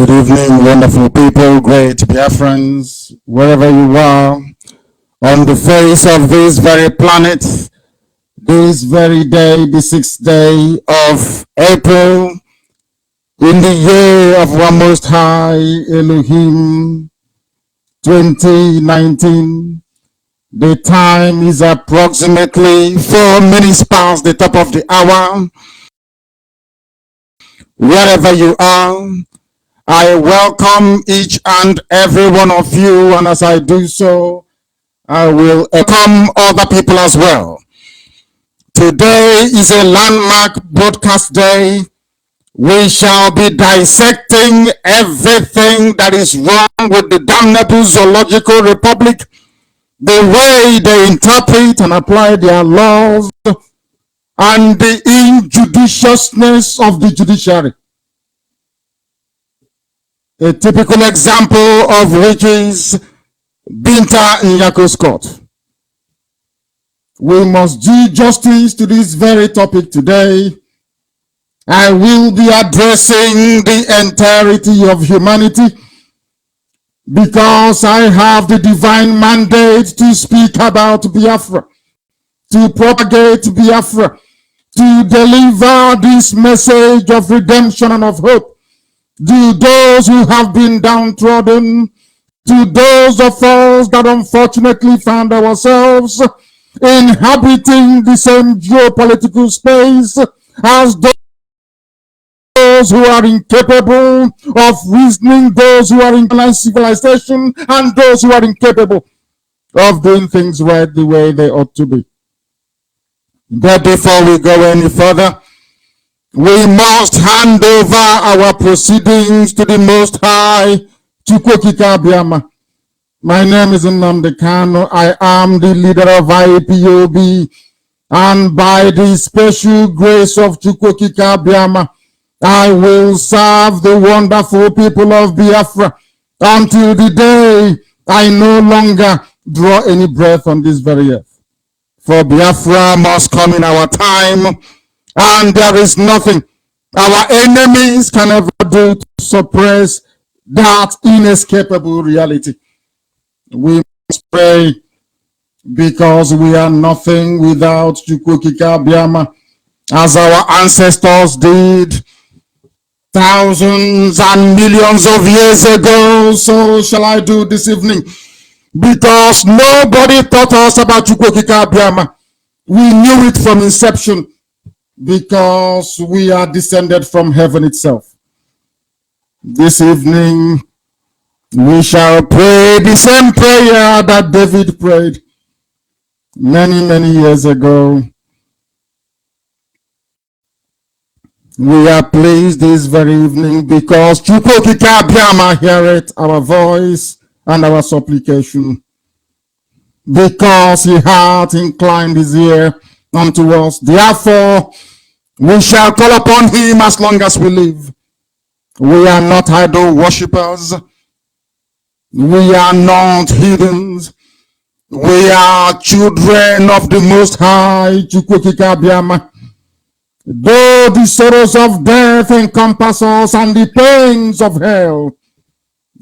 Good evening, wonderful people, great Biafrans, wherever you are, on the face of this very planet, this very day, the 6th day of April, in the year of our Most High Elohim, 2019. The time is approximately 4 minutes past the top of the hour. Wherever you are, I welcome each and every one of you, and as I do so, I will welcome other people as well. Today is a landmark broadcast day. We shall be dissecting everything that is wrong with the damnable Zoological Republic, the way they interpret and apply their laws, and the injudiciousness of the judiciary. A typical example of which is Binta Nyako's court. We must do justice to this very topic today. I will be addressing the entirety of humanity because I have the divine mandate to speak about Biafra, to propagate Biafra, to deliver this message of redemption and of hope to those who have been downtrodden, to those of us that unfortunately found ourselves inhabiting the same geopolitical space as those who are incapable of reasoning, those who are in civilization, and those who are incapable of doing things right the way they ought to be. But before we go any further, we must hand over our proceedings to the Most High, Chukwokika Biama. My name is Nnamdi Kanu. I am the leader of Ipob, and by the special grace of Chukwokika Biama, I will serve the wonderful people of Biafra until the day I no longer draw any breath on this very earth. For Biafra must come in our time, and there is nothing our enemies can ever do to suppress that inescapable reality. We must pray because we are nothing without Chukwokika Biama, as our ancestors did thousands and millions of years ago. So shall I do this evening, because nobody taught us about Chukwokika Biama. We knew it from inception, because we are descended from heaven itself. This evening, we shall pray the same prayer that David prayed many, many years ago. We are pleased this very evening because Chukwokika Biama heareth our voice and our supplication, because he hath inclined his ear unto us. Therefore, we shall call upon him as long as we live. We are not idol worshippers. We are not heathens. We are children of the Most High, Chukwokika Biama. Though the sorrows of death encompass us and the pains of hell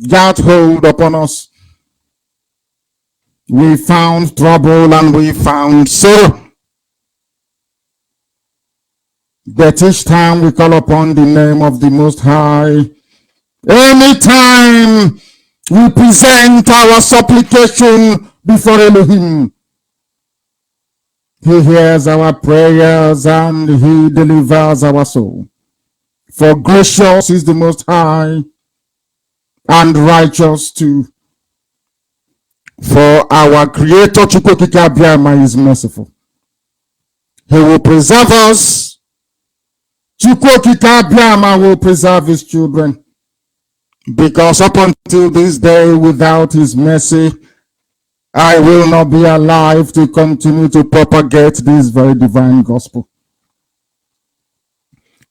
got hold upon us, we found trouble and we found sorrow. But each time we call upon the name of the Most High, anytime we present our supplication before Elohim, he hears our prayers and he delivers our soul. For gracious is the Most High, and righteous too. For our Creator Chukwokika Biama is merciful. He will preserve us. Chukwokika Biama will preserve his children, because up until this day, without his mercy, I will not be alive to continue to propagate this very divine gospel.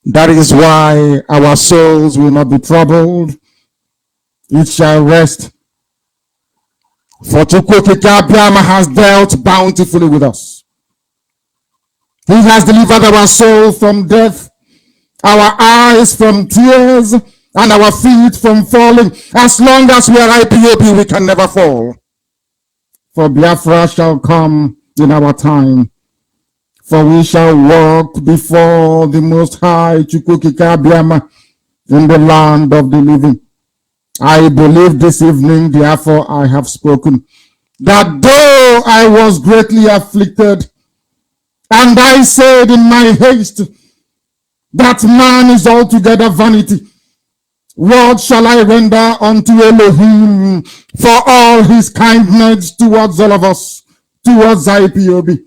That is why our souls will not be troubled. It shall rest. For Chukwokika Biama has dealt bountifully with us. He has delivered our soul from death, our eyes from tears, and our feet from falling. As long as we are IPOB, we can never fall. For Biafra shall come in our time. For we shall walk before the Most High Chukwukikabiama in the land of the living. I believe this evening, therefore I have spoken, that though I was greatly afflicted, and I said in my haste, that man is altogether vanity, what shall I render unto Elohim for all his kindness towards all of us, towards IPOB?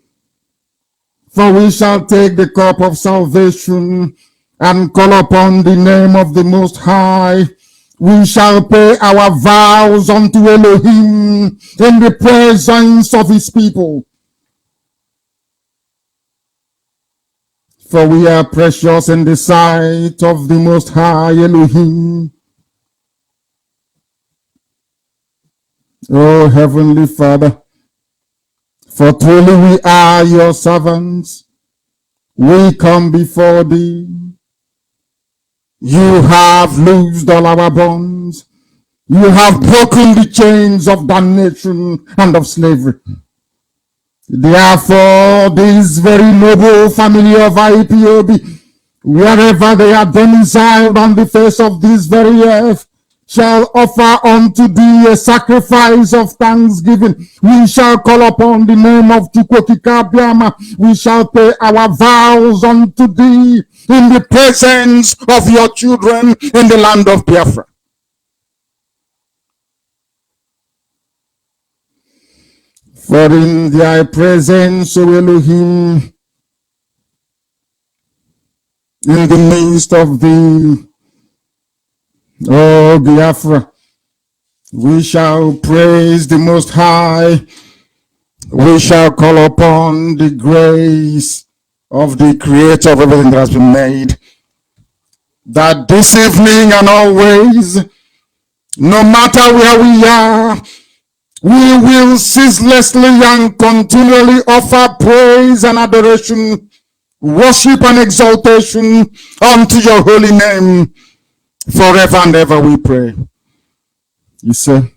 For we shall take the cup of salvation and call upon the name of the Most High. We shall pay our vows unto Elohim in the presence of his people. For we are precious in the sight of the Most High Elohim. O Heavenly Father, for truly we are your servants. We come before thee. You have loosed all our bonds. You have broken the chains of damnation and of slavery. Therefore, this very noble family of IPOB, wherever they are domiciled on the face of this very earth, shall offer unto thee a sacrifice of thanksgiving. We shall call upon the name of Chukwukikabiama. We shall pay our vows unto thee in the presence of your children in the land of Biafra. For in thy presence, O Elohim, in the midst of thee, O Biafra, we shall praise the Most High. We shall call upon the grace of the Creator of everything that has been made, that this evening and always, no matter where we are, we will ceaselessly and continually offer praise and adoration, worship and exaltation unto your holy name. Forever and ever we pray. He said,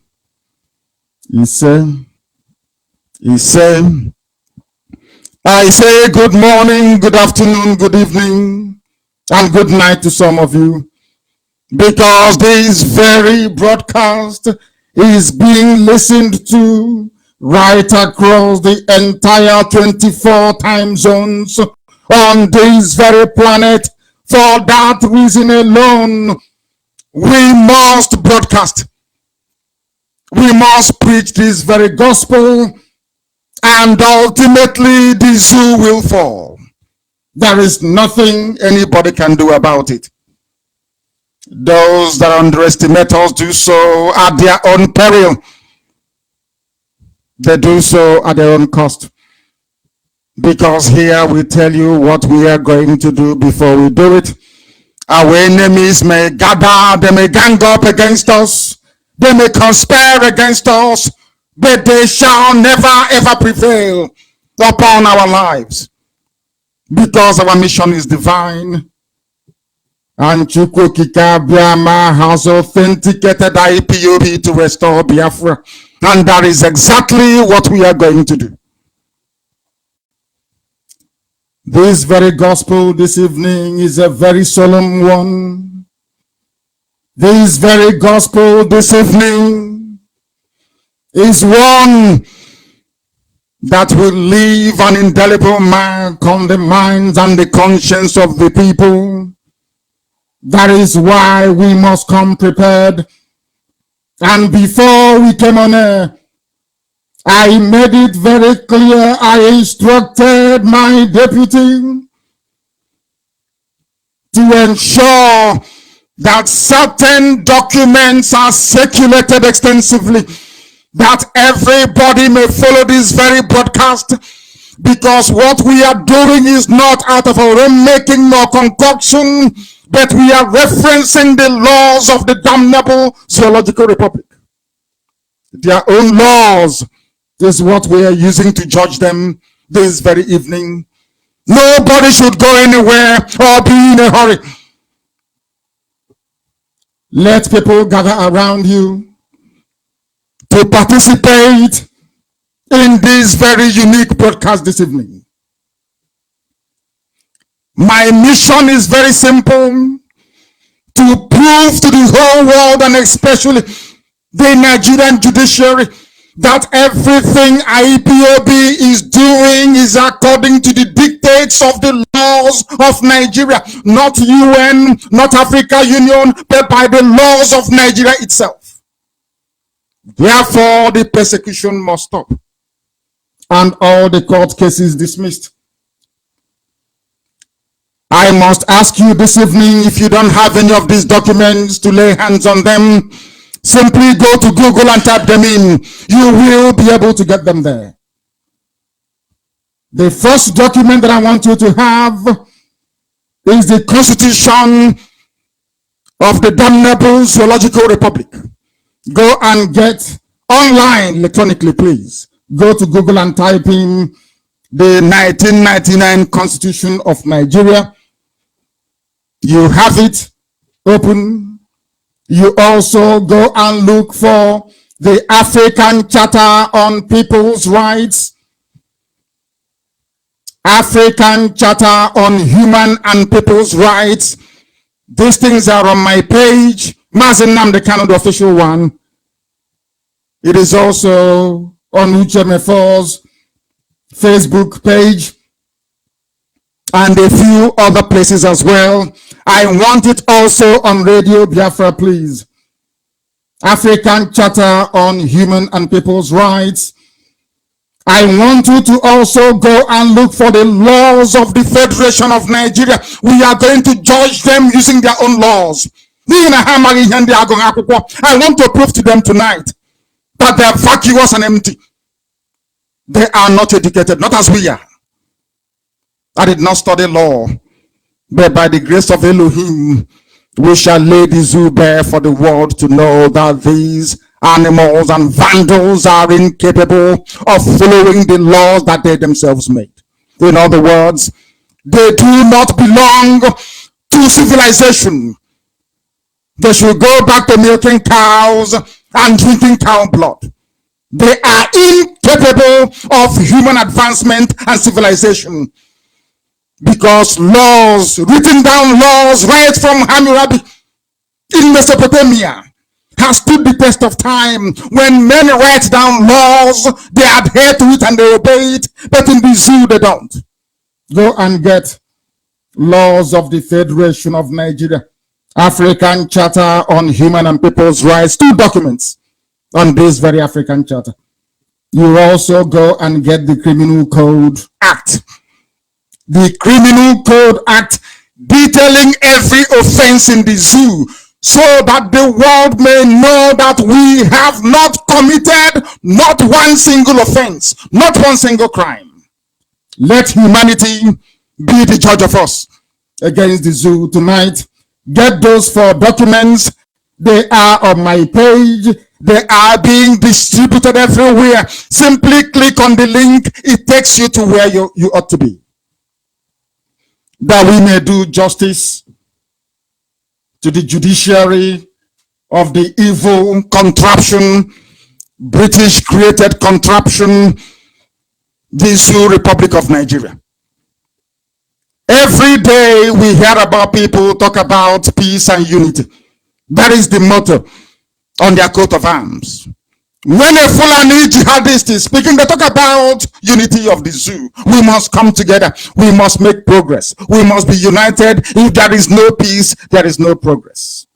I say good morning, good afternoon, good evening, and good night to some of you, because this very broadcast is being listened to right across the entire 24 time zones on this very planet. For that reason alone, we must broadcast. We must preach this very gospel, and ultimately the zoo will fall. There is nothing anybody can do about it. Those that underestimate us do so at their own peril. They do so at their own cost. Because here we tell you what we are going to do before we do it. Our enemies may gather, they may gang up against us, they may conspire against us, but they shall never ever prevail upon our lives. Because our mission is divine. And Chukwukikabiama has authenticated IPOB to restore Biafra. And that is exactly what we are going to do. This very gospel this evening is a very solemn one. This very gospel this evening is one that will leave an indelible mark on the minds and the conscience of the people. That is why we must come prepared. And before we came on air, I made it very clear. I instructed my deputy to ensure that certain documents are circulated extensively, that everybody may follow this very broadcast, because what we are doing is not out of our own making nor concoction, but we are referencing the laws of the damnable zoological republic. Their own laws is what we are using to judge them this very evening. Nobody should go anywhere or be in a hurry. Let people gather around you to participate in this very unique broadcast this evening. My mission is very simple: to prove to the whole world, and especially the Nigerian judiciary, that everything Ipob is doing is according to the dictates of the laws of Nigeria, not UN, not African Union, but by the laws of Nigeria itself. Therefore, the persecution must stop and all the court cases dismissed. I must ask you this evening, if you don't have any of these documents, to lay hands on them. Simply go to Google and type them in. You will be able to get them there. The first document that I want you to have is the Constitution of the damnable Zoological Republic. Go and get online electronically, please. Go to Google and type in the 1999 Constitution of Nigeria. You have it open. You also go and look for the African Charter on People's Rights, African Charter on Human and People's Rights. These things are on my page, Mazi Nnamdi Kanu'S, the official one. It is also on UCHMFO's Facebook page and a few other places as well. I want it also on Radio Biafra, please. African Charter on Human and People's Rights. I want you to also go and look for the laws of the Federation of Nigeria. We are going to judge them using their own laws. I want to prove to them tonight that they are vacuous and empty. They are not educated, not as we are. I did not study law, but by the grace of Elohim, we shall lay the zoo bare for the world to know that these animals and vandals are incapable of following the laws that they themselves made. In other words, they do not belong to civilization. They should go back to milking cows and drinking cow blood. They are incapable of human advancement and civilization. Because laws, written down laws right from Hammurabi in Mesopotamia, has stood the test of time. When men write down laws, they adhere to it and they obey it, but in the zoo they don't. Go and get laws of the Federation of Nigeria, African Charter on Human and People's Rights, 2 documents on this very African Charter. You also go and get the Criminal Code Act. The Criminal Code Act detailing every offense in the zoo, so that the world may know that we have not committed not one single offense, not one single crime. Let humanity be the judge of us against the zoo tonight. Get those 4 documents. They are on my page. They are being distributed everywhere. Simply click on the link. It takes you to where you ought to be, that we may do justice to the judiciary of the evil contraption, British created contraption, the Zoo Republic of Nigeria. Every day we hear about people talk about peace and unity. That is the motto on their coat of arms. When a Fulani jihadist is speaking, they talk about unity of the zoo. We must come together. We must make progress. We must be united. If there is no peace, there is no progress.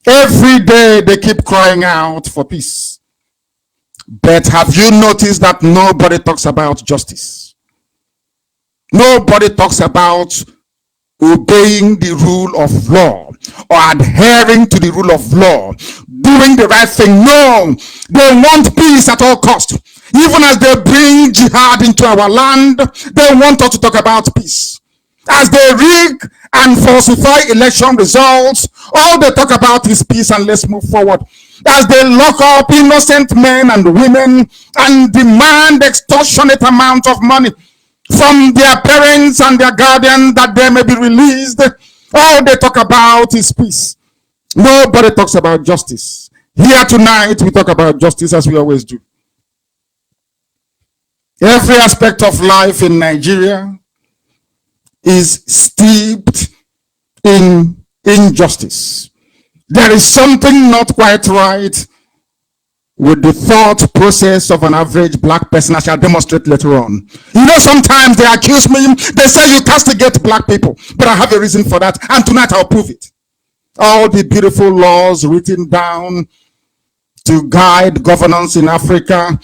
Every day they keep crying out for peace. But have you noticed that nobody talks about justice? Nobody talks about obeying the rule of law or adhering to the rule of law, doing the right thing. No, they want peace at all costs. Even as they bring jihad into our land, they want us to talk about peace. As they rig and falsify election results, all they talk about is peace and let's move forward. As they lock up innocent men and women and demand extortionate amount of money from their parents and their guardians that they may be released, all they talk about is peace. Nobody talks about justice. Here tonight, we talk about justice as we always do. Every aspect of life in Nigeria is steeped in injustice. There is something not quite right with the thought process of an average black person. I shall demonstrate later on. You know, sometimes they accuse me, they say you castigate black people, but I have a reason for that, and tonight I'll prove it. All the beautiful laws written down to guide governance in Africa,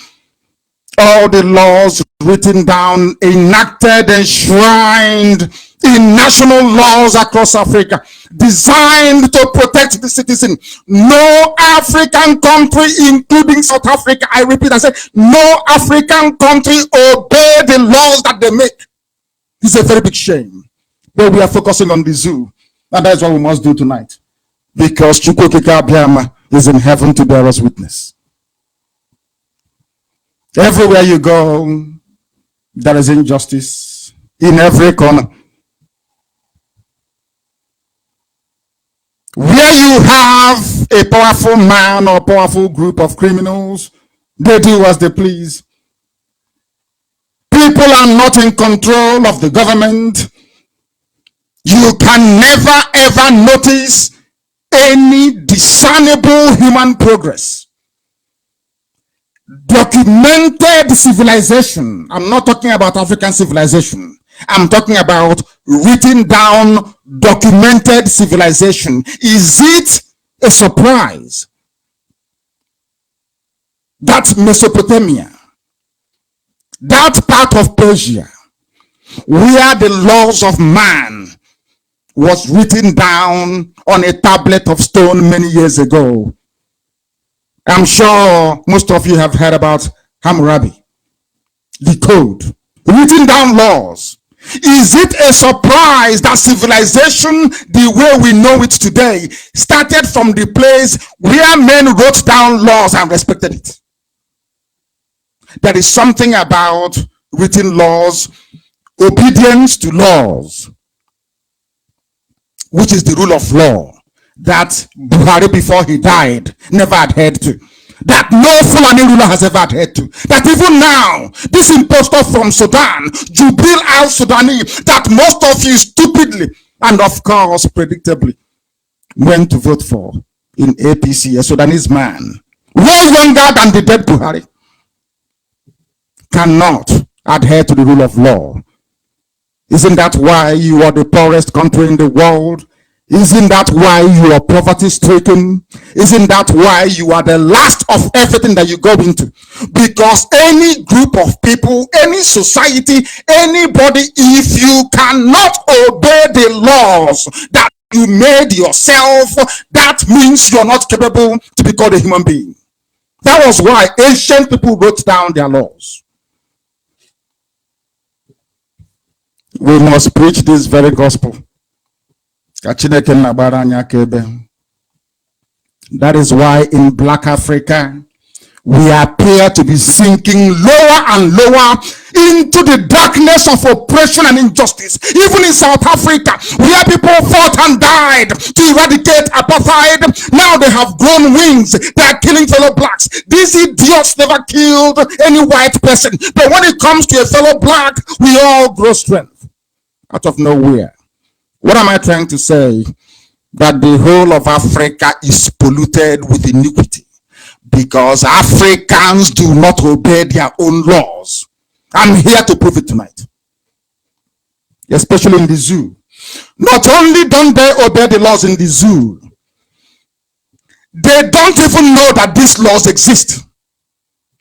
all the laws written down, enacted, enshrined in national laws across Africa, designed to protect the citizen. No African country, including South Africa, I repeat, I say, no African country obey the laws that they make. It's a very big shame. But we are focusing on the zoo, and that's what we must do tonight. Because Chukwukika Abiyama is in heaven to bear us witness. Everywhere you go, there is injustice in every corner. Where you have a powerful man or powerful group of criminals, they do as they please. People are not in control of the government. You can never ever notice any discernible human progress. Documented civilization. I'm not talking about African civilization. I'm talking about written down, documented civilization. Is it a surprise that Mesopotamia, that part of Persia, where the laws of man was written down on a tablet of stone many years ago? I'm sure most of you have heard about Hammurabi, the code, written down laws. Is it a surprise that civilization, the way we know it today, started from the place where men wrote down laws and respected it? There is something about written laws, obedience to laws, which is the rule of law, that Buhari before he died never adhered to, that no Fulani ruler has ever adhered to, that even now this impostor from Sudan, Jubril al-Sudani, that most of you stupidly and of course predictably went to vote for in APC, a Sudanese man, way younger than the dead Buhari, cannot adhere to the rule of law. Isn't that why you are the poorest country in the world? Isn't that why you are poverty stricken? Isn't that why you are the last of everything that you go into? Because any group of people, any society, anybody, if you cannot obey the laws that you made yourself, that means you're not capable to be called a human being. That was why ancient people wrote down their laws. We must preach this very gospel. That is why in Black Africa, we appear to be sinking lower and lower into the darkness of oppression and injustice. Even in South Africa, where people fought and died to eradicate apartheid, now they have grown wings. They are killing fellow blacks. These idiots never killed any white person. But when it comes to a fellow black, we all grow strength out of nowhere. What am I trying to say? That the whole of Africa is polluted with iniquity because Africans do not obey their own laws. I'm here to prove it tonight, especially in the zoo. Not only don't they obey the laws in the zoo, they don't even know that these laws exist.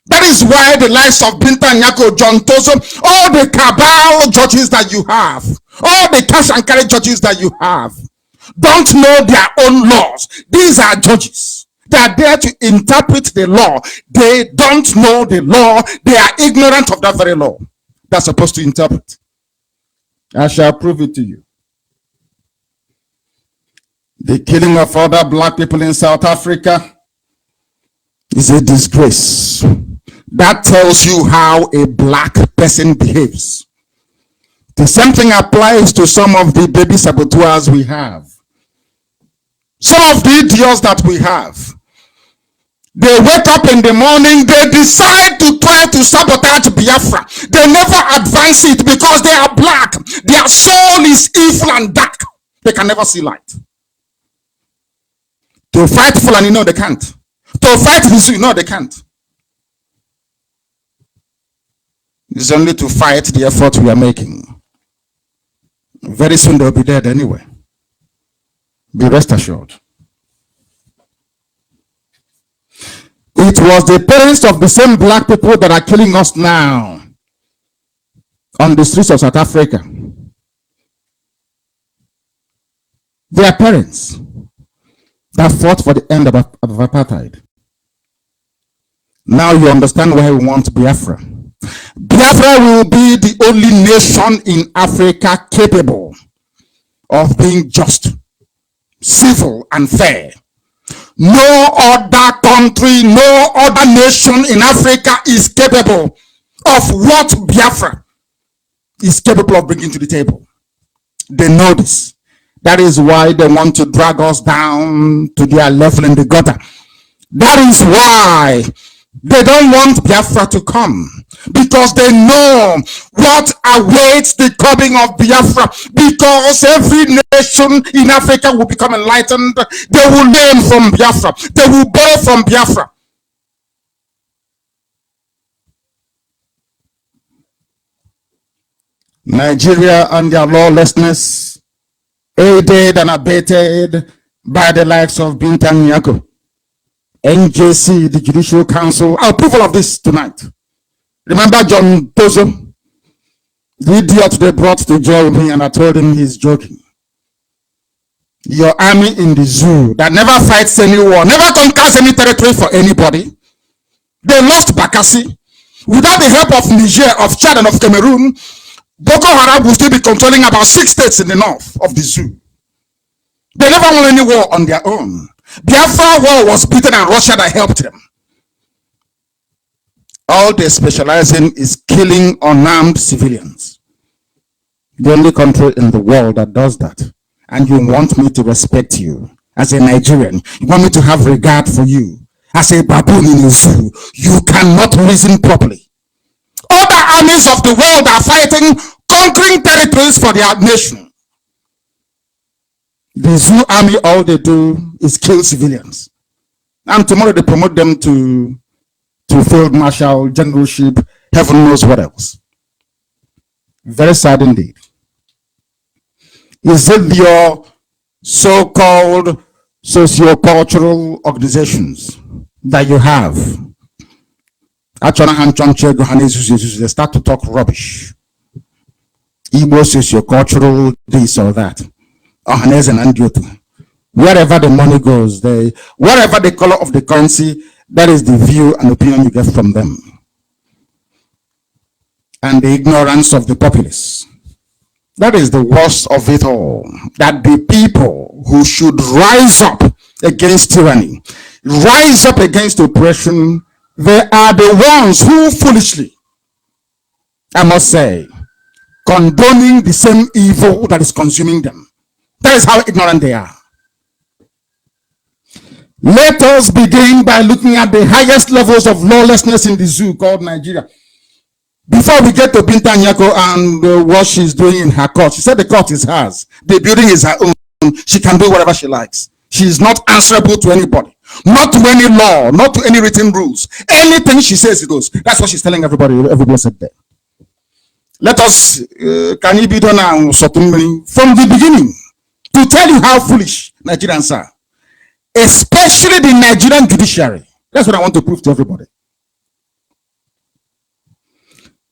That is why the likes of Binta Nyako, John Tozo, all the cabal judges that you have, all the cash and carry judges that you have, don't know their own laws. These are judges. They are there to interpret the law. They don't know the law. They are ignorant of that very law they're supposed to interpret. I shall prove it to you. The killing of other black people in South Africa is a disgrace. That tells you how a black person behaves. The same thing applies to some of the baby saboteurs we have. Some of the idiots that we have, they wake up in the morning, they decide to try to sabotage Biafra. They never advance it because they are black. Their soul is evil and dark. They can never see light. To fight Fulani, no, they can't. To fight Husu, no, they can't. It's only to fight the effort we are making. Very soon they'll be dead anyway. Be rest assured. It was the parents of the same black people that are killing us now on the streets of South Africa. Their parents that fought for the end of apartheid. Now you understand why we want Biafra. Biafra will be the only nation in Africa capable of being just, civil, and fair. No other country, no other nation in Africa is capable of what Biafra is capable of bringing to the table. They know this. That is why they want to drag us down to their level in the gutter. That is why they don't want Biafra to come, because they know what awaits the coming of Biafra. Because every nation in Africa will become enlightened. They will learn from Biafra. They will borrow from Biafra. Nigeria and their lawlessness, aided and abetted by the likes of Binta Nyako, NJC, the Judicial Council, approval of this tonight. Remember John Tozo, the idiot they brought to jail with me, and I told him he's joking. Your army in the zoo that never fights any war, never conquers any territory for anybody. They lost Bakassi. Without the help of Niger, of Chad, and of Cameroon, Boko Haram will still be controlling about 6 states in the north of the zoo. They never won any war on their own. Biafra war was beaten, and Russia that helped them. All they specialize in is killing unarmed civilians. The only country in the world that does that. And you want me to respect you as a Nigerian. You want me to have regard for you as a baboon in a zoo. You cannot reason properly. Other armies of the world are fighting, conquering territories for their nation. The zoo army, all they do is kill civilians. And tomorrow they promote them to field marshal, generalship, heaven knows what else. Very sad indeed. Is it your so-called socio-cultural organizations that you have? They start to talk rubbish. Igbo socio-cultural this or that. Wherever the money goes, wherever the color of the currency, that is the view and opinion you get from them. And the ignorance of the populace. That is the worst of it all. That the people who should rise up against tyranny, rise up against oppression, they are the ones who foolishly, I must say, condoning the same evil that is consuming them. That is how ignorant they are. Let us begin by looking at the highest levels of lawlessness in the zoo called Nigeria. Before we get to Binta Nyako and what she's doing in her court, she said the court is hers. The building is her own. She can do whatever she likes. She is not answerable to anybody. Not to any law, not to any written rules. Anything she says, it goes. That's what she's telling everybody every blessed day. Let us, can you be done now from the beginning to tell you how foolish Nigerians are. Especially the Nigerian judiciary. That's what I want to prove to everybody.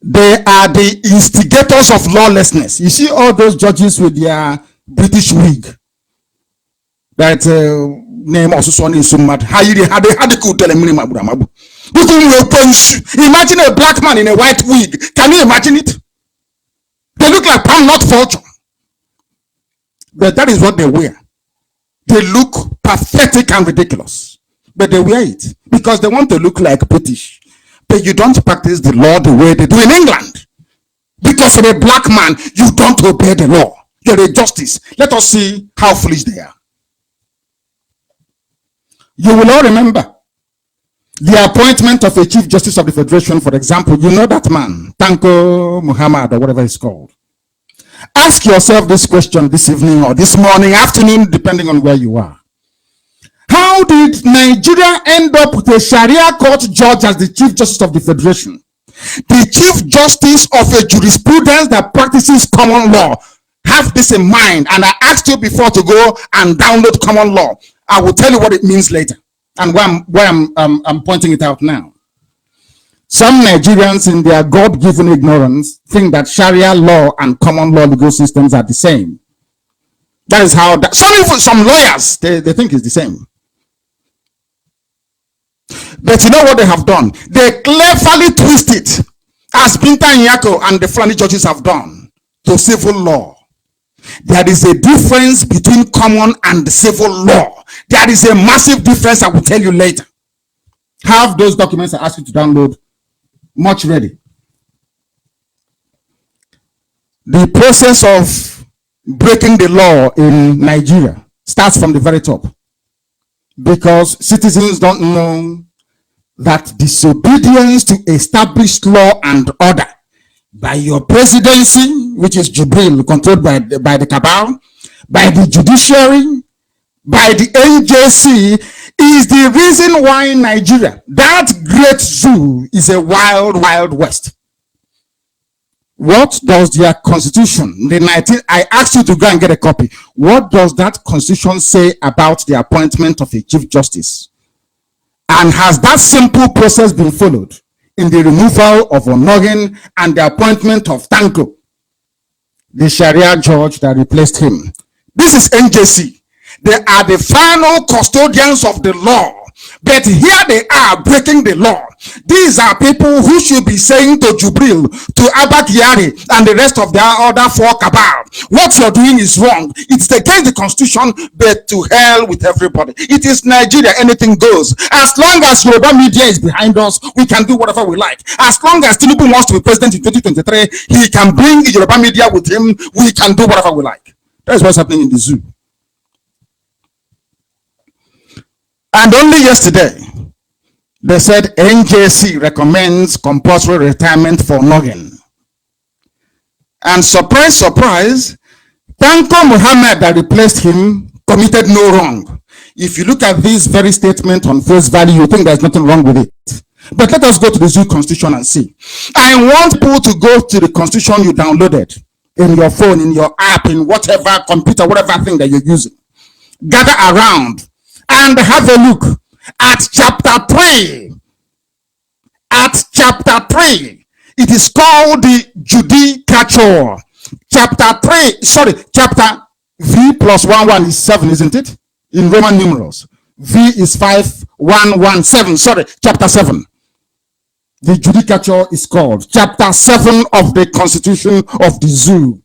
They are the instigators of lawlessness. You see all those judges with their British wig. That name also so mad. How they could tell him. Imagine a black man in a white wig. Can you imagine it? They look like Palm Not Fortune. But that is what they wear. They look pathetic and ridiculous. But they wear it because they want to look like British. But you don't practice the law the way they do in England. Because you're a black man, you don't obey the law. You're a justice. Let us see how foolish they are. You will all remember the appointment of a Chief Justice of the Federation, for example. You know that man, Tanko Muhammad, or whatever he's called. Ask yourself this question this evening or this morning, afternoon, depending on where you are. How did Nigeria end up with a Sharia court judge as the Chief Justice of the Federation? The Chief Justice of a jurisprudence that practices common law. Have this in mind, and I asked you before to go and download common law. I will tell you what it means later, and why I'm pointing it out now. Some Nigerians, in their God-given ignorance, think that Sharia law and common law legal systems are the same. That is how some lawyers they think it's the same. But you know what they have done? They cleverly twist it, as Binta Nyako and the Fulani judges have done, to civil law. There is a difference between common and civil law. There is a massive difference. I will tell you later. Have those documents I asked you to download much ready. The process of breaking the law in Nigeria starts from the very top, because citizens don't know that disobedience to established law and order by your presidency, which is Jubril, controlled by the cabal, by the judiciary, by the NJC, is the reason why Nigeria, that great zoo, is a wild, wild west. What does their constitution, I asked you to go and get a copy. What does that constitution say about the appointment of a Chief Justice? And has that simple process been followed in the removal of Onogen and the appointment of Tanko, the Sharia judge that replaced him? This is NJC. They are the final custodians of the law. But here they are breaking the law. These are people who should be saying to Jubril, to Abba Kyari, and the rest of their other four cabal, what you're doing is wrong. It's against the constitution, but to hell with everybody. It is Nigeria, anything goes. As long as Yoruba media is behind us, we can do whatever we like. As long as Tinubu wants to be president in 2023, he can bring Yoruba media with him. We can do whatever we like. That's what's happening in the zoo. And only yesterday, they said NJC recommends compulsory retirement for Noggin. And surprise, surprise, Tanko Muhammad that replaced him committed no wrong. If you look at this very statement on face value, you think there's nothing wrong with it. But let us go to the zoo constitution and see. I want people to go to the constitution you downloaded in your phone, in your app, in whatever computer, whatever thing that you're using. Gather around and have a look at chapter 3. At chapter 3, it is called the Judicature. Chapter V plus 11 is 7, isn't it? In Roman numerals. V is 5117. Chapter 7. The Judicature is called chapter 7 of the Constitution of the Zoo.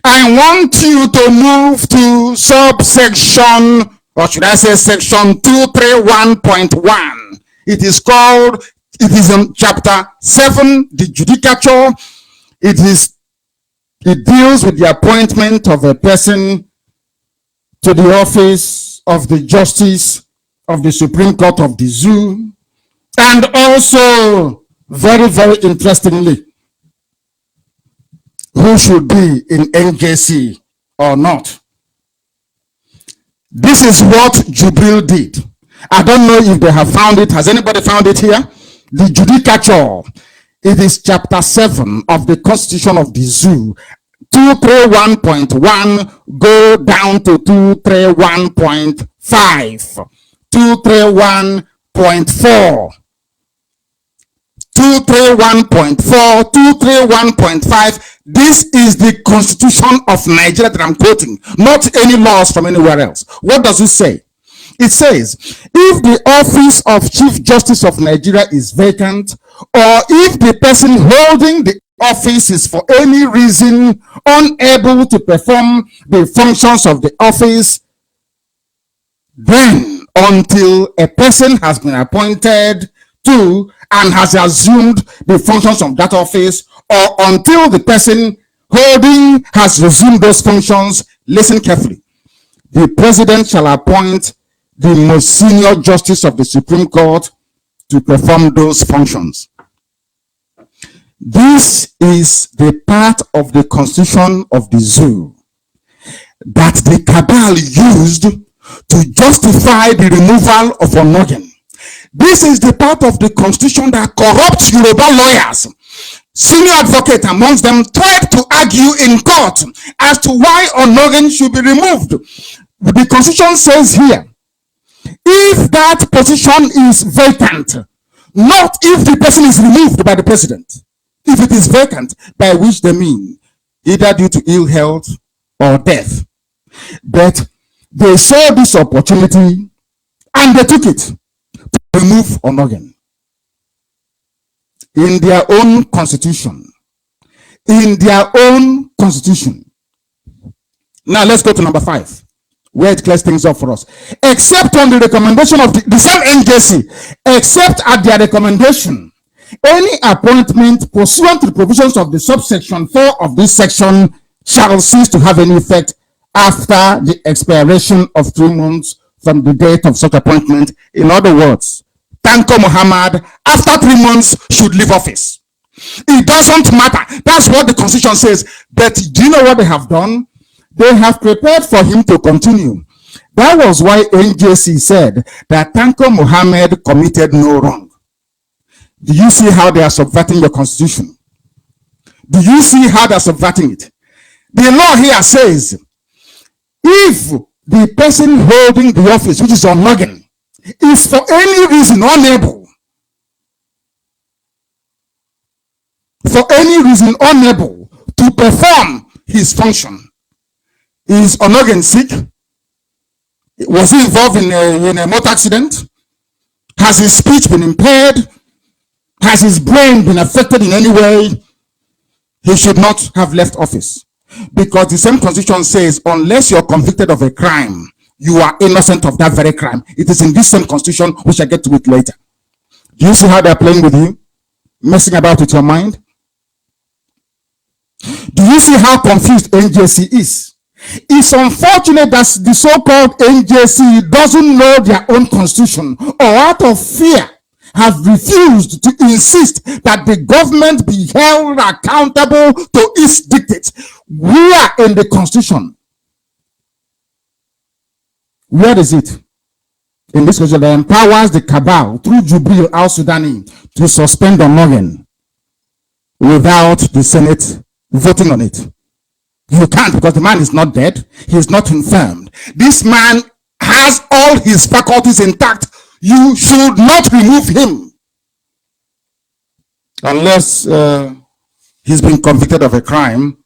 I want you to move to subsection, or should I say section 231.1. It is in chapter 7, the Judicature. It deals with the appointment of a person to the office of the Justice of the Supreme Court of the Zoo. And also, very, very interestingly, who should be in NJC or not. This is what Jubril did. I don't know if they have found it. Has anybody found it here? The Judicature. It is chapter 7 of the Constitution of the Zoo. 231.1 go down to 231.5. 231.4. 231.4, 231.5. This is the Constitution of Nigeria that I'm quoting, not any laws from anywhere else. What does it say? It says, if the office of Chief Justice of Nigeria is vacant, or if the person holding the office is for any reason unable to perform the functions of the office, then until a person has been appointed to and has assumed the functions of that office, or until the person holding has resumed those functions, listen carefully. The president shall appoint the most senior justice of the Supreme Court to perform those functions. This is the part of the constitution of the zoo that the cabal used to justify the removal of Onogen. This is the part of the constitution that corrupt Yoruba lawyers. Senior advocate amongst them tried to argue in court as to why Onogen should be removed. The constitution says here, if that position is vacant, not if the person is removed by the president. If it is vacant, by which they mean either due to ill health or death. But they saw this opportunity and they took it to remove Onogen. In their own constitution. In their own constitution. Now let's go to number 5, where it clears things up for us. Except on the recommendation of the same NJC, except at their recommendation, any appointment pursuant to the provisions of the subsection 4 of this section shall cease to have any effect after the expiration of 3 months from the date of such appointment. In other words, Tanko Muhammad, after 3 months, should leave office. It doesn't matter. That's what the constitution says. But do you know what they have done? They have prepared for him to continue. That was why NJC said that Tanko Muhammad committed no wrong. Do you see how they are subverting your constitution? Do you see how they are subverting it? The law here says, if the person holding the office, which is Onogen, is for any reason unable to perform his function, is Onogen sick? Was he involved in a motor accident? Has his speech been impaired? Has his brain been affected in any way? He should not have left office. Because the same constitution says, unless you're convicted of a crime, you are innocent of that very crime. It is in this same constitution, which I get to it later. Do you see how they're playing with you? Messing about with your mind? Do you see how confused NJC is? It's unfortunate that the so-called NJC doesn't know their own constitution, or out of fear have refused to insist that the government be held accountable to its dictates. Where in the constitution? Where is it? In this constitution that empowers the cabal through Jubril al-Sudani to suspend Onogen without the Senate voting on it. You can't, because the man is not dead. He is not infirmed. This man has all his faculties intact. You should not remove him unless he's been convicted of a crime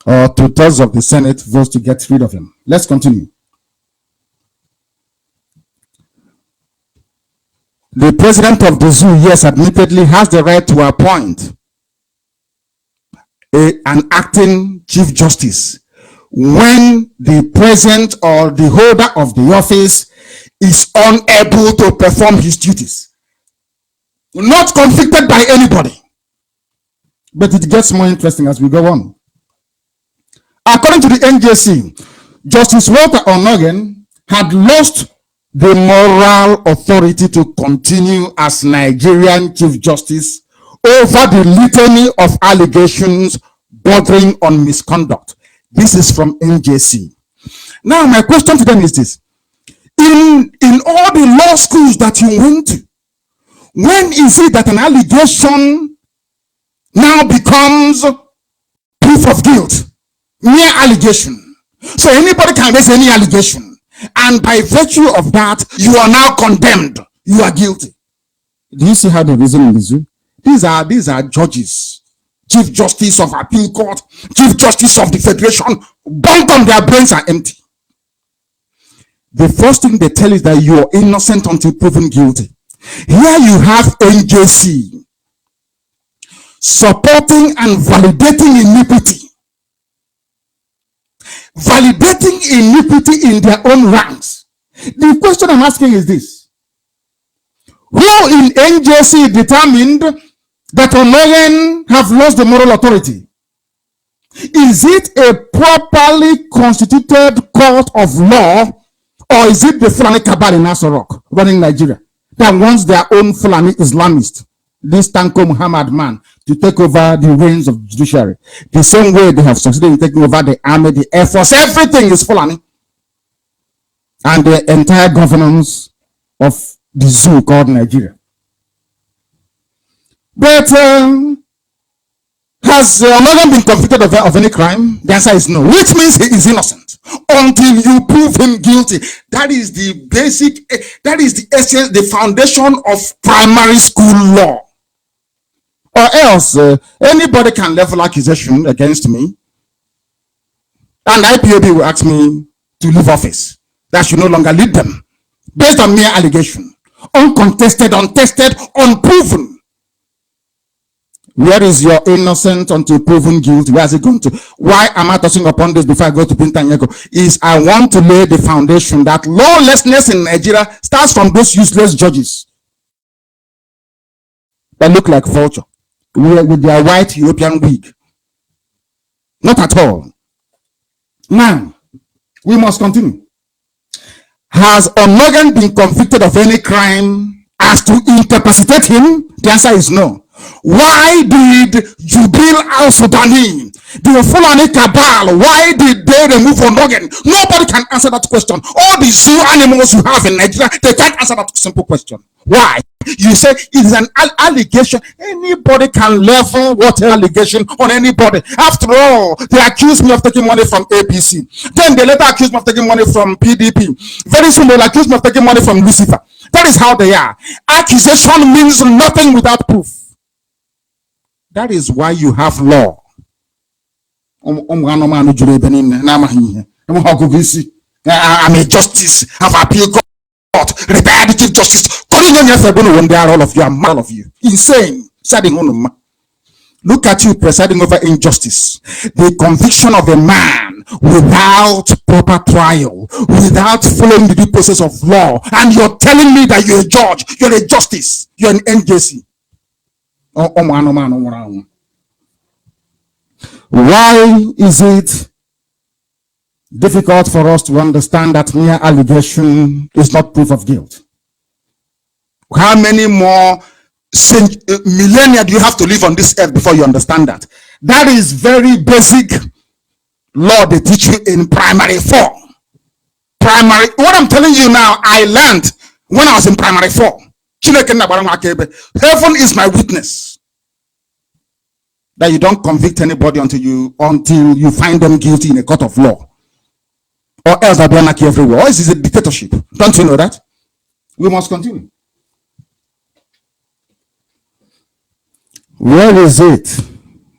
or 2/3 of the Senate votes to get rid of him. Let's continue. The president of the zoo, yes, admittedly has the right to appoint an acting chief justice when the president or the holder of the office is unable to perform his duties. Not convicted by anybody. But it gets more interesting as we go on. According to the NJC, Justice Walter Onogen had lost the moral authority to continue as Nigerian Chief Justice over the litany of allegations bordering on misconduct. This is from NJC. Now, my question to them is this. In all the law schools that you went to, when is it that an allegation now becomes proof of guilt? Mere allegation. So anybody can raise any allegation. And by virtue of that, you are now condemned. You are guilty. Do you see how they reason in the zoo? These are judges, Chief Justice of Appeal Court, Chief Justice of the Federation. Both of their brains are empty. The first thing they tell is that you are innocent until proven guilty. Here you have NJC supporting and validating iniquity. Validating iniquity in their own ranks. The question I'm asking is this. Who in NJC determined that Onogen have lost the moral authority? Is it a properly constituted court of law, Or is it the Fulani cabal in Asorok running Nigeria that wants their own Fulani Islamist, this Tanko Muhammad man, to take over the reins of judiciary? The same way they have succeeded in taking over the army, the air force, everything is Fulani. And the entire governance of the zoo called Nigeria. But has Onogan been convicted of any crime? The answer is no, which means he is innocent until you prove him guilty. That is the basic, that is the essence, the foundation of primary school law. Or else, anybody can level accusation against me, and IPOB will ask me to leave office. That should no longer lead them, based on mere allegation, uncontested, untested, unproven. Where is your innocent until proven guilty? Where is it going to? Why am I touching upon this before I go to Pintanyeko? Is I want to lay the foundation that lawlessness in Nigeria starts from those useless judges that look like vulture with their white European wig. Not at all. Now, we must continue. Has Onogan been convicted of any crime as to incapacitate him? The answer is no. Why did Jubil al-Sudani, the Fulani cabal, why did they remove Onogan? Nobody can answer that question. All the zoo animals you have in Nigeria, they can't answer that simple question. Why? You say it is an allegation. Anybody can level what allegation on anybody. After all, they accuse me of taking money from APC. Then they later accuse me of taking money from PDP. Very soon they'll accuse me of taking money from Lucifer. That is how they are. Accusation means nothing without proof. That is why you have law. I'm a justice. Have appeal court. Retired chief justice. All of you are mad of you. Insane. Look at you presiding over injustice. The conviction of a man without proper trial, without following the due process of law, and you're telling me that you're a judge, you're a justice, you're an NJC. Why is it difficult for us to understand that mere allegation is not proof of guilt? How many more millennia do you have to live on this earth before you understand that? That is very basic law they teach you in primary 4. What I'm telling you now, I learned when I was in primary 4. Heaven is my witness that you don't convict anybody until you find them guilty in a court of law, or else they'll be anarchy everywhere. Or this is a dictatorship. Don't you know that? We must continue. Where is it,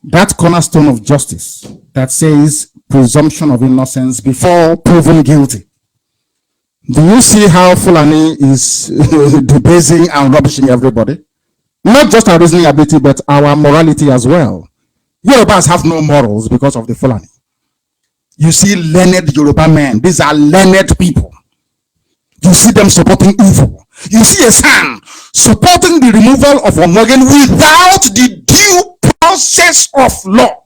that cornerstone of justice that says presumption of innocence before proven guilty? Do you see how Fulani is debasing and rubbishing everybody? Not just our reasoning ability, but our morality as well. Yorubas have no morals because of the Fulani. You see learned Yoruba men. These are learned people. You see them supporting evil. You see a son supporting the removal of Onogan without the due process of law.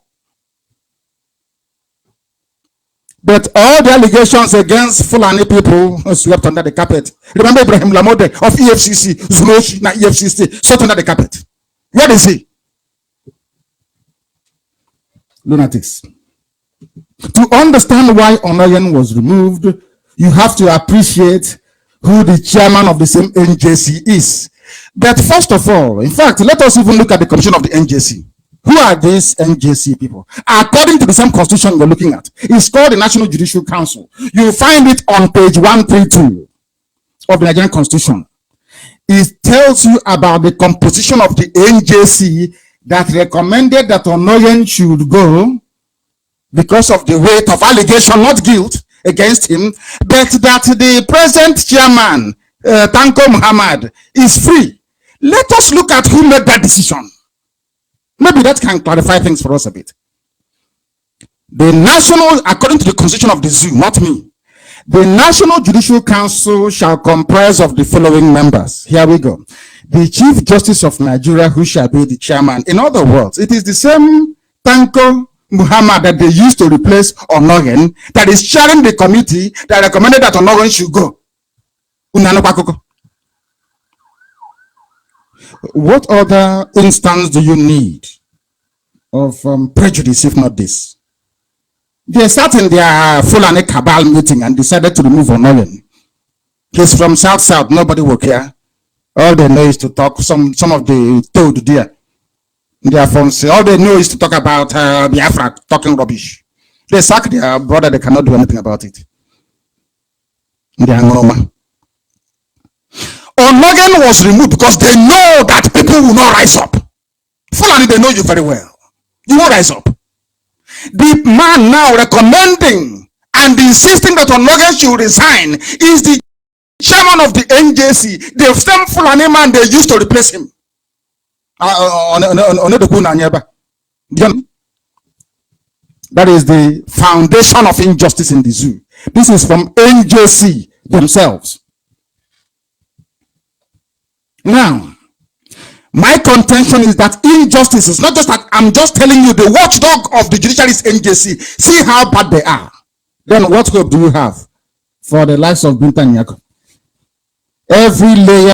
But all the allegations against Fulani people swept under the carpet. Remember Ibrahim Lamode of EFCC, Zuroshi, na EFCC, swept under the carpet. Where is he? Lunatics. To understand why Onogan was removed, you have to appreciate who the chairman of the same NJC is. But first of all, in fact, let us even look at the commission of the NJC. Who are these NJC people? According to the same constitution you're looking at, it's called the National Judicial Council. You'll find it on page 132 of the Nigerian Constitution. It tells you about the composition of the NJC that recommended that Onogan should go because of the weight of allegation, not guilt, against him, but that the present chairman, Tanko Muhammad, is free. Let us look at who made that decision. Maybe that can clarify things for us a bit. The national, according to the constitution of the zoo, not me, the National Judicial Council shall comprise of the following members. Here we go. The Chief Justice of Nigeria, who shall be the chairman. In other words, it is the same Tanko Muhammad that they used to replace Onogen, that is chairing the committee that recommended that Onogen should go. What other instance do you need of prejudice if not this? They sat in their Fulani cabal meeting and decided to remove Onogen. He's from South, nobody will care. All they know is to talk, some of the toad there. They are from, all they know is to talk about Biafra, talking rubbish. They sack their brother, they cannot do anything about it. They are normal. Onogen was removed because they know that people will not rise up. Fulani, they know you very well. You won't rise up. The man now recommending and insisting that Onogen should resign is the chairman of the NJC, the same Fulani man they used to replace him. That is the foundation of injustice in the zoo. This is from NJC themselves. Now, my contention is that injustice is not just that I'm just telling you the watchdog of the judiciary is NJC. See how bad they are. Then what hope do you have for the lives of Binta Nyako? Every layer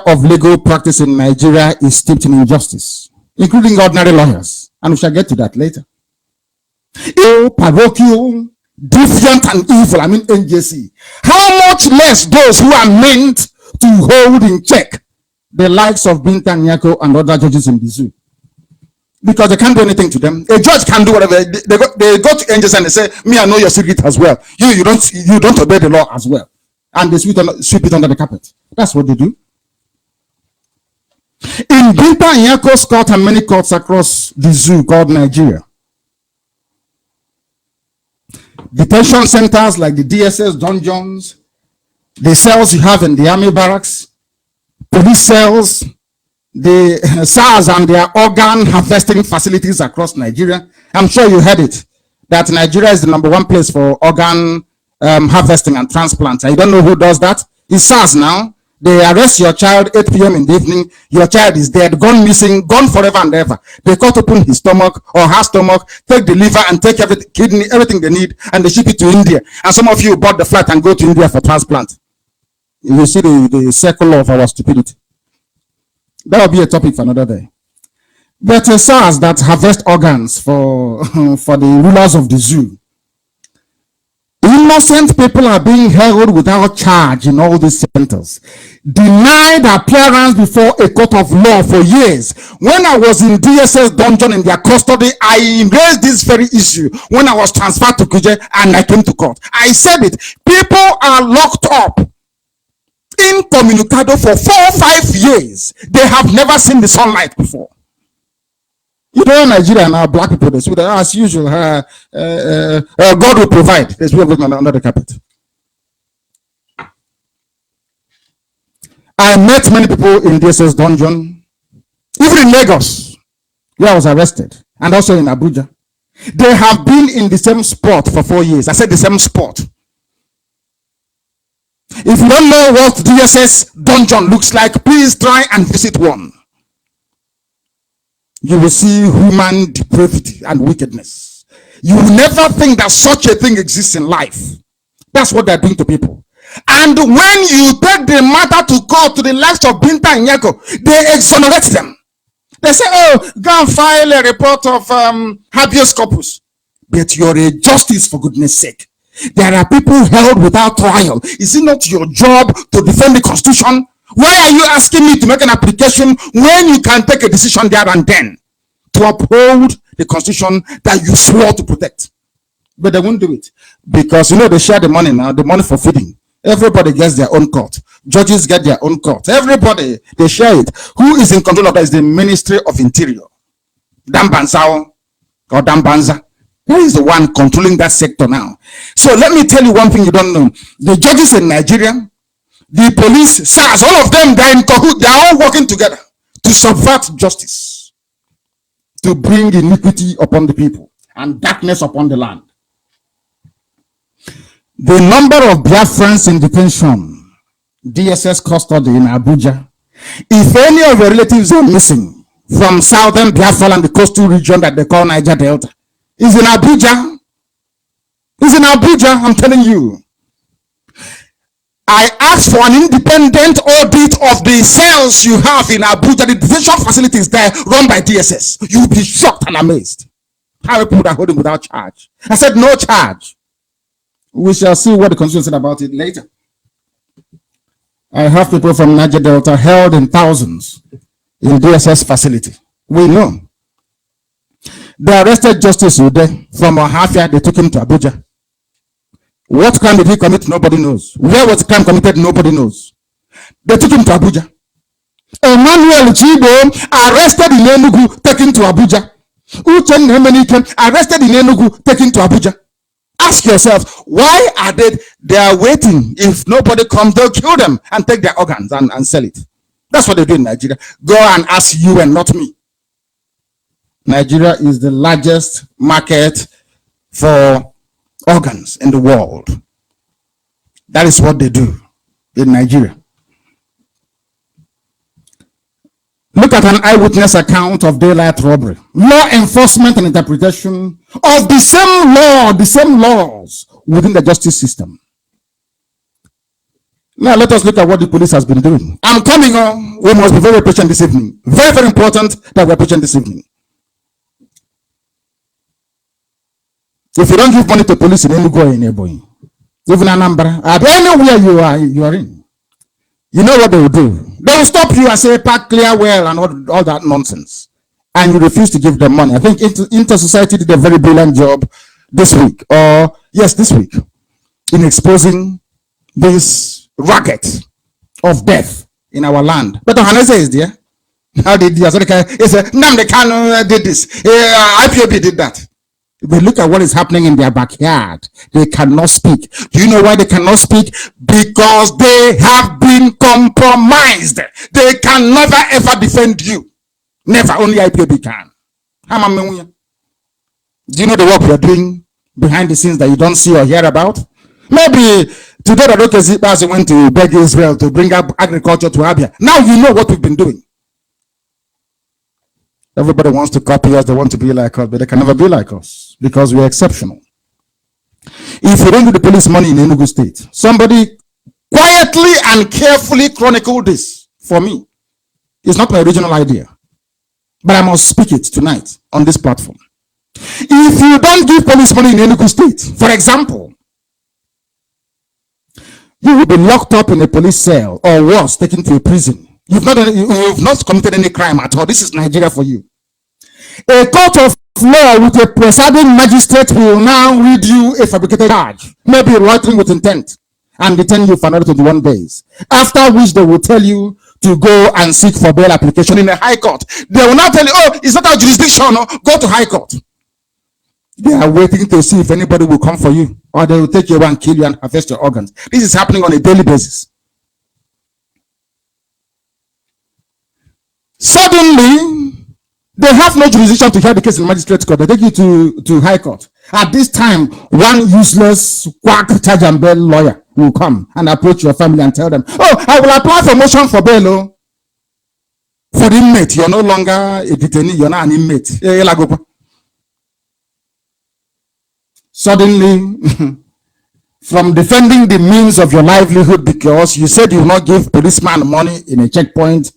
of legal practice in Nigeria is steeped in injustice, including ordinary lawyers. And we shall get to that later. Parochial, defiant and evil, I mean NJC. How much less those who are meant to hold in check the likes of Binta Nyako and other judges in the zoo? Because they can't do anything to them. A judge can do whatever. They go to NJC and they say, me, I know your secret as well. You don't obey the law as well. And they sweep it under the carpet. That's what they do. In Binta Nyako's court and many courts across the zoo called Nigeria, detention centers like the DSS dungeons, the cells you have in the army barracks, police cells, the SARS and their organ harvesting facilities across Nigeria. I'm sure you heard it, that Nigeria is the #1 place for organ harvesting and transplants. I don't know who does that. It's SARS now. They arrest your child 8 p.m. in the evening. Your child is dead, gone missing, gone forever and ever. They cut open his stomach or her stomach, take the liver and take everything, kidney, everything they need, and they ship it to India. And some of you bought the flight and go to India for transplant. You see the circle of our stupidity. That will be a topic for another day. But SARS that harvest organs for the rulers of the zoo. Innocent people are being held without charge in all these centers, denied appearance before a court of law for years. When I was in DSS dungeon in their custody, I raised this very issue when I was transferred to Kuje and I came to court. I said it. People are locked up incommunicado for 4 or 5 years. They have never seen the sunlight before. You know, Nigeria now, black people, they say, as usual, God will provide. There's people under the carpet. I met many people in DSS dungeon, even in Lagos, where I was arrested, and also in Abuja. They have been in the same spot for 4 years. I said the same spot. If you don't know what DSS dungeon looks like, please try and visit one. You will see human depravity and wickedness. You will never think that such a thing exists in life. That's what they're doing to people. And when you take the matter to court, to the likes of Binta and Nyako, they exonerate them. They say, oh, go and file a report of habeas corpus. But you're a justice, for goodness sake. There are people held without trial. Is it not your job to defend the Constitution? Why are you asking me to make an application when you can take a decision there and then to uphold the Constitution that you swore to protect? But they won't do it because, you know, they share the money now, the money for feeding. Everybody gets their own court. Judges get their own court. Everybody, they share it. Who is in control of that is the Ministry of Interior. Dambansao or Dambanza. Who is the one controlling that sector now? So let me tell you one thing you don't know. The judges in Nigeria, the police, SARS, all of them, they're in cahoots. They're all working together to subvert justice, to bring iniquity upon the people and darkness upon the land. The number of Biafrans in detention, DSS custody in Abuja, if any of your relatives are missing, from southern Biafra and the coastal region that they call Niger Delta is in Abuja. It's in Abuja, I'm telling you. I asked for an independent audit of the cells you have in Abuja, the detention facilities there run by DSS. You'll be shocked and amazed how people are holding without charge. I said no charge. We shall see what the constitution said about it later. I have people from Niger Delta held in thousands in DSS facility. We know. They arrested Justice Ude from Ohafia. They took him to Abuja. What crime did he commit? Nobody knows. Where was the crime committed? Nobody knows. They took him to Abuja. Emmanuel Chibo arrested in Enugu, taken to Abuja. Uchen Hemeniken arrested in Enugu, taken to Abuja. Ask yourself, why are they are waiting? If nobody comes, they'll kill them and take their organs and sell it. That's what they do in Nigeria. Go and ask you and not me. Nigeria is the largest market for organs in the world. That is what they do in Nigeria. Look at an eyewitness account of daylight robbery. Law enforcement and interpretation of the same law, the same laws within the justice system. Now let us look at what the police has been doing. I'm coming on. We must be very patient this evening. Very, very important that we're patient this evening. If you don't give money to police in Enugu or in Ebonyi, even Anambra, anywhere you are in, you know what they will do? They will stop you and say, park clear well and all that nonsense. And you refuse to give them money. I think Inter-Society did a very brilliant job this week, in exposing this racket of death in our land. But Hanese is there. How did Nnamdi Kanu did this. IPOB did that. They look at what is happening in their backyard. They cannot speak. Do you know why they cannot speak? Because they have been compromised. They can never ever defend you. Never. Only IPOB can. Do you know the work we are doing behind the scenes that you don't see or hear about? Maybe today Dr. Zibazi went to beg Israel to bring up agriculture to Abia. Now you know what we've been doing. Everybody wants to copy us. They want to be like us, but they can never be like us because we're exceptional. If you don't give the police money in Enugu State, somebody quietly and carefully chronicle this for me. It's not my original idea, but I must speak it tonight on this platform. If you don't give police money in Enugu State, for example, you will be locked up in a police cell or worse, taken to a prison. You've not committed any crime at all. This is Nigeria for you. A court of law with a presiding magistrate will now read you a fabricated charge, maybe loitering with intent, and detain you for another 21 days. After which they will tell you to go and seek for bail application in a high court. They will not tell you, oh, it's not our jurisdiction, no, go to high court. They are waiting to see if anybody will come for you, or they will take you and kill you and harvest your organs. This is happening on a daily basis. Suddenly, they have no jurisdiction to hear the case in magistrate court. They take you to high court. At this time, one useless quack charge and bail lawyer will come and approach your family and tell them, oh, I will apply for motion for bail. Oh. For the inmate, you're no longer a detainee, you're not an inmate. Suddenly, from defending the means of your livelihood because you said you will not give policeman money in a checkpoint,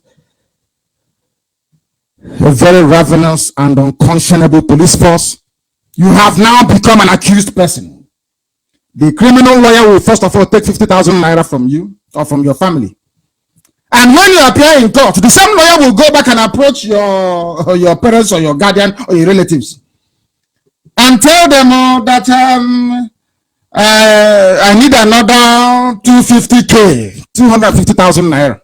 a very ravenous and unconscionable police force, you have now become an accused person. The criminal lawyer will first of all take 50,000 naira from you or from your family. And when you appear in court, the same lawyer will go back and approach your parents or your guardian or your relatives and tell them that I need another 250K, 250,000 naira.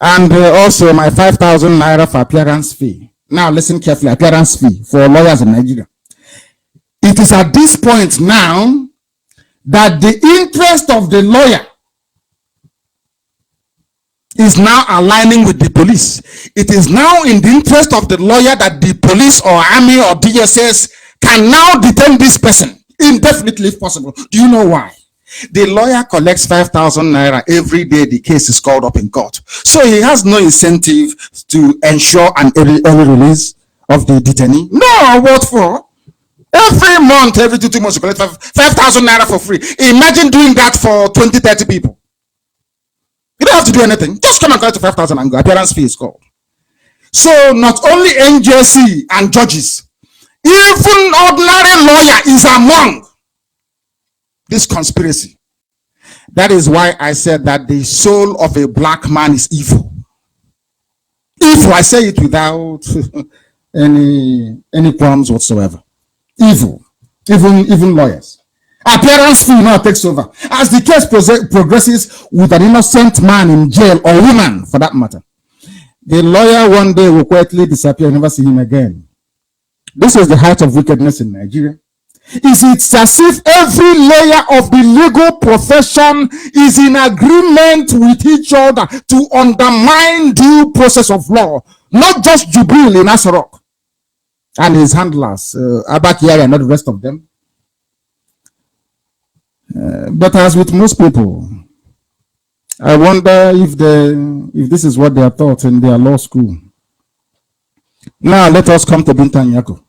And also my 5,000 naira for appearance fee. Now listen carefully, appearance fee for lawyers in Nigeria. It is at this point now that the interest of the lawyer is now aligning with the police. It is now in the interest of the lawyer that the police or army or DSS can now detain this person indefinitely if possible. Do you know why? The lawyer collects 5,000 naira every day the case is called up in court. So he has no incentive to ensure an early release of the detainee. No, what for? Every month, every 2 months, you collect 5,000 naira for free. Imagine doing that for 20, 30 people. You don't have to do anything. Just come and collect 5,000 and go. Appearance fee is called. So not only NJC and judges, even ordinary lawyer is among this conspiracy. That is why I said that the soul of a black man is evil. Evil, I say it without any qualms whatsoever. Evil. Even lawyers. Appearance fee now takes over. As the case progresses with an innocent man in jail, or woman for that matter, the lawyer one day will quietly disappear and never see him again. This is the height of wickedness in Nigeria. It's as if every layer of the legal profession is in agreement with each other to undermine due process of law. Not just Jubril in Asarok and his handlers, Abakiyari and not the rest of them. But as with most people, I wonder if this is what they are taught in their law school. Now let us come to Binta Nyako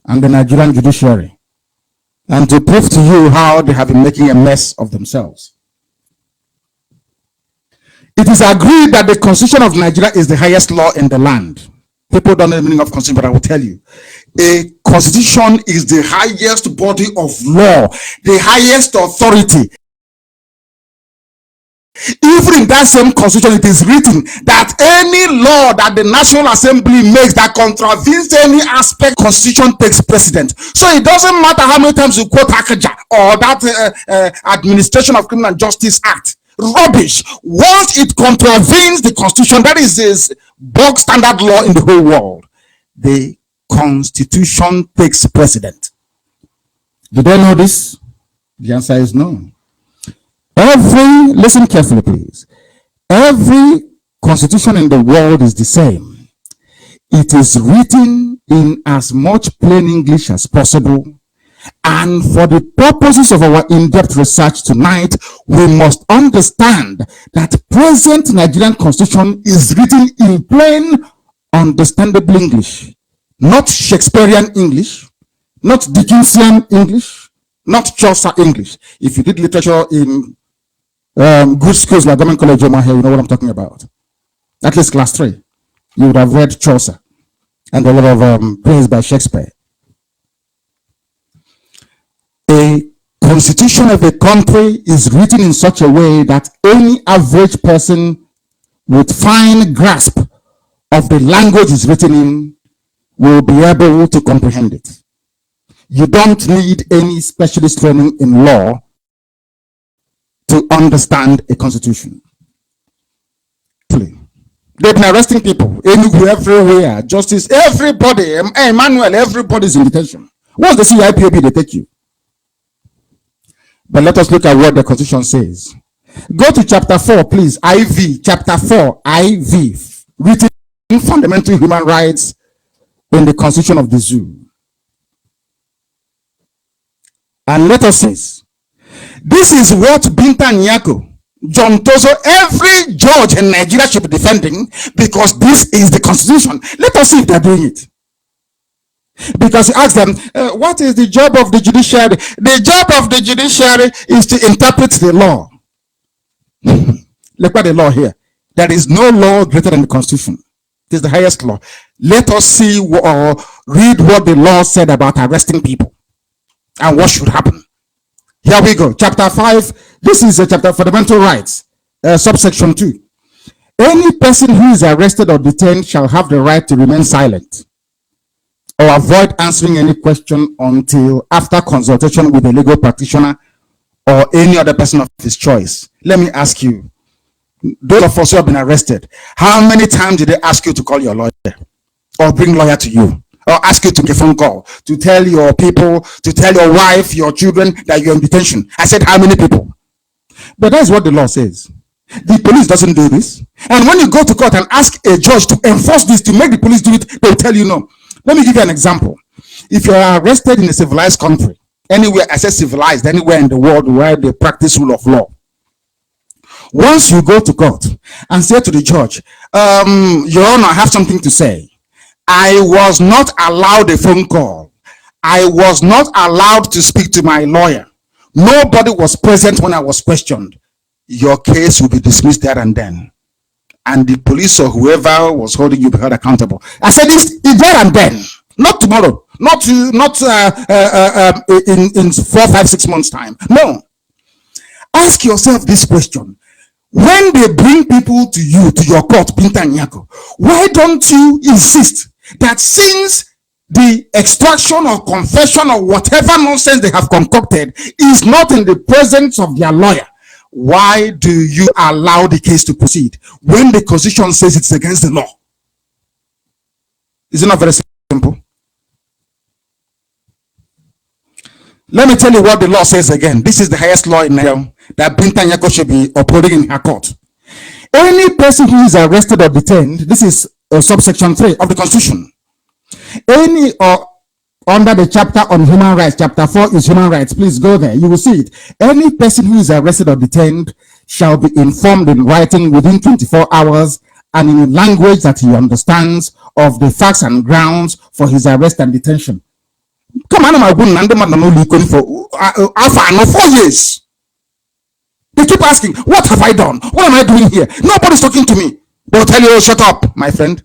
and the Nigerian judiciary, and to prove to you how they have been making a mess of themselves. It is agreed that the Constitution of Nigeria is the highest law in the land. People don't know the meaning of constitution, but I will tell you. A constitution is the highest body of law, the highest authority. Even in that same constitution, it is written that any law that the National Assembly makes that contravenes any aspect, constitution takes precedent. So it doesn't matter how many times you quote Akaja or that Administration of Criminal Justice Act. Rubbish. Once it contravenes the constitution, that is this bog standard law in the whole world, the constitution takes precedent. Do they know this? The answer is no. Listen carefully please, every constitution in the world is the same. It is written in as much plain English as possible, and for the purposes of our in-depth research tonight, we must understand that present Nigerian constitution is written in plain, understandable English, not Shakespearean English, not Dickensian English, not Chaucer English. If you did literature in good schools like Government College Omar here, you know what I'm talking about. At least class 3, you would have read Chaucer and a lot of plays by Shakespeare. A constitution of a country is written in such a way that any average person with fine grasp of the language it's written in will be able to comprehend it. You don't need any specialist training in law to understand a constitution. They've been arresting people everywhere. Justice, everybody, Emmanuel, everybody's in detention. Once they see IPOB, they take you. But let us look at what the constitution says. Go to chapter 4, please. IV, chapter 4, IV, written in Fundamental Human Rights in the Constitution of the Zoo. And let us see. This is what Binta Nyako, John Tozo, every judge in Nigeria should be defending, because this is the constitution. Let us see if they're doing it. Because you ask them, what is the job of the judiciary? The job of the judiciary is to interpret the law. Look at the law here. There is no law greater than the constitution. It is the highest law. Let us see or read what the law said about arresting people and what should happen. Here we go. Chapter 5. This is a chapter fundamental rights, subsection 2. Any person who is arrested or detained shall have the right to remain silent or avoid answering any question until after consultation with a legal practitioner or any other person of his choice. Let me ask you, those of us who have been arrested, how many times did they ask you to call your lawyer or bring lawyer to you? Or ask you to make a phone call to tell your people, to tell your wife, your children that you're in detention? I said, how many people? But that's what the law says. The police doesn't do this. And when you go to court and ask a judge to enforce this, to make the police do it, they'll tell you no. Let me give you an example. If you are arrested in a civilized country, anywhere, I say civilized, anywhere in the world where they practice rule of law. Once you go to court and say to the judge, Your Honor, I have something to say. I was not allowed a phone call. I was not allowed to speak to my lawyer. Nobody was present when I was questioned. Your case will be dismissed there and then. And the police or whoever was holding you will be held accountable. I said this is there and then, not tomorrow, not in 4, 5, 6 months time. No. Ask yourself this question. When they bring people to you, to your court, Binta Nyako, why don't you insist that since the extraction or confession or whatever nonsense they have concocted is not in the presence of their lawyer, why do you allow the case to proceed when the constitution says it's against the law? Is it not very simple? Let me tell you what the law says again. This is the highest law in Nigeria that Binta Nyako should be upholding in her court. Any person who is arrested or detained, this is subsection 3 of the Constitution. Any or under the chapter on human rights, chapter 4 is human rights. Please go there. You will see it. Any person who is arrested or detained shall be informed in writing within 24 hours and in a language that he understands of the facts and grounds for his arrest and detention. Come on, my good for 4 years. They keep asking, what have I done? What am I doing here? Nobody's talking to me. They'll tell you, oh, shut up, my friend.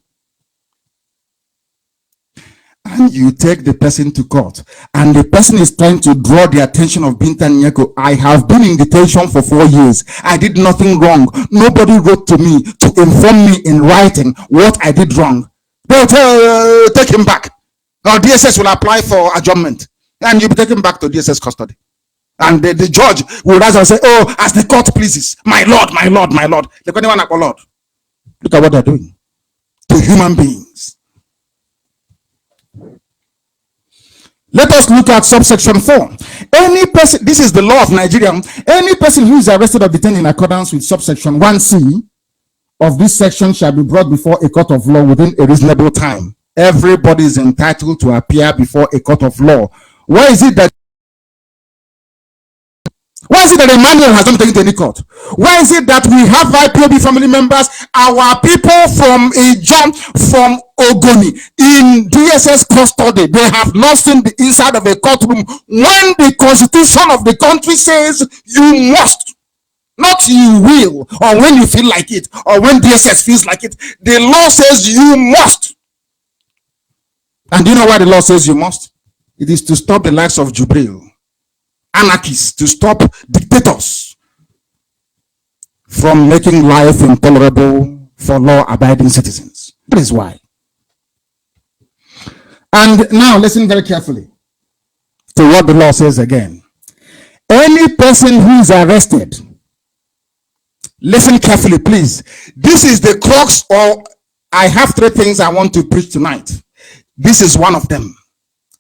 And you take the person to court, and the person is trying to draw the attention of Binta Nyako. I have been in detention for 4 years. I did nothing wrong. Nobody wrote to me to inform me in writing what I did wrong. They'll take him back. Or DSS will apply for adjournment, and you'll be taken back to DSS custody. And the judge will rise and say, oh, as the court pleases, my lord, my lord, my lord. Look at what they're doing to human beings. Let us look at subsection 4. Any person, this is the law of Nigeria, any person who is arrested or detained in accordance with subsection 1C of this section shall be brought before a court of law within a reasonable time. Everybody is entitled to appear before a court of law. Why is it that Emmanuel has not taken to any court? Why is it that we have IPOB family members, our people from Ipob, from Ogoni, in DSS custody? They have not seen the inside of a courtroom when the constitution of the country says you must, not you will, or when you feel like it, or when DSS feels like it. The law says you must. And do you know why the law says you must? It is to stop the likes of Jubril, anarchists, to stop dictators from making life intolerable for law-abiding citizens. That is why. And now listen very carefully to what the law says again. Any person who is arrested, listen carefully, please. This is the crux, or I have 3 things I want to preach tonight. This is one of them.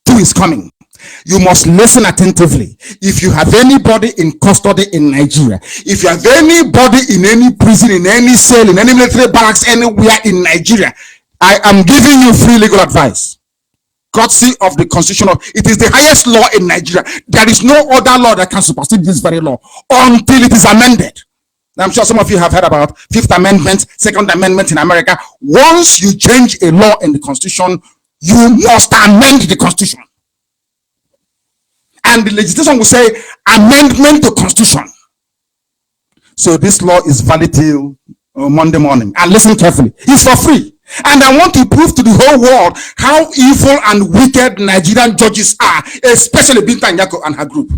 2 is coming. You must listen attentively. If you have anybody in custody in Nigeria, if you have anybody in any prison, in any cell, in any military barracks, anywhere in Nigeria, I am giving you free legal advice. Courtesy of the constitution. It is the highest law in Nigeria. There is no other law that can supersede this very law until it is amended. I'm sure some of you have heard about 5th Amendment, 2nd Amendment in America. Once you change a law in the constitution, you must amend the constitution. And the legislation will say amendment to constitution. So this law is valid till Monday morning. And listen carefully. It's for free. And I want to prove to the whole world how evil and wicked Nigerian judges are, especially Binta Nyako and her group.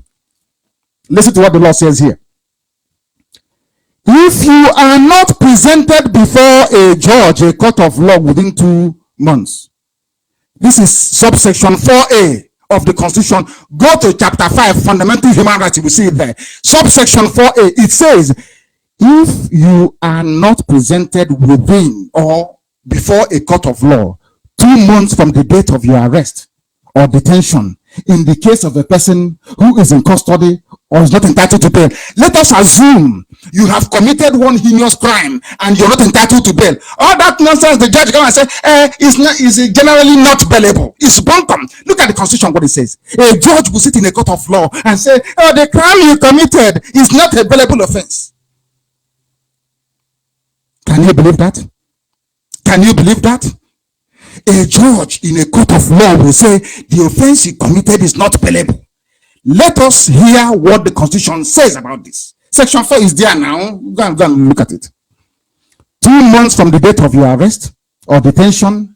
Listen to what the law says here. If you are not presented before a judge, a court of law, within 2 months, this is subsection 4A of the Constitution. Go to chapter 5, fundamental human rights, you will see it there. Subsection 4A, it says, if you are not presented within or before a court of law 2 months from the date of your arrest or detention, in the case of a person who is in custody or is not entitled to bail. Let us assume you have committed one heinous crime and you're not entitled to bail. All that nonsense, the judge come and say, is generally not bailable. It's bunkum. Look at the Constitution, what it says. A judge will sit in a court of law and say, oh, the crime you committed is not a bailable offense. Can you believe that? Can you believe that? A judge in a court of law will say the offense he committed is not bailable. Let us hear what the Constitution says about this. Section 4 is there now. Go and look at it. 2 months from the date of your arrest or detention,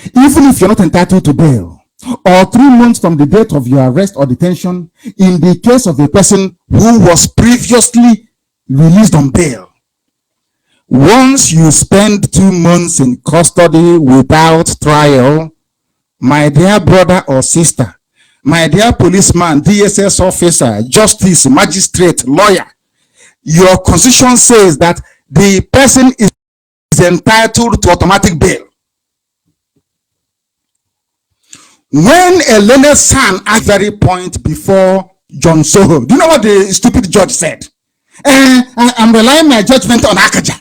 even if you're not entitled to bail, or 3 months from the date of your arrest or detention in the case of a person who was previously released on bail. Once you spend 2 months in custody without trial, my dear brother or sister, my dear policeman, DSS officer, justice, magistrate, lawyer, your constitution says that the person is entitled to automatic bail. When a learned son at very point before John Soho, do you know what the stupid judge said? I'm relying my judgment on Akaja.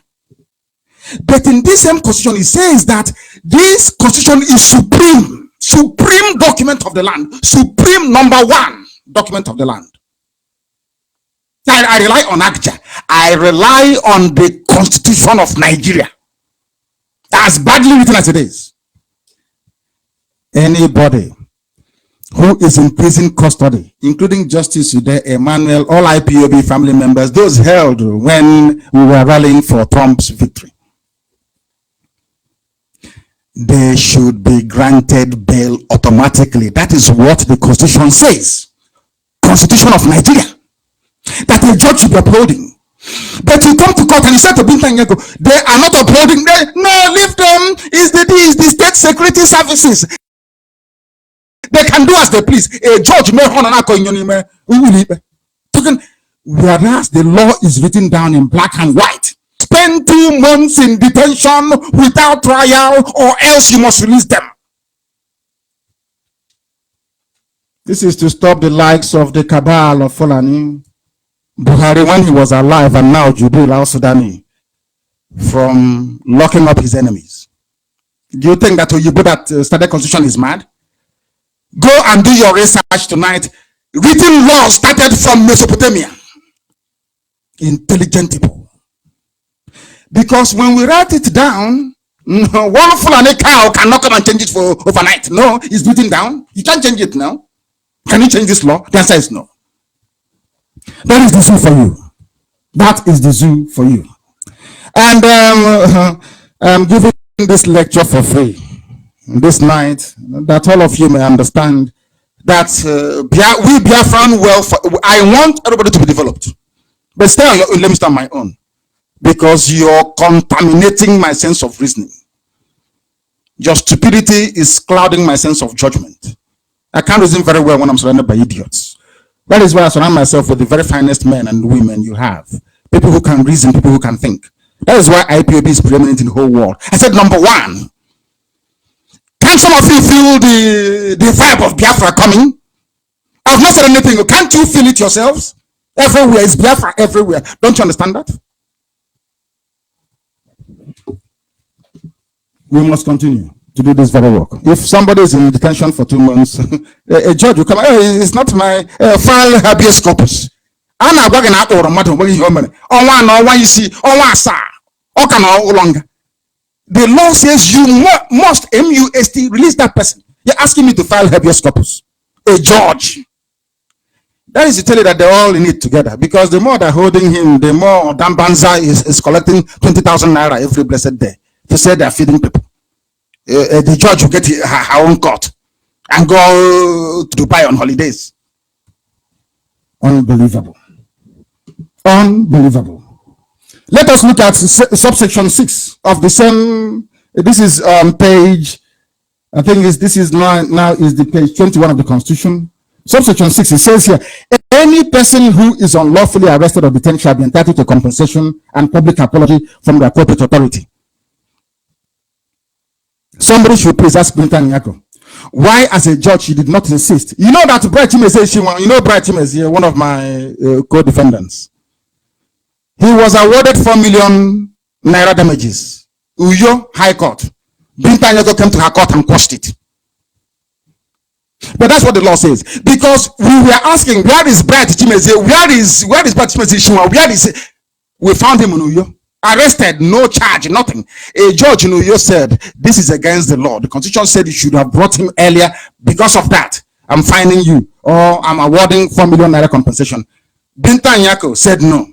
But in this same constitution, it says that this constitution is supreme document of the land, supreme number 1 document of the land. I rely on Akaja. I rely on the Constitution of Nigeria, as badly written as it is. Anybody who is in prison custody, including Justice Ude, Emmanuel, all IPOB family members, those held when we were rallying for Trump's victory, they should be granted bail automatically. That is what the Constitution says. Constitution of Nigeria. That a judge should be upholding. But you come to court and you say to Bintangeko, they are not upholding. No, leave them. It's the state security services. They can do as they please. A judge may whereas the law is written down in black and white. Spend 2 months in detention without trial, or else you must release them. This is to stop the likes of the cabal of Fulani, Buhari when he was alive, and now Jubril al-Sudani, from locking up his enemies. Do you think that Oyibo that started constitution is mad? Go and do your research tonight. Written law started from Mesopotamia. Intelligent people. Because when we write it down, one Fulani cow cannot come and change it for overnight. No, it's written down. You can't change it now. Can you change this law? The answer is no. That is the zoo for you. That is the zoo for you. And I'm giving this lecture for free this night, that all of you may understand that we Biafran I want everybody to be developed. But stay on your own. Let me start my own. Because you're contaminating my sense of reasoning. Your stupidity is clouding my sense of judgment. I can't reason very well when I'm surrounded by idiots. That is why I surround myself with the very finest men and women you have. People who can reason, people who can think. That is why IPOB is preeminent in the whole world. I said number 1. Can't some of you feel the vibe of Biafra coming? I've not said anything. Can't you feel it yourselves? Everywhere is Biafra, everywhere. Don't you understand that? We must continue to do this very work. If somebody is in detention for 2 months, a judge will come. It's not my file habeas corpus. I'm not going out or matter what you see. The law says you must MUST release that person. You're asking me to file habeas corpus. A judge. That is to tell you that they're all in it together. Because the more they're holding him, the more Dambanza is collecting 20,000 naira every blessed day to say they're feeding people. The judge will get her own court and go to Dubai on holidays. Unbelievable. Unbelievable. Let us look at subsection 6 of the same. This is page, I think this is now is the page 21 of the Constitution. Subsection 6, it says here, any person who is unlawfully arrested or detained shall be entitled to compensation and public apology from the appropriate authority. Somebody should please ask Binta Nyako, Why, as a judge, you did not insist? You know that Bright Chimezie, you know Bright Chimezie, one of my co-defendants. He was awarded 4 million naira damages. Uyo High Court. Binta Nyako came to her court and quashed it. But that's what the law says. Because we were asking, where is Bright Chimezie? Where is Bright Chimezie? Where is it? We found him in Uyo. Arrested, no charge, nothing. A judge in Uyo said, this is against the law. The constitution said you should have brought him earlier. Because of that, I'm fining you, or I'm awarding 4 million naira compensation. Binta Nyako said no.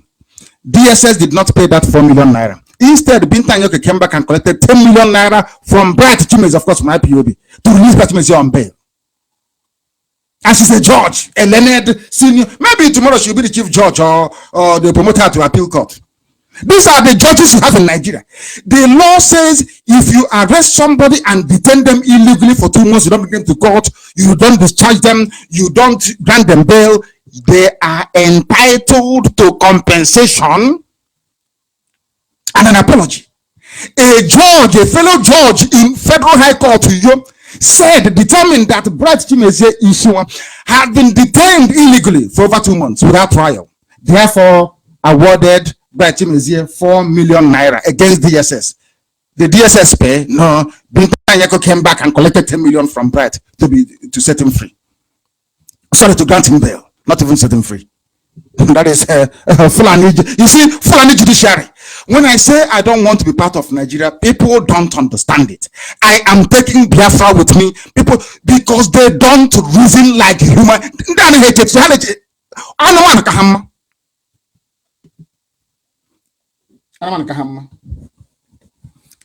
DSS did not pay that 4 million naira. Instead, Binta Nyako came back and collected 10 million naira from Bright Chimezie, of course, from IPOB, to release Bright Chimezie on bail. And she's a judge, a learned senior. Maybe tomorrow she'll be the chief judge, or the promoter to appeal court. These are the judges you have in Nigeria. The law says if you arrest somebody and detain them illegally for 2 months, you don't bring them to court, you don't discharge them, you don't grant them bail, they are entitled to compensation and an apology. A judge, a fellow judge in Federal High Court, determined that Bright Chimezie Ishiwa had been detained illegally for over 2 months without trial. Therefore, awarded Bright Chimezie 4 million naira against DSS. The DSS pay? No. Binta Nyako came back and collected 10 million from Bright to set him free. Sorry, to grant him bail, not even set him free. That is Fulani. You see, Fulani judiciary. When I say I don't want to be part of Nigeria, people don't understand it. I am taking Biafra with me, people, because they don't reason like human.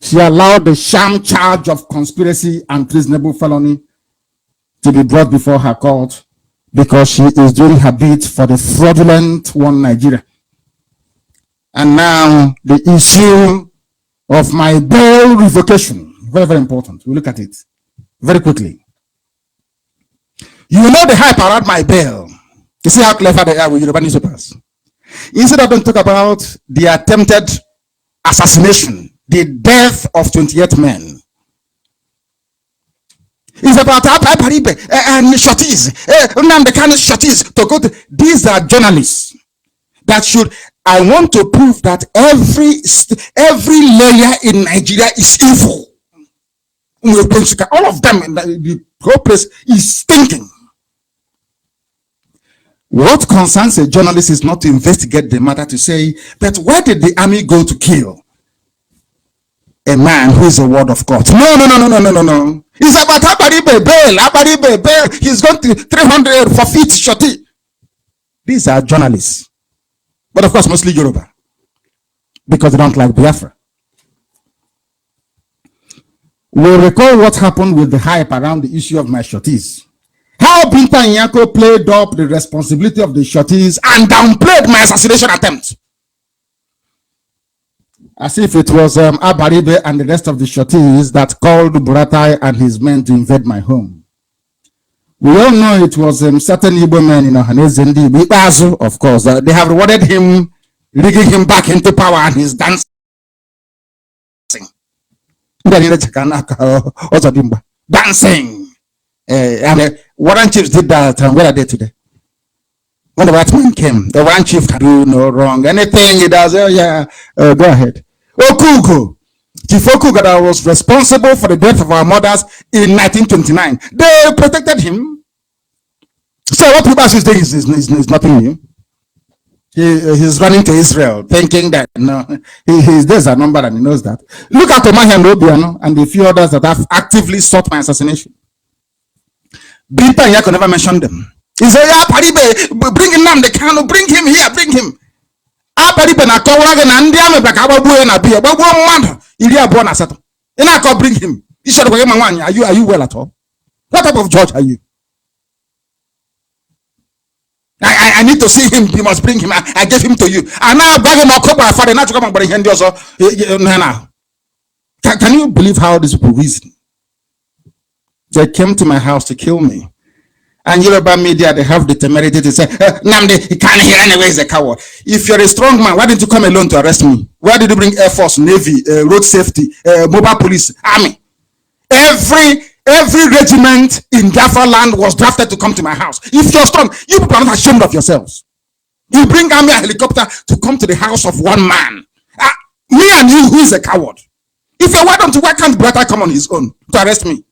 She allowed the sham charge of conspiracy and treasonable felony to be brought before her court because she is doing her bit for the fraudulent one Nigeria. And now the issue of my bail revocation, very, very important. We'll look at it very quickly. You know the hype around my bail. You see how clever they are with Yoruba newspapers. Instead of them talk about the attempted assassination, the death of 28 men, it's about Aparibe and Shorties, Nnamdi Kanu'S Shorties to go to. These are journalists that should. I want to prove that every layer in Nigeria is evil. All of them in the whole place is stinking. What concerns a journalist is not to investigate the matter, to say, but where did the army go to kill a man who is a word of God? No. It's about Aparibe bail. He's going to 300 for feet shorty. These are journalists. But of course, mostly Yoruba. Because they don't like Biafra. We'll recall what happened with the hype around the issue of my shorties. How Binta Nyako played up the responsibility of the shorties and downplayed my assassination attempt. As if it was Abaribe and the rest of the shorties that called Buratai and his men to invade my home. We all know it was certain Igbo men in Ohanezendi, of course. They have rewarded him, rigging him back into power, and he's dancing. Dancing. And the warrant chiefs did that. And where are they today? When the white man came, the warrant chief can do no wrong. Anything he does, go ahead. Okugo. Chief Okugo, that was responsible for the death of our mothers in 1929. They protected him. So what people are doing is nothing new. He's running to Israel, thinking that his days are numbered, and he knows that. Look at Omahe and Obiano and the few others that have actively sought my assassination. Binta Nyako never mentioned them. He said, Paribe, bring Nnamdi Kanu, bring him here, bring him. Paribe na kowara na ndi ame baka ababuwe na biya, babuwe mmadụ iri abụọ na asatọ. Ina ko bring him. Are you well at all? What type of judge are you? I need to see him. You must bring him. I gave him to you. And now bring him father. Not to come and bring him also. Can you believe how these people reason? They came to my house to kill me. And Yoruba media, they have the temerity to say, Nnamdi, he can't hear anyway, he's a coward. If you're a strong man, why didn't you come alone to arrest me? Why did you bring Air Force, Navy, road safety, mobile police, army? Every Every regiment in Biafra land was drafted to come to my house. If you're strong, you people are not ashamed of yourselves. You bring army and helicopter to come to the house of one man. Me and you, who is a coward? If you're why can't Brother come on his own to arrest me?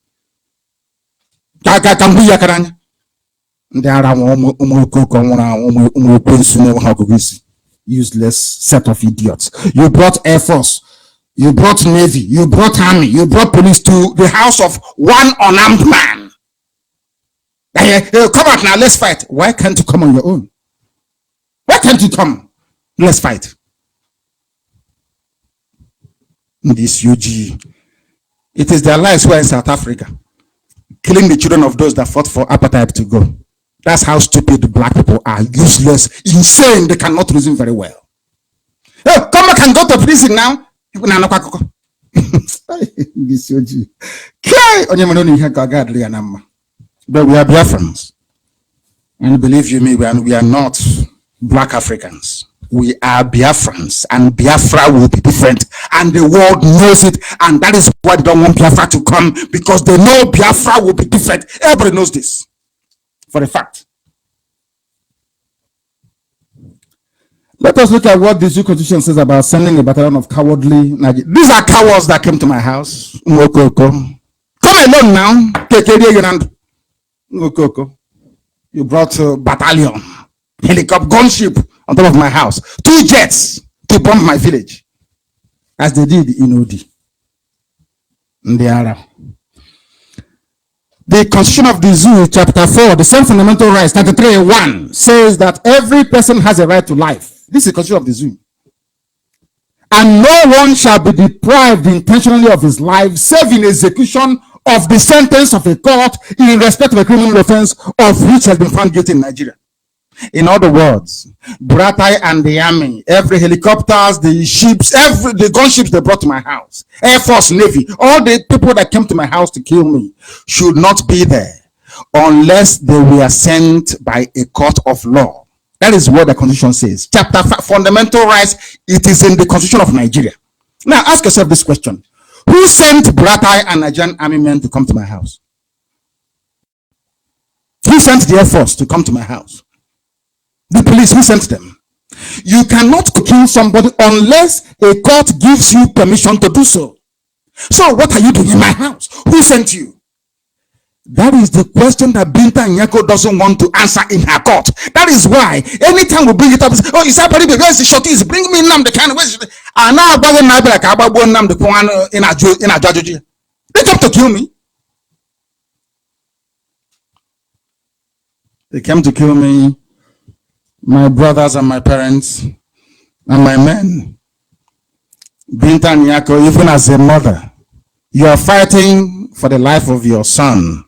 Useless set of idiots. You brought Air Force, you brought Navy, you brought Army, you brought police to the house of one unarmed man. Come out now, let's fight. Why can't you come on your own? Why can't you come? Let's fight. This UG, it is their lives who are in South Africa, killing the children of those that fought for apartheid to go. That's how stupid black people are. Useless, insane. They cannot reason very well. Hey, come back and go to prison now. This UG. But we are Biafrans. And believe you me, we are not black Africans. We are Biafrans, and Biafra will be different, and the world knows it, and that is why they don't want Biafra to come, because they know Biafra will be different. Everybody knows this for a fact. Let us look at what the Zoo Constitution says about sending a battalion of cowardly Nigerians. These are cowards that came to my house. Come alone now. You brought a battalion, helicopter, gunship on top of my house, 2 jets to bomb my village, as they did in Odi. The Constitution of the Zoo, chapter 4, the same fundamental rights, 33:1, says that every person has a right to life. This is the Constitution of the Zoo. And no one shall be deprived intentionally of his life, save in execution of the sentence of a court in respect of a criminal offense of which has been found guilty in Nigeria. In other words, Buratai and the army, every helicopters, the ships, the gunships they brought to my house, Air Force, Navy, all the people that came to my house to kill me should not be there unless they were sent by a court of law. That is what the Constitution says. Chapter 5, fundamental rights, it is in the Constitution of Nigeria. Now ask yourself this question. Who sent Buratai and Nigerian army men to come to my house? Who sent the Air Force to come to my house? The police, who sent them? You cannot kill somebody unless a court gives you permission to do so. So what are you doing in my house? Who sent you? That is the question that Binta Nyako doesn't want to answer in her court. That is why anytime we bring it up, oh, is that baby? Where's the shorties? Bring me Nnamdi Kanu. And now about like Nnamdi Kanu in a judge. They come to kill me. They came to kill me, my brothers and my parents and my men. Binta Nyako, even as a mother, you are fighting for the life of your son,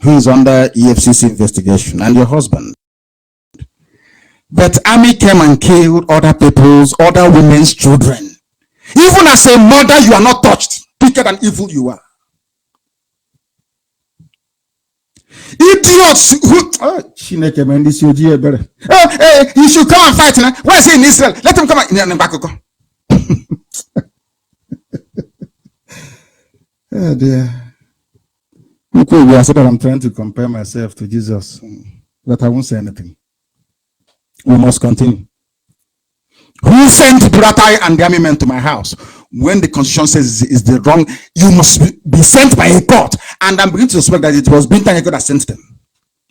who is under EFCC investigation, and your husband. But army came and killed other people's, other women's children. Even as a mother, you are not touched. Wicked and evil you are. Idiots who he should come and fight now. Why is he in Israel? Let him come and oh dear. I said that I'm trying to compare myself to Jesus, but I won't say anything. We must continue. Who sent Buratai and the army men to my house? When the Constitution says is the wrong, you must be sent by a court. And I'm beginning to suspect that it was Binta Nyako that sent them.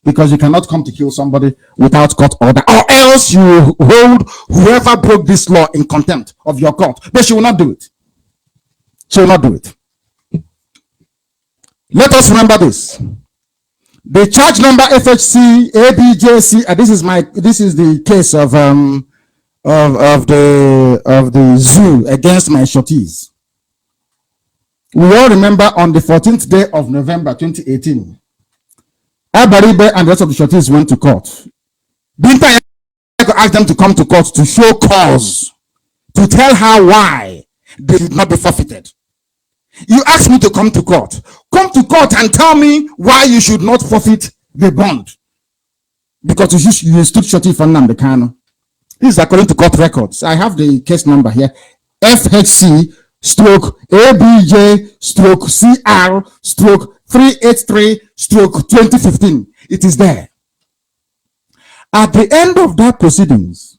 Because you cannot come to kill somebody without court order, or else you hold whoever broke this law in contempt of your court. But she will not do it. She will not do it. Let us remember this. The charge number FHC ABJC, this is the case of the zoo against my shorties. We all remember on the 14th day of November 2018, Abaribe and the rest of the shorties went to court. Binta asked them to come to court to show cause, to tell her why they should not be forfeited. You asked me to come to court. Come to court and tell me why you should not forfeit the bond. Because you stood shorty for Nnamdi Kanu. This is according to court records. I have the case number here. FHC stroke ABJ stroke CR stroke 383 stroke 2015. It is there. At the end of that proceedings,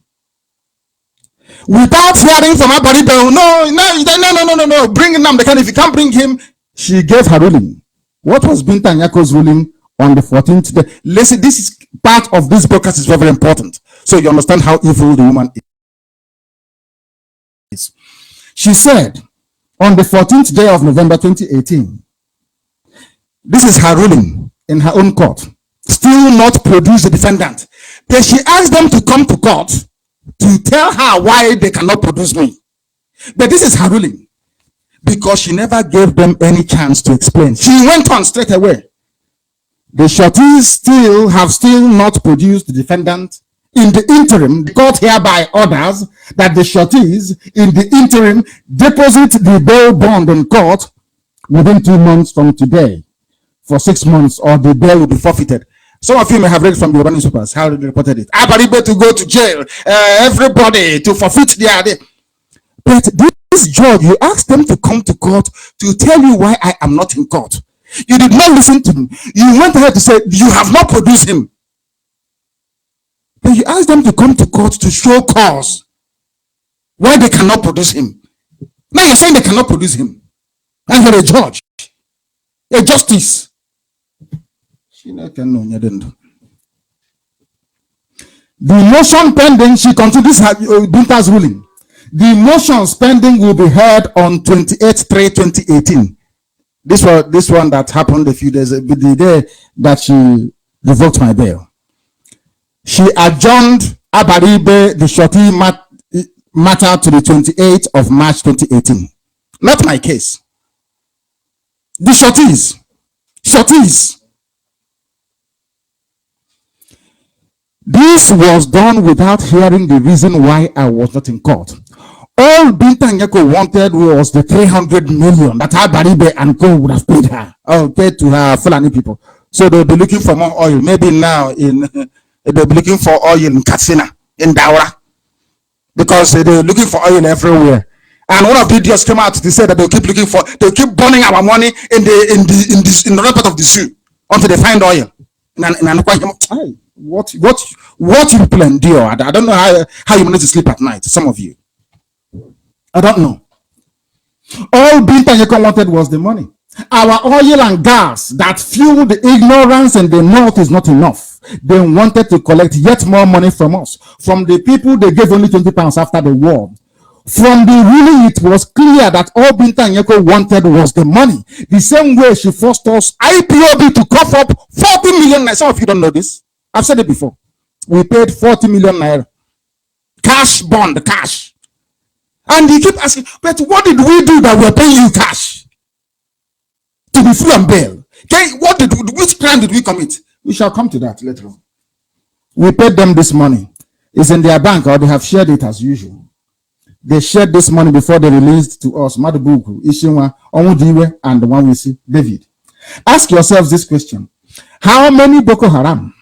without hearing from anybody, no, bring him. If you can't bring him, she gave her ruling. What was Binta Nyako's ruling on the 14th day? Listen, this is part of this broadcast is very, very important, so you understand how evil the woman is. She said on the 14th day of November 2018, this is her ruling in her own court, still not produce the defendant. Then she asked them to come to court to tell her why they cannot produce me. But this is her ruling, because she never gave them any chance to explain. She went on straight away. The sureties have still not produced the defendant. In the interim, the court hereby orders that the sureties in the interim deposit the bail bond in court within 2 months from today for 6 months, or the bail will be forfeited. Some of you may have read from the urban newspapers how they reported it. Abaribe to go to jail, everybody to forfeit their day. But this judge, you asked them to come to court to tell you why I am not in court. You did not listen to me. You went ahead to say you have not produced him. But you asked them to come to court to show cause why they cannot produce him. Now you're saying they cannot produce him. And you're a judge, a justice. The motion pending, she continues her Binta's ruling. The motions pending will be heard on 28/3/2018. This one that happened a few days, the day that she revoked my bail. She adjourned Abaribe, the shorty matter, to the 28th of March 2018. Not my case. The shorties. This was done without hearing the reason why I was not in court. All Binta Nyako wanted was the 300 million that Abaribe and co would have paid her, or paid to her Fulani people. So they'll be looking for more oil. Maybe now they'll be looking for oil in Katsina, in Daura, because they're looking for oil everywhere. And one of the idiots came out to say that they'll keep burning our money in the other part of the sea until they find oil. What you people endure? I don't know how you manage to sleep at night. Some of you, I don't know. All Binta Nyako wanted was the money. Our oil and gas that fueled the ignorance in the north is not enough. They wanted to collect yet more money from us, from the people they gave only 20 pounds after the war. From the ruling, it was clear that all Binta Nyako wanted was the money. The same way she forced us, IPOB, to cough up 40 million naira. Some of you don't know this. I've said it before. We paid 40 million naira. Cash bond, cash. And you keep asking, but what did we do that we're paying you cash? To be free on bail. Okay, which crime did we commit? We shall come to that later on. We paid them this money. It's in their bank, or they have shared it as usual. They shared this money before they released to us Madubuku, Ishinwa, Onwudiwe, and the one we see, David. Ask yourselves this question. How many Boko Haram,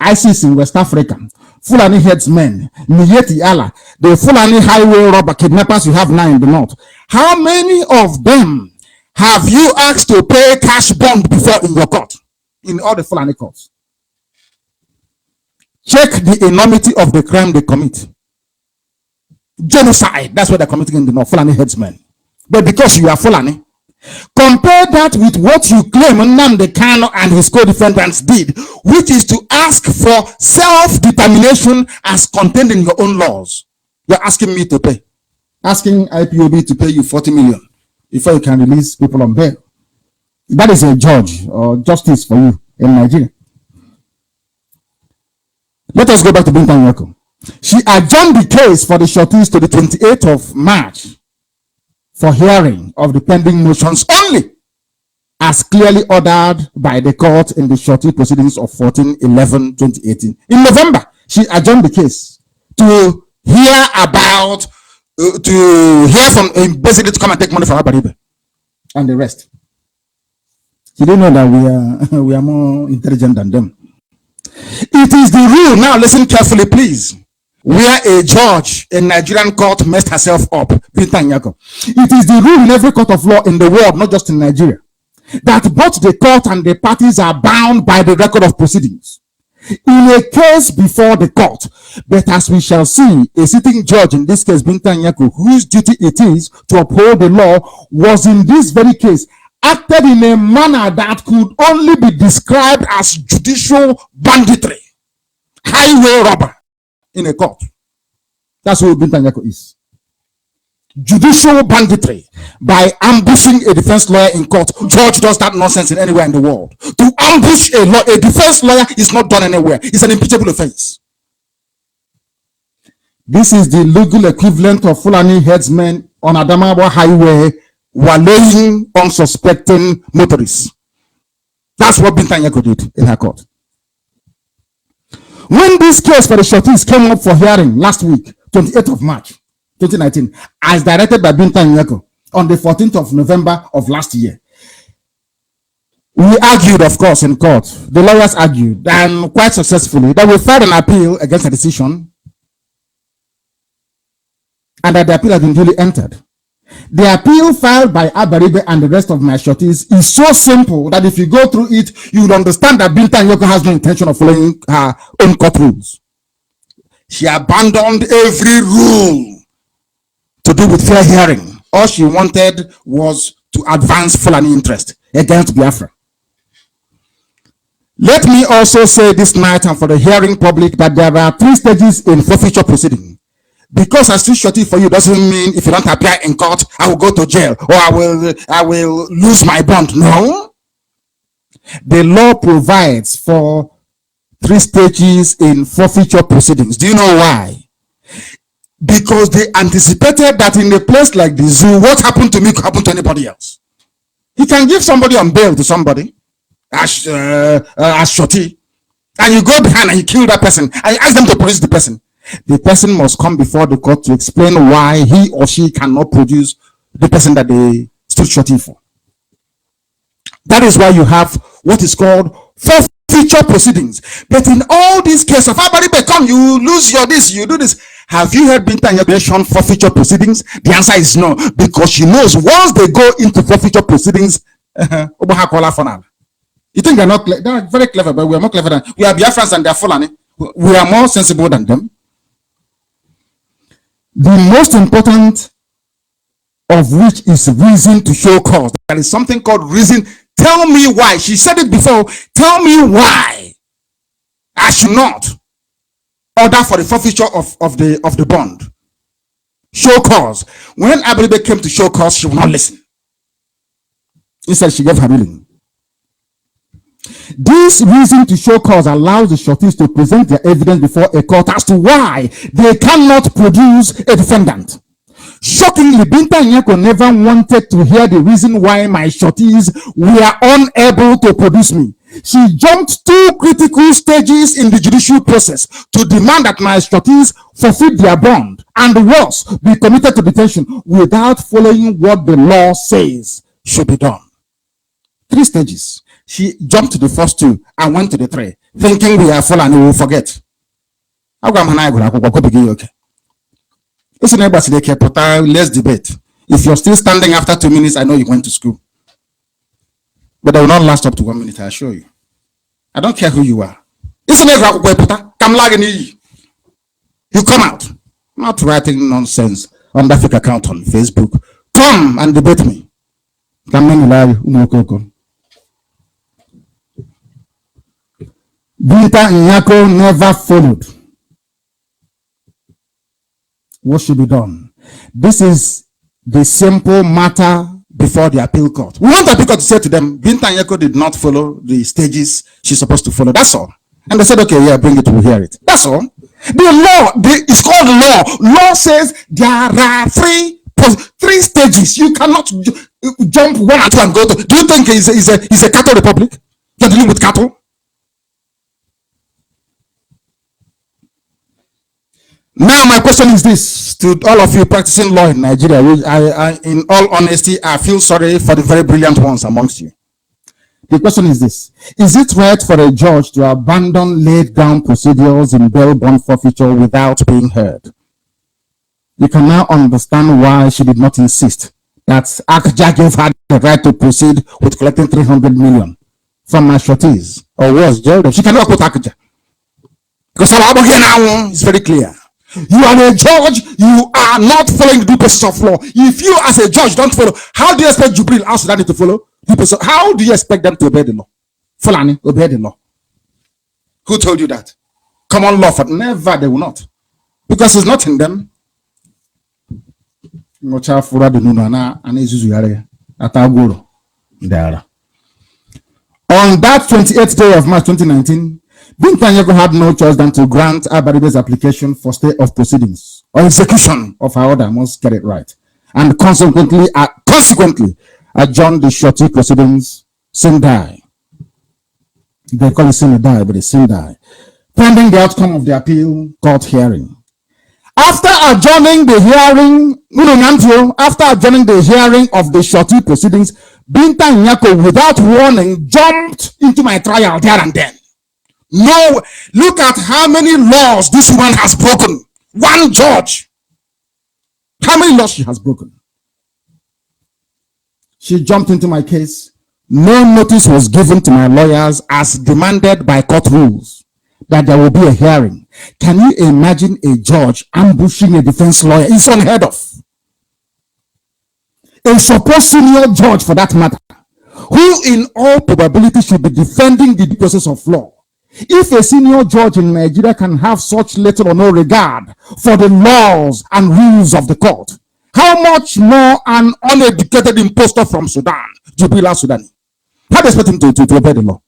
ISIS in West Africa, Fulani headsmen, Miyeti Allah, the Fulani highway robber kidnappers you have now in the north, how many of them have you asked to pay cash bond before in your court? In all the Fulani courts. Check the enormity of the crime they commit. Genocide, that's what they're committing in the north, Fulani headsmen. But because you are Fulani, compare that with what you claim Nnamdi Kanu and his co-defendants did, which is to ask for self-determination as contained in your own laws. You're asking me to pay, asking IPOB to pay you 40 million before you can release people on bail. That is a judge or justice for you in Nigeria. Let us go back to Binta Nyako. She adjourned the case for the shorties to the 28th of March for hearing of the pending motions only, as clearly ordered by the court in the shorty proceedings of 14/11/2018. In November, she adjourned the case to hear about, basically to come and take money from Abaribe and the rest. She didn't know that we are more intelligent than them. It is the rule. Now listen carefully, please. where a judge in Nigerian court messed herself up. Binta Nyako. It is the rule in every court of law in the world, not just in Nigeria, that both the court and the parties are bound by the record of proceedings in a case before the court. But as we shall see, a sitting judge, in this case Binta Nyako, whose duty it is to uphold the law, was in this very case acted in a manner that could only be described as judicial banditry, highway robber in a court. That's what Binta Nyako is. Judicial banditry by ambushing a defense lawyer in court. Judge does that nonsense in anywhere in the world. To ambush a defense lawyer is not done anywhere. It's an impeachable offense. This is the legal equivalent of Fulani headsmen on Adamawa Highway wallowing unsuspecting motorists. That's what Binta Nyako did in her court. When this case for the shorties came up for hearing last week, 28th of March 2019, as directed by Binta Nyako on the 14th of November of last year, we argued, of course, in court. The lawyers argued, and quite successfully, that we filed an appeal against the decision, and that the appeal has been duly entered. The appeal filed by Abaribe and the rest of my shorties is so simple that if you go through it, you will understand that Binta Nyako has no intention of following her own court rules. She abandoned every rule to do with fair hearing. All she wanted was to advance Fulani interest against Biafra. Let me also say this night and for the hearing public that there are 3 stages in forfeiture proceeding. Because I still shorty for you doesn't mean if you don't appear in court, I will go to jail or I will lose my bond. No. The law provides for 3 stages in forfeiture proceedings. Do you know why? Because they anticipated that in a place like the zoo, what happened to me could happen to anybody else. You can give somebody on bail to somebody as shorty, and you go behind and you kill that person and you ask them to produce the person. The person must come before the court to explain why he or she cannot produce the person that they stood shorty for. That is why you have what is called forfeiture proceedings. But in all these cases, if everybody become, you lose your this, you do this. Have you heard Binta Nyako forfeiture proceedings? The answer is no, because she knows once they go into forfeiture proceedings, you think they're not they're very clever, but we are more clever than we are Biafrans and they're Fulani. We are more sensible than them. The most important of which is reason to show cause. There is something called reason. Tell me why. She said it before. Tell me why I should not order for the forfeiture of the bond. Show cause. When Abaribe came to show cause, she would not listen. Instead, she gave her ruling. This reason to show cause allows the shorties to present their evidence before a court as to why they cannot produce a defendant. Shockingly, Binta Nyako never wanted to hear the reason why my shorties were unable to produce me. She jumped 2 critical stages in the judicial process to demand that my shorties forfeit their bond and worse, be committed to detention without following what the law says should be done. 3 stages. She jumped to the first 2 and went to the 3, thinking we are full and we will forget. Listen, let's debate. If you're still standing after 2 minutes, I know you went to school. But I will not last up to 1 minute, I assure you. I don't care who you are. Listen, you come out. I'm not writing nonsense on that fake account on Facebook. Come and debate me. Binta Nyako never followed. What should be done? This is the simple matter before the appeal court. We want the appeal court to say to them, Binta Nyako did not follow the stages she's supposed to follow. That's all. And they said, okay, yeah, bring it, we'll hear it. That's all. The law, it's called law. Law says there are 3 stages. You cannot jump 1 and 2 and go to. Do you think it's a cattle republic? You're dealing with cattle? Now my question is this to all of you practicing law in Nigeria. I in all honesty, I feel sorry for the very brilliant ones amongst you. The question is this: is it right for a judge to abandon laid down procedures in bail bond forfeiture without being heard? You can now understand why she did not insist that Akja gave her the right to proceed with collecting 300 million from my shorties, or worse, jail them. She cannot put Akja. Because it's very clear. You are a judge, you are not following the due process of law. If you as a judge don't follow, how do you expect Jubril and Sudan to follow? How do you expect them to obey the law? Fulani, obey the law. Who told you that? Common law, for never, they will not. Because it's not in them. On that 28th day of March 2019, Binta Nyako had no choice than to grant Abaribe's application for stay of proceedings or execution of her order, I must get it right, and consequently adjourned the shorty proceedings, Sindai. They call it Sindai, but it's Sindai, pending the outcome of the appeal court hearing. After adjourning the hearing of the shorty proceedings, Binta Nyako, without warning, jumped into my trial there and then. No, look at how many laws this woman has broken. One judge. How many laws she has broken? She jumped into my case. No notice was given to my lawyers as demanded by court rules that there will be a hearing. Can you imagine a judge ambushing a defense lawyer? It's unheard of. A supposed senior judge, for that matter, who in all probability should be defending the due process of law. If a senior judge in Nigeria can have such little or no regard for the laws and rules of the court, how much more an uneducated impostor from Sudan, Jubrila Sudani? How do you expect him to obey the law?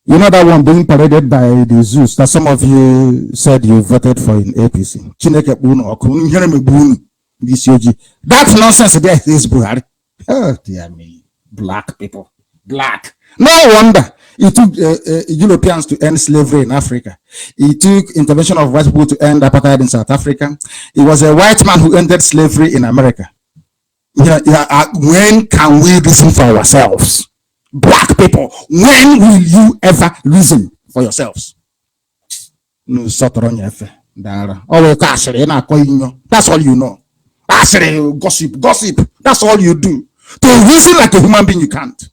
You know that one being paraded by the Zeus that some of you said you voted for in APC. That nonsense there is Buhari. Oh dear me. Black people. Black. No wonder it took Europeans to end slavery in Africa. It took intervention of white people to end apartheid in South Africa. It was a white man who ended slavery in America. When can we reason for ourselves? Black people, when will you ever reason for yourselves? No, that's all you know. Gossip. That's all you do. To reason like a human being, you can't.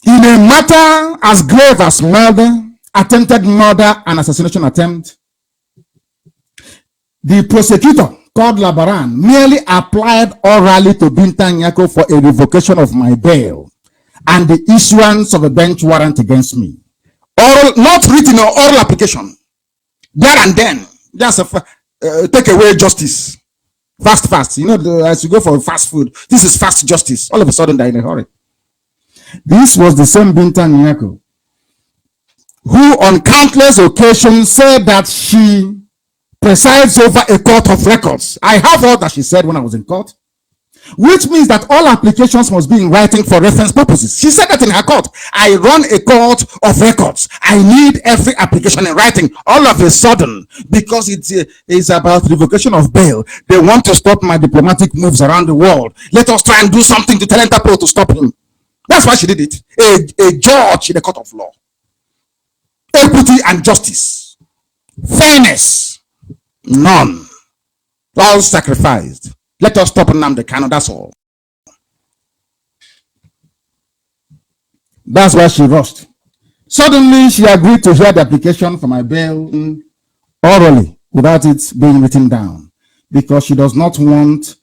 In a matter as grave as murder, attempted murder, and assassination attempt, the prosecutor, called Labaran, merely applied orally to Binta Nyako for a revocation of my bail and the issuance of a bench warrant against me. Oral, not written or oral application. There and then, just take away justice. Fast. You know, as you go for fast food, this is fast justice. All of a sudden, they're in a hurry. This was the same Binta Nyako who on countless occasions said that she presides over a court of records. I have all that she said when I was in court, which means that all applications must be in writing for reference purposes. She said that in her court. I run a court of records. I need every application in writing. All of a sudden, because it is about revocation of bail, they want to stop my diplomatic moves around the world. Let us try and do something to tell Interpol to stop him. That's why she did it. A judge in the court of law. Equity and justice. Fairness. None. All sacrificed. Let us stop Nnamdi Kanu, that's all. That's why she rushed. Suddenly, she agreed to hear the application for my bail orally, without it being written down, because she does not want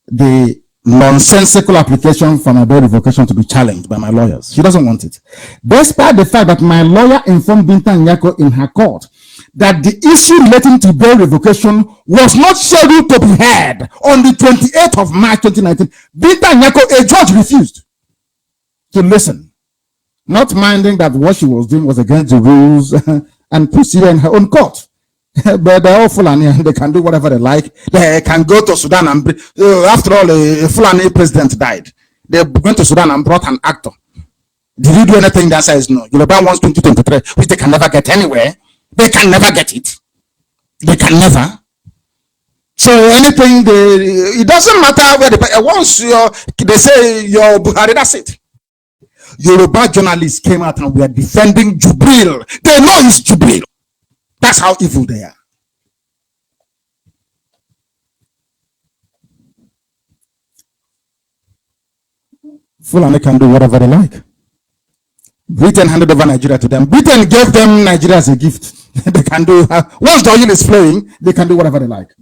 the nonsensical application for my bail revocation to be challenged by my lawyers. She doesn't want it. Despite the fact that my lawyer informed Binta Nyako in her court that the issue relating to bail revocation was not scheduled to be heard on the 28th of March 2019, Binta Nyako, a judge, refused to listen, not minding that what she was doing was against the rules and procedure in her own court. But they're all Fulani and they can do whatever they like. They can go to Sudan and after all, a Fulani president died. They went to Sudan and brought an actor. Did you do anything? The answer is no. Yoruba wants 2023, which they can never get anywhere. They can never get it. They can never. So anything it doesn't matter where once they say your Buhari, that's it. Yoruba journalists came out and were defending Jubril. They know it's Jubril. That's how evil they are. Fulani can do whatever they like. Britain handed over Nigeria to them. Britain gave them Nigeria as a gift. They can do, once the oil is flowing, they can do whatever they like.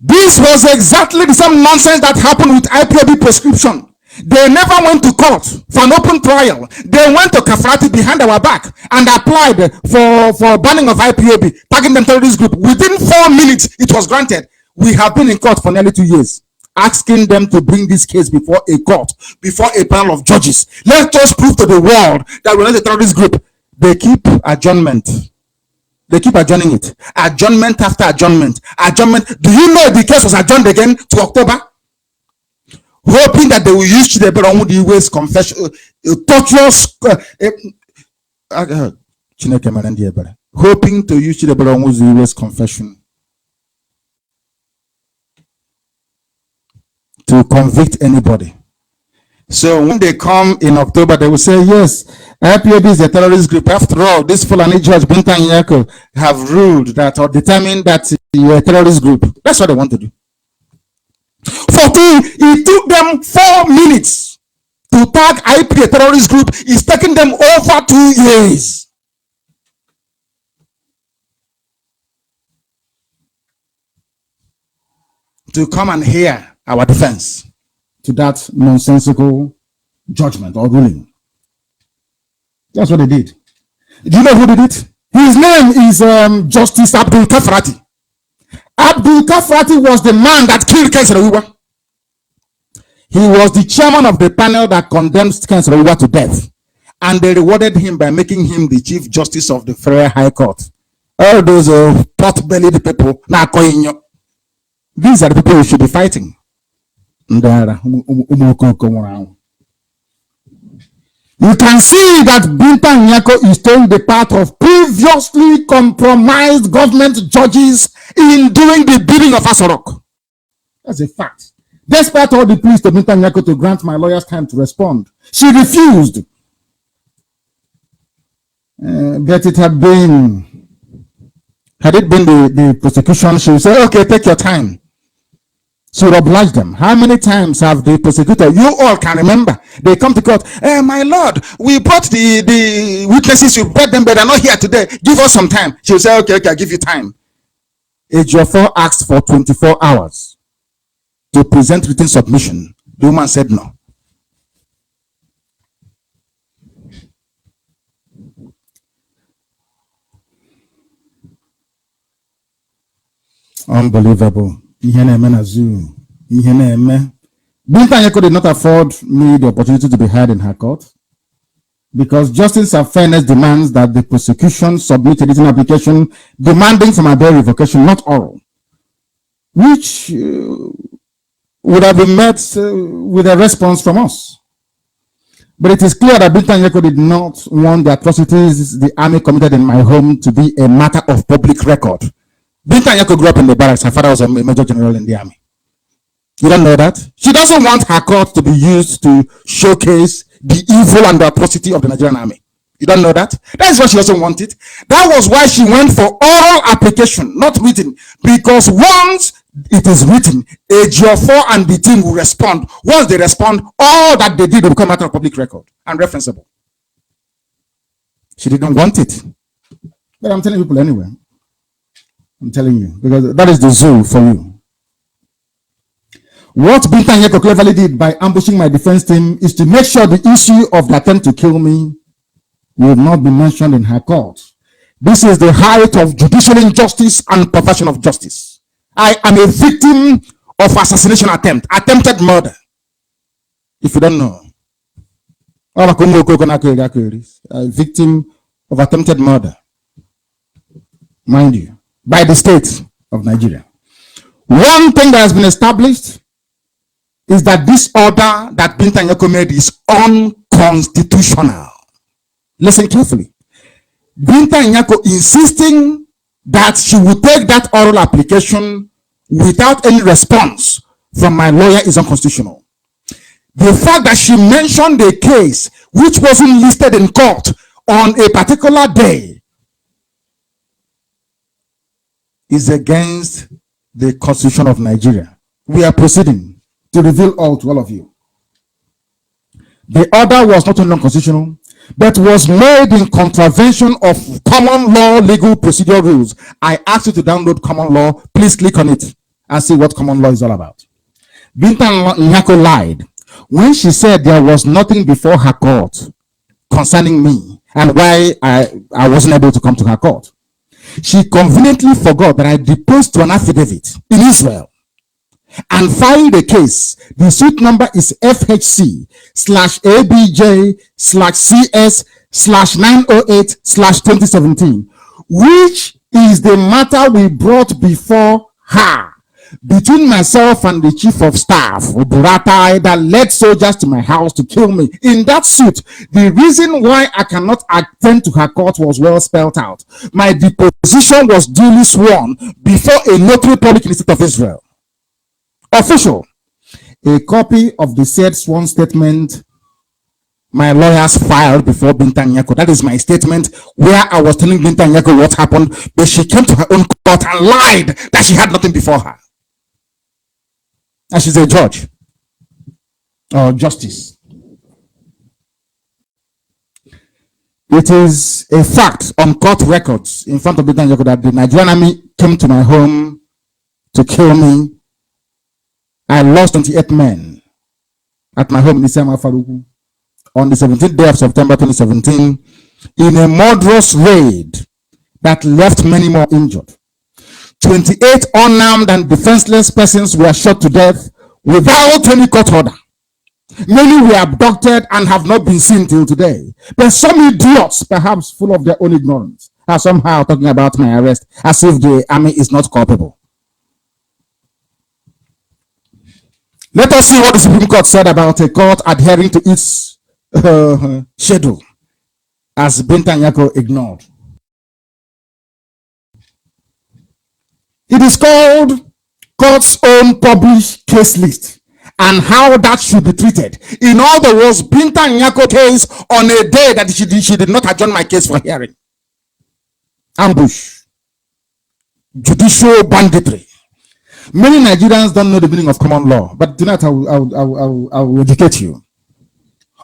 This was exactly the same nonsense that happened with Ipob prescription. They never went to court for an open trial. They went to Kafrati behind our back and applied for banning of Ipob, tagging them terrorist group. Within 4 minutes, it was granted. We have been in court for nearly 2 years, asking them to bring this case before a court, before a panel of judges. Let us prove to the world that we're not a terrorist group. They keep adjournment. They keep adjourning it. Adjournment after adjournment. Adjournment. Do you know the case was adjourned again to October? Hoping that they will use the Ways confession, torturous, hoping to use the Ways confession to convict anybody. So when they come in October, they will say, yes, IPOB is a terrorist group. After all, this Fulani judge, Binta Nyako, have ruled that or determined that you're a terrorist group. That's what they want to do. It took them 4 minutes to tag IP a terrorist group. It's taking them over 2 years. To come and hear our defense to that nonsensical judgment or ruling. That's what they did. Do you know who did it? His name is Justice Abdul Kafrati. Abdul Kafrati was the man that killed Kensarawiwa. He was the chairman of the panel that condemned Kensarawiwa to death. And they rewarded him by making him the Chief Justice of the Federal High Court. All those pot-bellied people, these are the people who should be fighting. You can see that Binta Nyako is taking the path of previously compromised government judges in doing the bidding of Asorok. That's a fact. Despite all the pleas to Binta Nyako to grant my lawyers time to respond, she refused. But it had it been the prosecution, she would say, okay, take your time. She would oblige them. How many times have the prosecutor, you all can remember, they come to court, my lord, we brought the witnesses, you brought them, but they're not here today. Give us some time. She will say, okay, I'll give you time. Ejiofor asked for 24 hours to present written submission. The woman said no. Unbelievable. Binta Nyako did not afford me the opportunity to be heard in her court because justice and fairness demands that the prosecution submit a written application demanding from my bail revocation, not oral, which would have been met with a response from us. But it is clear that Binta Nyako did not want the atrocities the army committed in my home to be a matter of public record. Binta Nyako grew up in the barracks. Her father was a major general in the army. You don't know that? She doesn't want her court to be used to showcase the evil and the atrocity of the Nigerian army. You don't know that? That's why she doesn't want it. That was why she went for oral application, not written. Because once it is written, Ejiofor and the team will respond. Once they respond, all that they did will become a matter of public record and referenceable. She didn't want it. But I'm telling people anyway. I'm telling you, because that is the zoo for you. What Binta Nyako cleverly did by ambushing my defense team is to make sure the issue of the attempt to kill me will not be mentioned in her court. This is the height of judicial injustice and perversion of justice. I am a victim of assassination attempt, attempted murder. If you don't know, a victim of attempted murder, mind you, by the state of Nigeria. One thing that has been established is that this order that Binta Nyako made is unconstitutional. Listen carefully. Binta Nyako insisting that she would take that oral application without any response from my lawyer is unconstitutional. The fact that she mentioned a case which wasn't listed in court on a particular day is against the Constitution of Nigeria. We are proceeding to reveal all to all of you. The order was not only unconstitutional, but was made in contravention of common law legal procedure rules. I ask you to download common law. Please click on it and see what common law is all about. Binta Nyako lied when she said there was nothing before her court concerning me and why I wasn't able to come to her court. She conveniently forgot that I deposed to an affidavit in Israel and filed a case. The suit number is FHC/ABJ/CS/908/2017, which is the matter we brought before her between myself and the chief of staff, Burata, that led soldiers to my house to kill me. In that suit, the reason why I cannot attend to her court was well spelled out. My deposition was duly sworn before a notary public in the state of Israel. Official. A copy of the said sworn statement my lawyers filed before Binta Nyako. That is my statement where I was telling Binta Nyako what happened, but she came to her own court and lied that she had nothing before her. And she's a judge or justice. It is a fact on court records in front of Binta Nyako that the Nigerian army came to my home to kill me. I lost 28 men at my home in Isama Faruku on the 17th day of September 2017 in a murderous raid that left many more injured. 28 unarmed and defenseless persons were shot to death without any court order. Many were abducted and have not been seen till today. But some idiots, perhaps full of their own ignorance, are somehow talking about my arrest as if the army is not culpable. Let us see what the Supreme Court said about a court adhering to its schedule, as Binta Nyako ignored. It is called court's own published case list and how that should be treated. In other words, Binta Nyako case on a day that she did not adjourn my case for hearing. Ambush. Judicial banditry. Many Nigerians don't know the meaning of common law, but tonight I will educate you.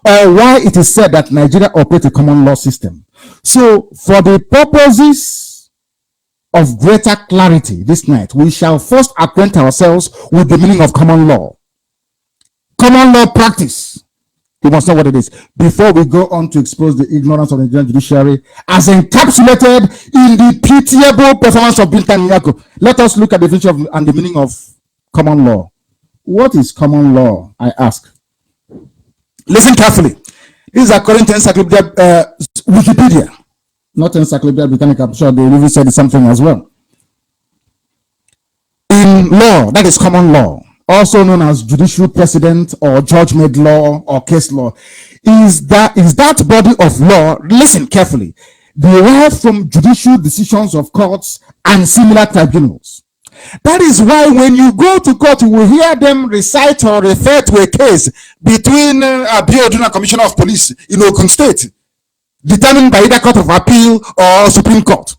Or why it is said that Nigeria operates a common law system. So, for the purposes of greater clarity this night, we shall first acquaint ourselves with the meaning of common law. Common law practice. You must know what it is before we go on to expose the ignorance of the Nigerian judiciary as encapsulated in the pitiable performance of Binta Nyako. Let us look at the definition and the meaning of common law. What is common law, I ask? Listen carefully. This is according to Encyclopedia Wikipedia, not Encyclopedia Britannica. I'm sure they really said something as well. In law, that is common law, also known as judicial precedent or judge-made law or case law, is that body of law, listen carefully, derived from judicial decisions of courts and similar tribunals. That is why when you go to court, you will hear them recite or refer to a case between Abiodun and Commissioner of Police in Ogun State, determined by either Court of Appeal or Supreme Court.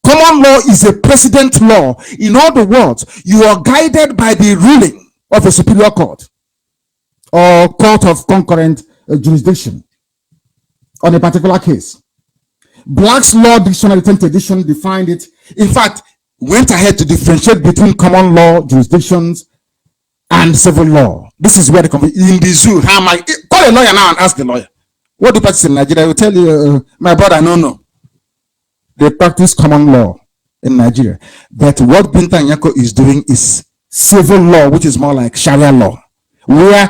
Common law is a precedent law. In other words, you are guided by the ruling of a superior court or court of concurrent jurisdiction on a particular case. Black's Law Dictionary 10th edition defined it. In fact, went ahead to differentiate between common law jurisdictions and civil law. This is where the in the zoo. How am I? Call a lawyer now and ask the lawyer. What do you practice in Nigeria? I will tell you, my brother, no. They practice common law in Nigeria. But what Binta Nyako is doing is civil law, which is more like Sharia law, where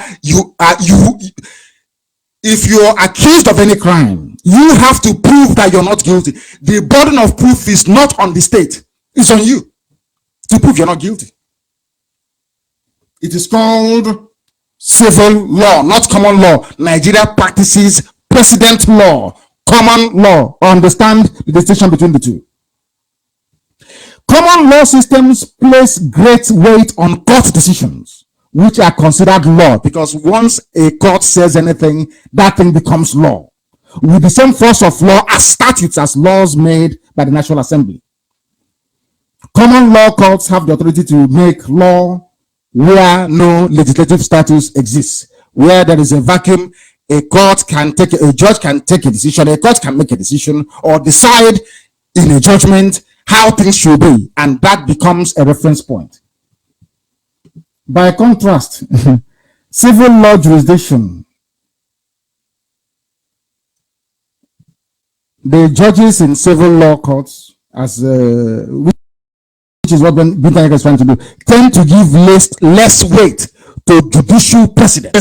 if you are accused of any crime, you have to prove that you're not guilty. The burden of proof is not on the state. It's on you to prove you're not guilty. It is called civil law, not common law. Nigeria practices precedent law, common law. Understand the distinction between the two. Common law systems place great weight on court decisions, which are considered law, because once a court says anything, that thing becomes law, with the same force of law as statutes, as laws made by the National Assembly. Common law courts have the authority to make law where no legislative status exists. Where there is a vacuum, a judge can take a decision, a court can make a decision or decide in a judgment how things should be, and that becomes a reference point. By contrast, civil law jurisdiction, the judges in civil law courts, which is what Binta Nyako is trying to do, tend to give less weight to judicial precedent.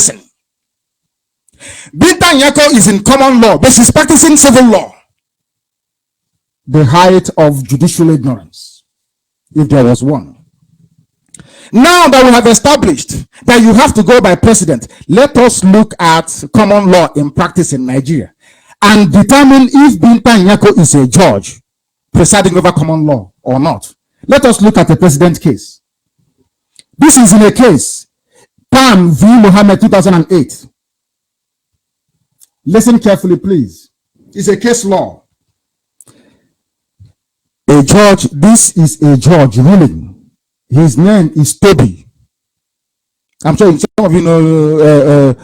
Binta Nyako is in common law, but she's practicing civil law. The height of judicial ignorance, if there was one. Now that we have established that you have to go by precedent, let us look at common law in practice in Nigeria and determine if Binta Nyako is a judge presiding over common law or not. Let us look at a precedent case. This is in a case, Pam v. Mohammed 2008. Listen carefully, please. It's a case law. A judge, this is a judge ruling. His name is Toby. I'm sure some of you know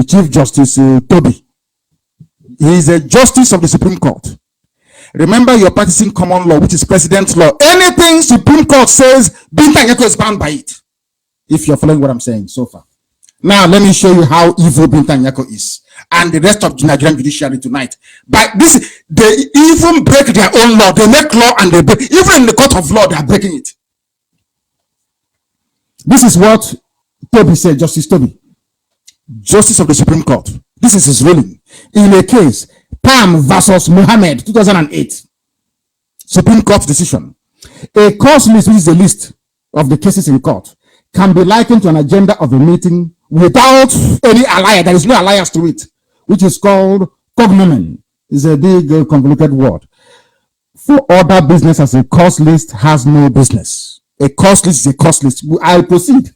Chief Justice Toby. He is a justice of the Supreme Court. Remember, you're practicing common law, which is precedent law. Anything Supreme Court says, Binta Nyako is bound by it. If you're following what I'm saying so far. Now, let me show you how evil Binta Nyako is and the rest of the Nigerian judiciary tonight. But this, they even break their own law. They make law and they break. Even in the court of law, they are breaking it. This is what Toby said, Justice Toby, Justice of the Supreme Court. This is his ruling. In a case, Pam versus Mohammed, 2008, Supreme Court decision. A course list, which is a list of the cases in court, can be likened to an agenda of a meeting without any alliance. There is no alliance to it, which is called cognomen. It's a big, complicated word. For other business, as a course list has no business. A course list is a course list. I'll proceed.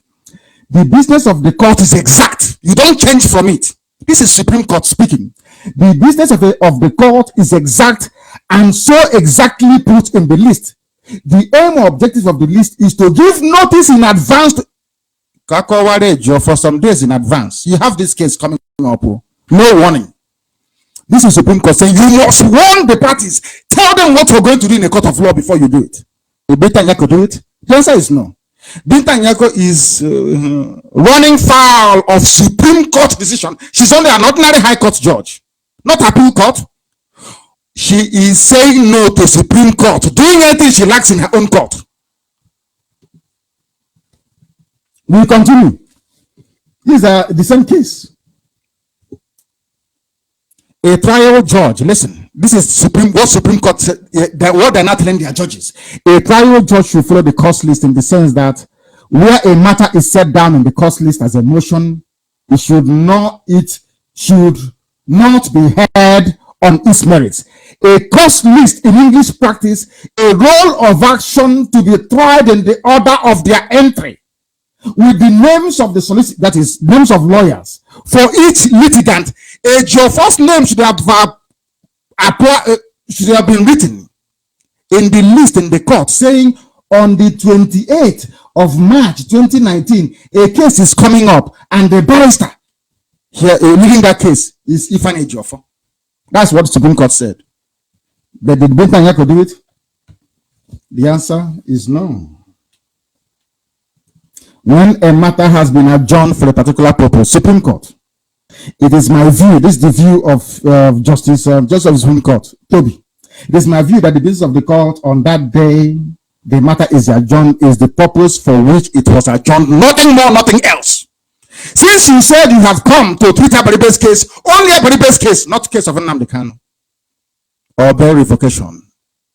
The business of the court is exact. You don't change from it. This is Supreme Court speaking. The business of the court is exact and so exactly put in the list. The aim or objective of the list is to give notice in advance for some days in advance. You have this case coming up. No warning. This is Supreme Court saying you must warn the parties. Tell them what you're going to do in a court of law before you do it. Will Binta Nyako do it? The answer is no. Binta Nyako is running foul of Supreme Court decision. She's only an ordinary High Court judge, not appeal court. She is saying no to Supreme Court, doing anything she likes in her own court. We continue. These are the same case. A trial judge, listen, this is what Supreme Court said, what they're not telling their judges. A trial judge should follow the course list in the sense that where a matter is set down in the course list as a motion, it should not be heard on its merits. A course list in English practice, a roll of action to be tried in the order of their entry, with the names of the solicitor, that is, names of lawyers for each litigant. Your first name should have been written in the list in the court, saying on the 28th of March 2019, a case is coming up, and the barrister here leading that case is Ifeanyi Ejiofor. That's what the Supreme Court said. But did Binta Nyako do it? The answer is no. When a matter has been adjourned for a particular purpose, Supreme Court, it is my view, this is the view of Justice of the Supreme Court, Toby. It is my view that the business of the court on that day, the matter is adjourned, is the purpose for which it was adjourned, nothing more, nothing else. Since you said you have come to treat Abaribe's case, only Abaribe's case, not case of Nnamdi Kanu or bail revocation.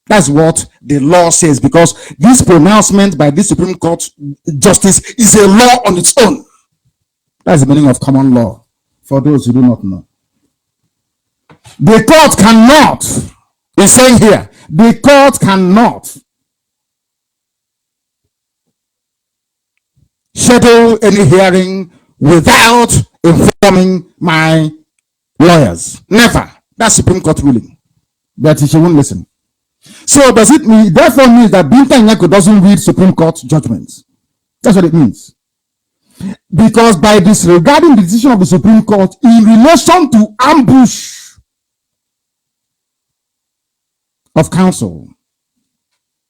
That's what the law says, because this pronouncement by this Supreme Court justice is a law on its own. That's the meaning of common law, for those who do not know. The court cannot, he's saying here, the court cannot schedule any hearing without informing my lawyers. Never. That's Supreme Court ruling. But she won't listen. So does it mean, therefore means that Binta Nyako doesn't read Supreme Court judgments? That's what it means. Because by disregarding the decision of the Supreme Court in relation to ambush of counsel,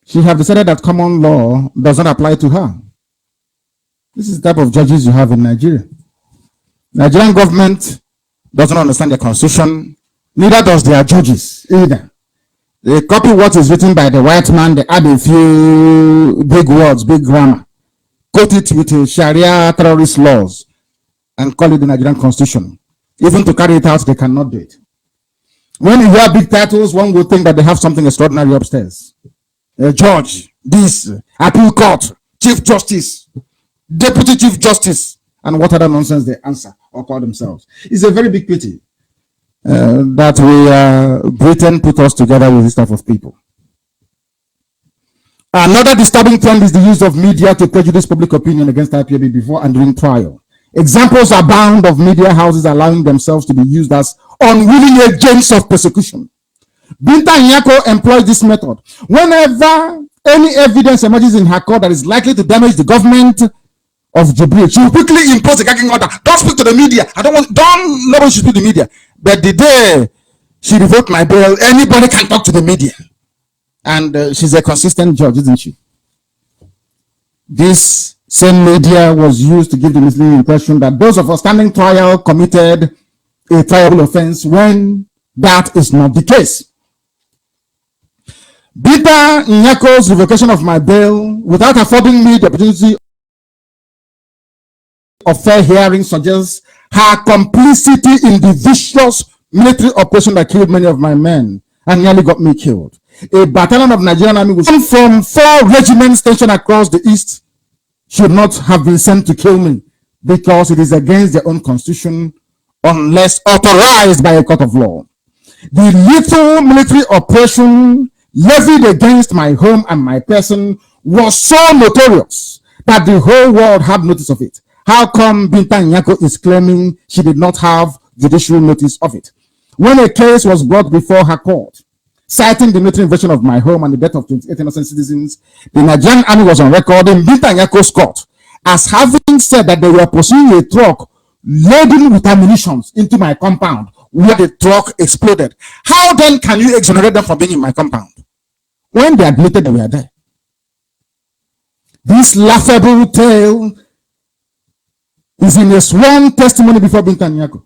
she have decided that common law does not apply to her. This is the type of judges you have in Nigeria. Nigerian government doesn't understand the constitution, neither does their judges either. They copy what is written by the white man, they add a few big words, big grammar, quote it with Sharia terrorist laws, and call it the Nigerian constitution. Even to carry it out, they cannot do it. When you hear big titles, one would think that they have something extraordinary upstairs. A judge, this, appeal court, chief justice, deputy chief justice, and what other nonsense they answer or call themselves. It's a very big pity that Britain put us together with this type of people. Another disturbing trend is the use of media to prejudice public opinion against IPOB before and during trial. Examples abound of media houses allowing themselves to be used as unwilling agents of persecution. Binta Nyako employs this method. Whenever any evidence emerges in her court that is likely to damage the government of Jubilee, she will quickly impose a gagging order. Don't speak to the media. Nobody should speak to the media. But the day she revoked my bail, anybody can talk to the media. And she's a consistent judge, isn't she? This same media was used to give the misleading impression that those of us standing trial committed a triable offense when that is not the case. Binta Nyako's revocation of my bail without affording me the opportunity of fair hearing suggests her complicity in the vicious military operation that killed many of my men and nearly got me killed. A battalion of Nigerian army was from 4 regiments stationed across the east should not have been sent to kill me because it is against their own constitution unless authorized by a court of law. The lethal military operation levied against my home and my person was so notorious that the whole world had notice of it. How come Binta Nyako is claiming she did not have judicial notice of it? When a case was brought before her court, citing the military invasion of my home and the death of 28 innocent citizens, the Nigerian army was on record in Binta Nyako's court as having said that they were pursuing a truck laden with ammunition into my compound where the truck exploded. How then can you exonerate them from being in my compound when they admitted they were there? This laughable tale is in a sworn testimony before Binta Nyako.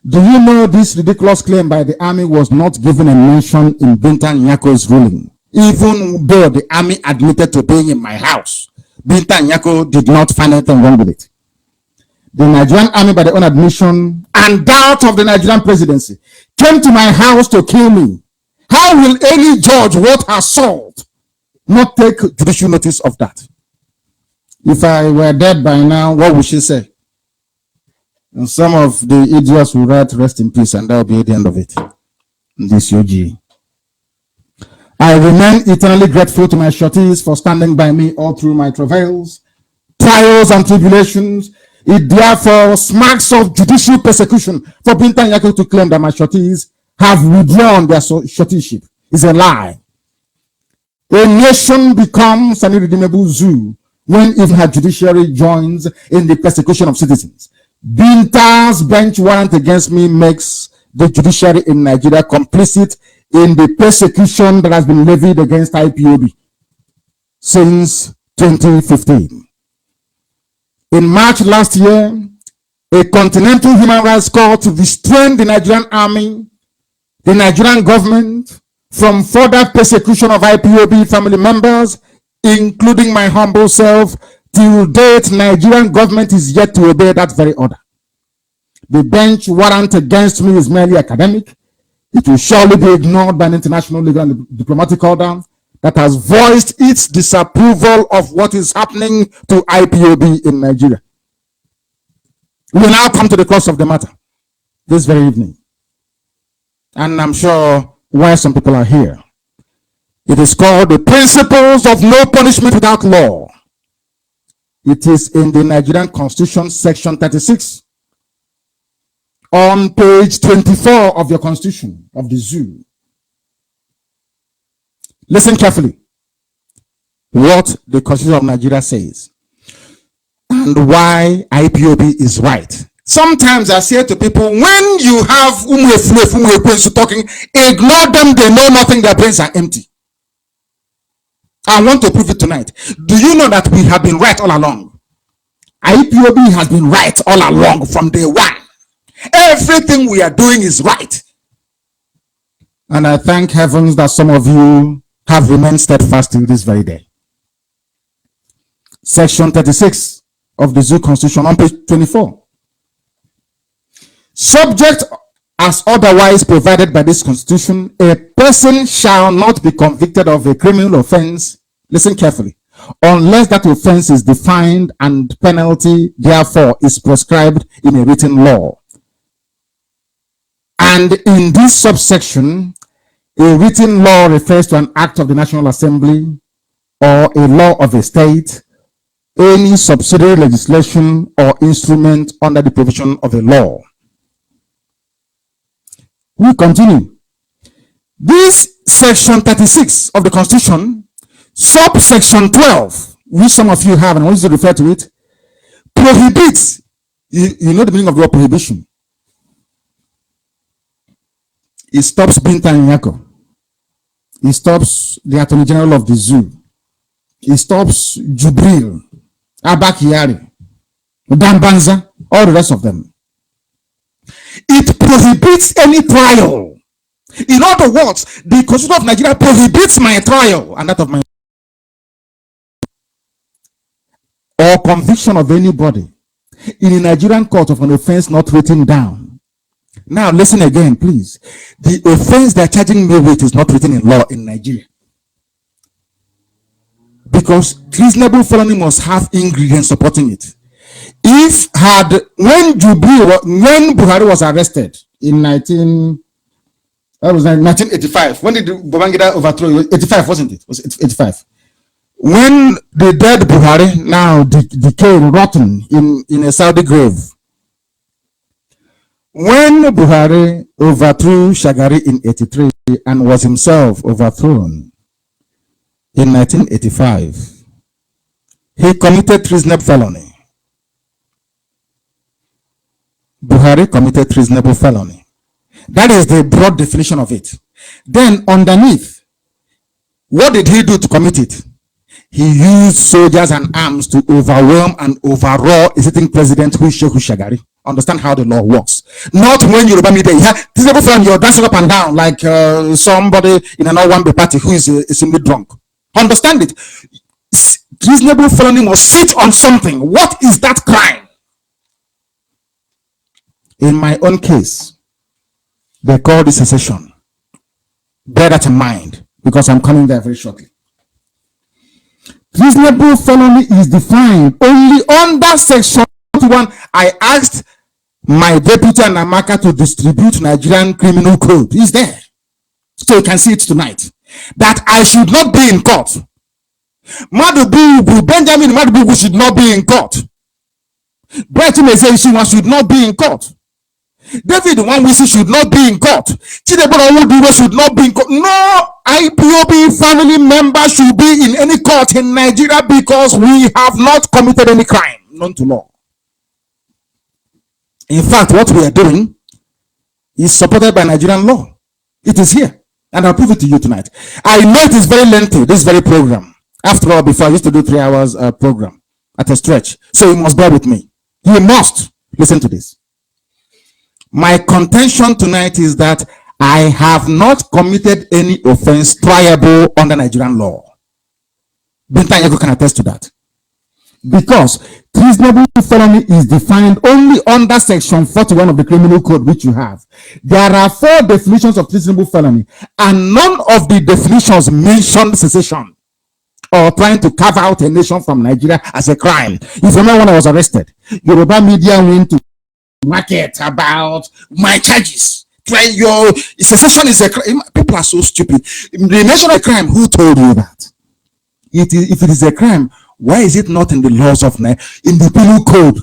Do you know this ridiculous claim by the army was not given a mention in Binta Nyako's ruling? Even though the army admitted to being in my house, Binta Nyako did not find anything wrong with it. The Nigerian army, by their own admission and doubt of the Nigerian presidency, came to my house to kill me. How will any judge worth her salt not take judicial notice of that? If I were dead by now, what would she say? And some of the idiots will write rest in peace, and that will be the end of it. This UG. I remain eternally grateful to my shorties for standing by me all through my travails, trials, and tribulations. It therefore smacks of judicial persecution for Binta Nyako to claim that my shorties have withdrawn their shortyship. It's a lie. A nation becomes an irredeemable zoo when even her judiciary joins in the persecution of citizens. Binta's bench warrant against me makes the judiciary in Nigeria complicit in the persecution that has been levied against IPOB since 2015. In March last year, a Continental Human Rights Court restrained the Nigerian army, the Nigerian government, from further persecution of IPOB family members, including my humble self. Till date, Nigerian government is yet to obey that very order. The bench warrant against me is merely academic. It will surely be ignored by an international legal and diplomatic order that has voiced its disapproval of what is happening to IPOB in Nigeria. We will now come to the crux of the matter this very evening. And I'm sure why some people are here. It is called the principles of no punishment without law. It is in the Nigerian Constitution, section 36, on page 24 of your Constitution of the zoo. Listen carefully what the Constitution of Nigeria says and why IPOB is right. Sometimes I say to people, when you have talking, ignore them, they know nothing, their brains are empty. I want to prove it tonight. Do you know that we have been right all along? IPOB has been right all along from day one. Everything we are doing is right. And I thank heavens that some of you have remained steadfast till this very day. Section 36 of the Zoo Constitution on page 24. Subject as otherwise provided by this Constitution, a person shall not be convicted of a criminal offense, listen carefully, unless that offense is defined and penalty therefore is prescribed in a written law. And in this subsection, a written law refers to an act of the National Assembly or a law of a state, any subsidiary legislation or instrument under the provision of a law. We continue. This section 36 of the Constitution, subsection 12, which some of you have and I want you to refer to it, prohibits, you know the meaning of the word prohibition. It stops Binta Nyako. It stops the Attorney General of the Zoo. It stops Jubril, Abakiyari, Dambanza, all the rest of them. It prohibits any trial. In other words, the Constitution of Nigeria prohibits my trial and that of my or conviction of anybody in a Nigerian court of an offense not written down. Now listen again, please. The offense they're charging me with is not written in law in Nigeria. Because treasonable felony must have ingredients supporting it. When Buhari was arrested in 1985, when did Babangida overthrow you? 85, wasn't it? Was it 85? When the dead Buhari, now decayed, rotten in a Saudi grave, when Buhari overthrew Shagari in 83 and was himself overthrown in 1985, he committed treasonable felony. Buhari committed treasonable felony. That is the broad definition of it. Then underneath, what did he do to commit it? He used soldiers and arms to overwhelm and overraw a sitting president who is Shehu Shagari. Understand how the law works. Not when Yoruba media, treasonable felony, you're dancing up and down like somebody in an Owambe party who is simply drunk. Understand it. Treasonable felony must sit on something. What is that crime? In my own case, they call this secession. Bear that in mind, because I'm coming there very shortly. Treasonable felony is defined only under section 1. I asked my deputy and Amaka to distribute Nigerian criminal code. It's there. So you can see it tonight. That I should not be in court. Benjamin Madubugu should not be in court. Brighton Ezeishi should not be in court. David Wanwisi should not be in court. Chidebora Oduwe should not be in court. No IPOB family member should be in any court in Nigeria because we have not committed any crime known to law. In fact, what we are doing is supported by Nigerian law. It is here, and I'll prove it to you tonight. I know it is very lengthy, this very program. After all, before I used to do 3 hours program at a stretch, so you must bear with me. You must listen to this. My contention tonight is that I have not committed any offense triable under Nigerian law. Binta Nyako can attest to that. Because treasonable felony is defined only under section 41 of the criminal code, which you have. There are 4 definitions of treasonable felony, and none of the definitions mention secession or trying to carve out a nation from Nigeria as a crime. If you remember when I was arrested, Yoruba media went to market about my charges. Your secession is a crime. People are so stupid. The mention of crime, who told you that? If it is a crime, Why is it not in the laws of in the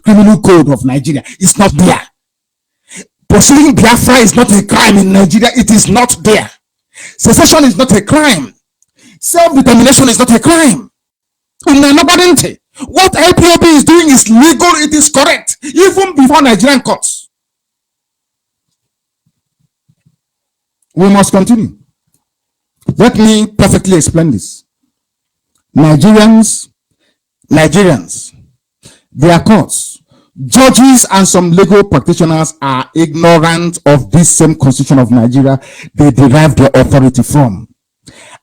criminal code of Nigeria? It's not there. Pursuing Biafra is not a crime in Nigeria. It is not there. Secession is not a crime. Self-determination is not a crime. What IPOB is doing is legal. It is correct, even before Nigerian courts. We must continue. Let me perfectly explain this. Nigerians, their courts, judges, and some legal practitioners are ignorant of this same constitution of Nigeria they derive their authority from.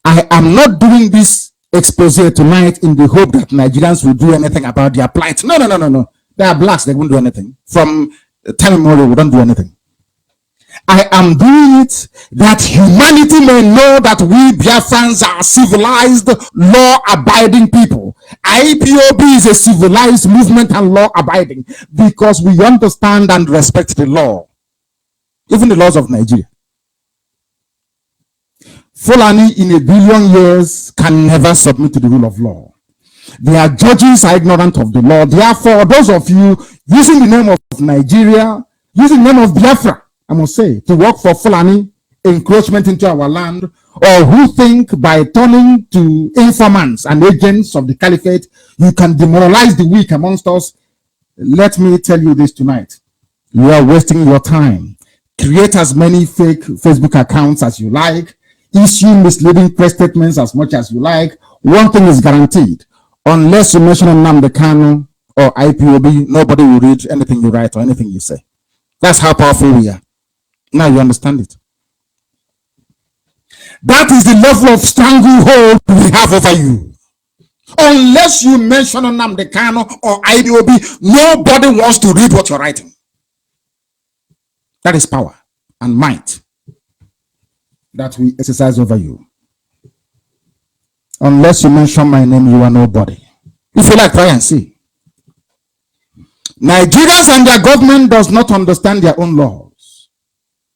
I am not doing this expose tonight in the hope that Nigerians will do anything about their plight. No. They are blacks, they won't do anything. From time immemorial, we don't do anything. I am doing it that humanity may know that we Biafrans are civilized, law-abiding people. IPOB is a civilized movement and law-abiding because we understand and respect the law, even the laws of Nigeria. Fulani in a billion years can never submit to the rule of law. Their judges are ignorant of the law. Therefore, those of you using the name of Nigeria, using the name of Biafra, I must say, to work for Fulani encroachment into our land, or who think by turning to informants and agents of the caliphate, you can demoralize the weak amongst us, let me tell you this tonight. You are wasting your time. Create as many fake Facebook accounts as you like. Issue misleading press statements as much as you like. One thing is guaranteed. Unless you mention Nnamdi Kanu or IPOB, nobody will read anything you write or anything you say. That's how powerful we are. Now you understand it. That is the level of stranglehold we have over you. Unless you mention Nnamdi Kanu or IPOB, nobody wants to read what you're writing. That is power and might that we exercise over you. Unless you mention my name, you are nobody. If you like, try and see. Nigerians and their government does not understand their own laws.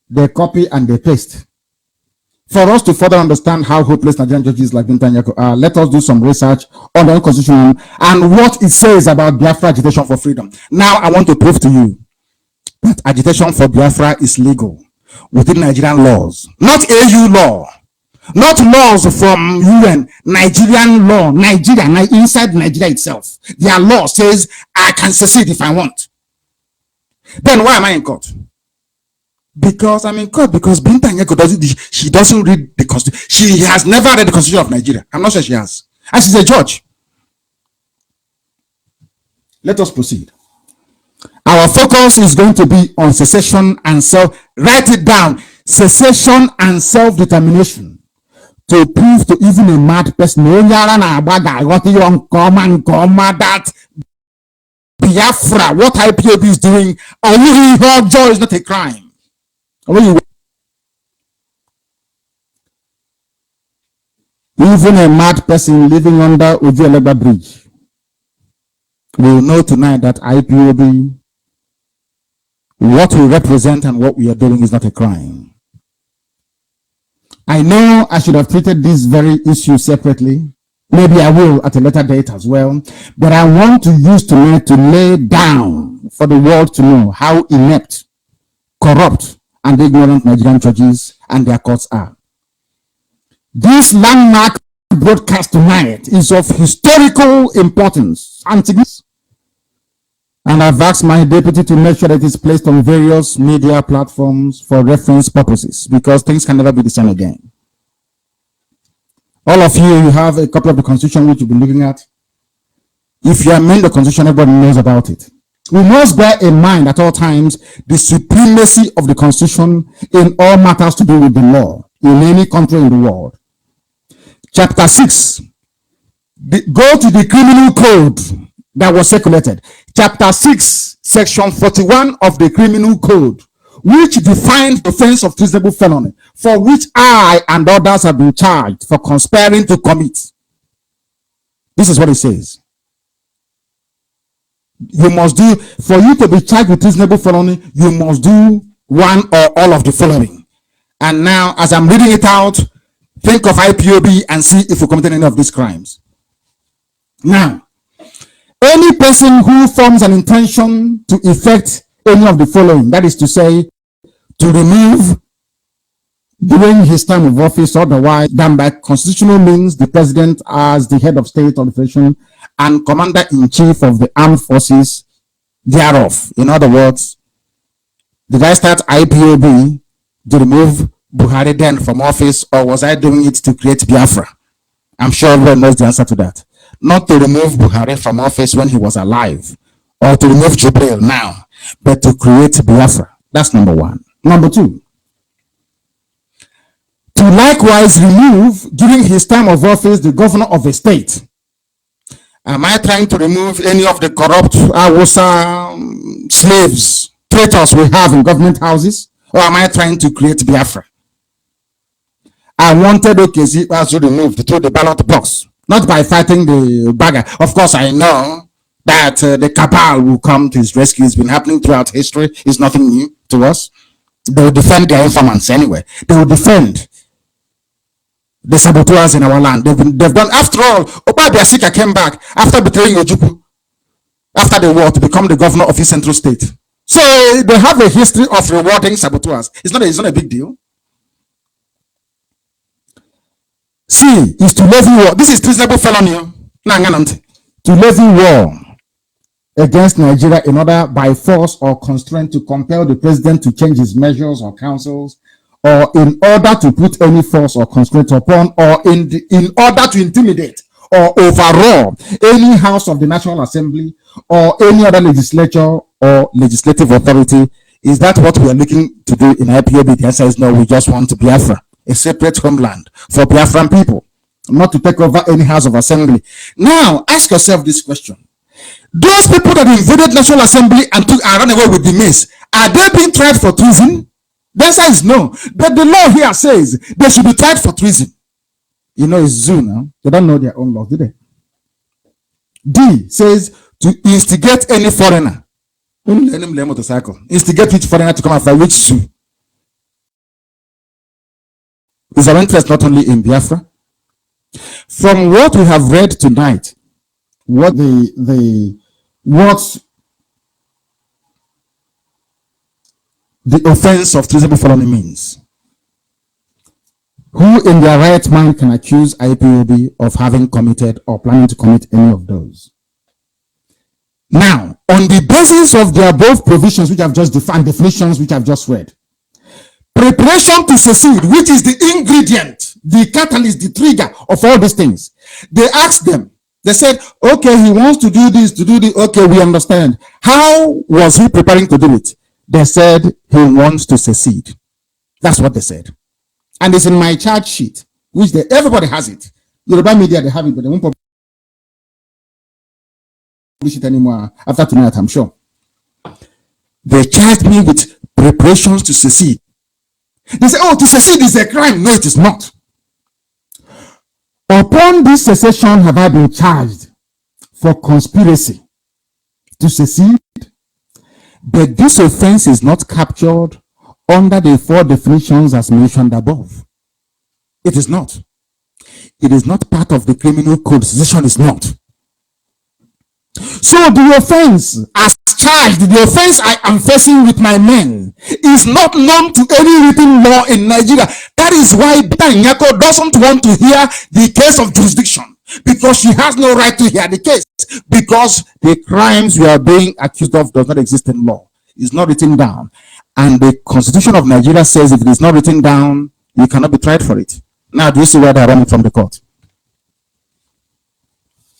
They copy and they paste. For us to further understand how hopeless Nigerian judges like Binta Nyako are, let us do some research on the constitution and what it says about Biafra agitation for freedom. Now I want to prove to you that agitation for Biafra is legal within Nigerian laws, not AU law, not laws from UN, Nigerian law, Nigeria, inside Nigeria itself. Their law says I can secede if I want. Then why am I in court? Because I'm in court because Binta Nyako doesn't read the constitution. She has never read the constitution of Nigeria. I'm not sure she has. And she's a judge. Let us proceed. Our focus is going to be on secession and write it down, secession and self-determination, to prove to even a mad person that Biafra, what IPOB is doing, joy is not a crime. Even a mad person living under Ojuelegba Bridge will know tonight that IPOB, what we represent and what we are doing is not a crime. I know I should have treated this very issue separately. Maybe I will at a later date as well. But I want to use tonight to lay down for the world to know how inept, corrupt, and ignorant Nigerian judges and their courts are. This landmark broadcast tonight is of historical importance and significance. And I've asked my deputy to make sure that it is placed on various media platforms for reference purposes, because things can never be the same again. All of you have a copy of the Constitution which you'll be looking at. If you amend the Constitution, everybody knows about it. We must bear in mind at all times the supremacy of the Constitution in all matters to do with the law in any country in the world. Chapter 6. Go to the criminal code that was circulated. Chapter 6, section 41 of the criminal code, which defines the offense of treasonable felony, for which I and others have been charged for conspiring to commit. This is what it says. You must do, for you to be charged with treasonable felony, you must do one or all of the following. And now, as I'm reading it out, think of IPOB and see if you committed any of these crimes. Now, Any person who forms an intention to effect any of the following, that is to say, to remove during his time of office, otherwise than by constitutional means, the president as the head of state of the nation and commander-in-chief of the armed forces thereof. In other words, did I start IPOB to remove Buhari then from office, or was I doing it to create Biafra? I'm sure everyone knows the answer to that. Not to remove Buhari from office when he was alive, or to remove Jubril now, but to create Biafra. That's number one. Number two, to likewise remove during his time of office the governor of a state. Am I trying to remove any of the corrupt Awusa slaves, traitors we have in government houses, or am I trying to create Biafra? I wanted Okezi to removed through the ballot box, not by fighting the bagger. Of course, I know that the cabal will come to his rescue. It's been happening throughout history. It's nothing new to us. They will defend their informants anyway. They will defend the saboteurs in our land. They've done, after all, Obabiasika came back after betraying Ojukwu after the war to become the governor of his central state. So they have a history of rewarding saboteurs. It's not a big deal. C is to levy war. This is treasonable felony. To levy war against Nigeria in order by force or constraint to compel the president to change his measures or counsels, or in order to put any force or constraint upon, or in order to intimidate or overrule any house of the National Assembly or any other legislature or legislative authority. Is that what we are looking to do in IPOB? The answer is no. We just want Biafra, a separate homeland for Biafran people, not to take over any house of assembly. Now, ask yourself this question. Those people that invaded National Assembly and ran away with the mace, are they being tried for treason? The answer is no. But the law here says they should be tried for treason. You know, it's zoo now. They don't know their own law, do they? D says to instigate any foreigner. Instigate which foreigner to come after which zoo. Is our interest not only in Biafra? From what we have read tonight, what the offense of treasonable felony means. Who in their right mind can accuse IPOB of having committed or planning to commit any of those? Now, on the basis of the above provisions which I've just defined, definitions which I've just read, preparation to secede, which is the ingredient, the catalyst, the trigger of all these things. They asked them, they said, okay, he wants to do this, okay, we understand. How was he preparing to do it? They said he wants to secede. That's what they said. And it's in my charge sheet, which everybody has it. Yoruba media, they have it, but they won't publish it anymore after tonight, I'm sure. They charged me with preparations to secede. They say, oh, to secede is a crime. No, it is not. Upon this cessation have I been charged for conspiracy to secede, but this offense is not captured under the four definitions as mentioned above. It is not. It is not part of the criminal code. Secession is not. So the offense as charged, the offense I am facing with my men is not known to any written law in Nigeria. That is why Bita Nyako doesn't want to hear the case of jurisdiction, because she has no right to hear the case, because the crimes we are being accused of does not exist in law. It's not written down. And the Constitution of Nigeria says if it is not written down, you cannot be tried for it. Now, do you see where they are running from the court?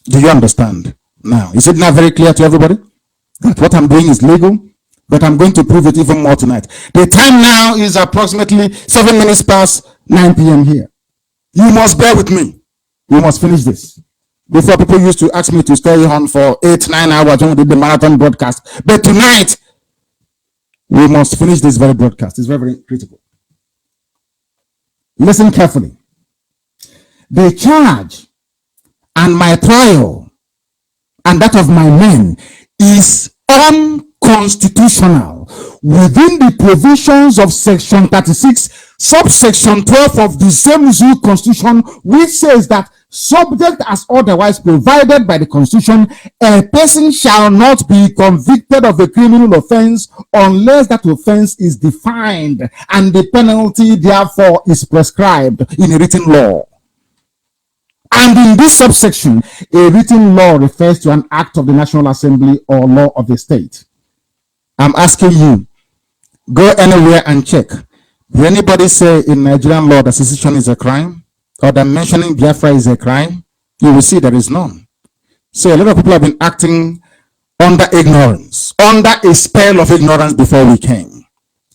Do you understand? Now, is it not very clear to everybody that what I'm doing is legal? But I'm going to prove it even more tonight. The time now is approximately 7 minutes past 9 p.m. here. You must bear with me. We must finish this. Before, people used to ask me to stay on for 8-9 hours when we did the marathon broadcast. But tonight, we must finish this very broadcast. It's very, very critical. Listen carefully. The charge and my trial and that of my men is unconstitutional within the provisions of section 36, subsection 12 of the same Zoo Constitution, which says that subject as otherwise provided by the Constitution, a person shall not be convicted of a criminal offense unless that offense is defined and the penalty therefore is prescribed in a written law. And in this subsection, a written law refers to an act of the National Assembly or law of the state. I'm asking you, go anywhere and check. Did anybody say in Nigerian law that secession is a crime? Or that mentioning Biafra is a crime? You will see there is none. So a lot of people have been acting under ignorance, under a spell of ignorance before we came.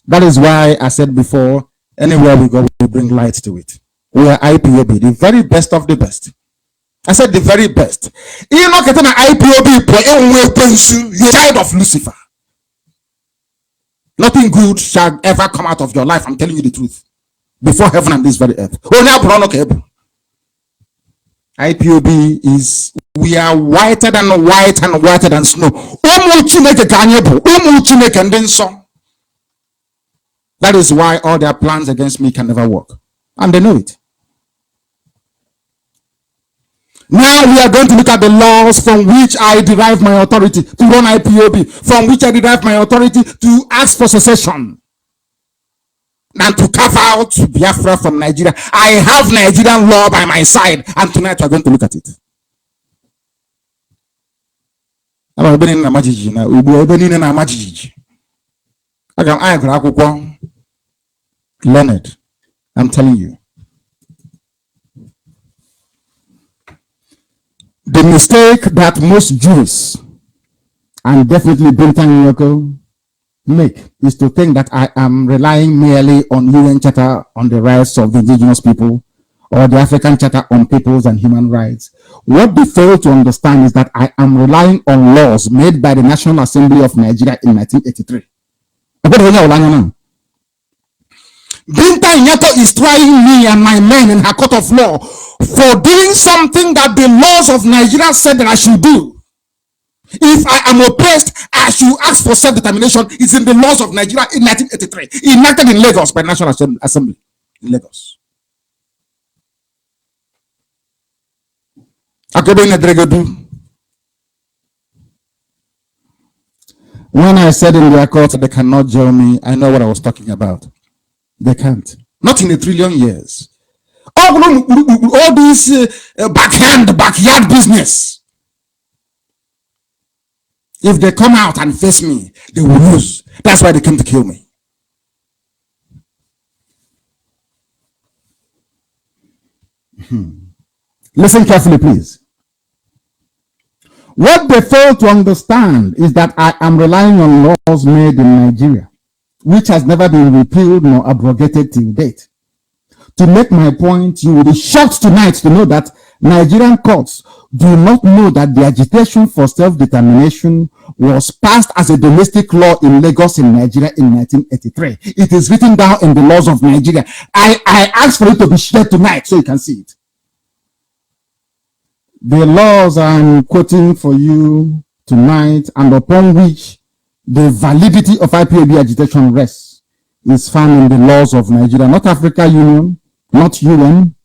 That is why I said before, anywhere we go, we bring light to it. We are IPOB, the very best of the best. I said the very best. You're not getting an IPOB, you're a child of Lucifer. Nothing good shall ever come out of your life. I'm telling you the truth. Before heaven and this very earth. IPOB is, we are whiter than white and whiter than snow. That is why all their plans against me can never work. And they know it. Now we are going to look at the laws from which I derive my authority to run IPOB, from which I derive my authority to ask for secession and to carve out Biafra from Nigeria. I have Nigerian law by my side, and tonight we are going to look at it. Leonard, I'm telling you. The mistake that most Jews, and definitely Bintan Yoko, make is to think that I am relying merely on UN Charter on the rights of the indigenous people or the African Charter on peoples and human rights. What they fail to understand is that I am relying on laws made by the National Assembly of Nigeria in 1983. Binta Nyako is trying me and my men in her court of law for doing something that the laws of Nigeria said that I should do. If I am oppressed, I should ask for self-determination. It's in the laws of Nigeria in 1983, enacted in Lagos by the National Assembly in Lagos. When I said in their court they cannot jail me, I know what I was talking about. They can't. Not in a trillion years. All this backyard business. If they come out and face me, they will lose. That's why they came to kill me. Listen carefully, please. What they fail to understand is that I am relying on laws made in Nigeria, which has never been repealed nor abrogated till date. To make my point, you will be shocked tonight to know that Nigerian courts do not know that the agitation for self-determination was passed as a domestic law in Lagos in Nigeria in 1983. It is written down in the laws of Nigeria. I asked for it to be shared tonight so you can see it. The laws I'm quoting for you tonight and upon which the validity of IPOB agitation rests is found in the laws of Nigeria, not Africa Union, not UN.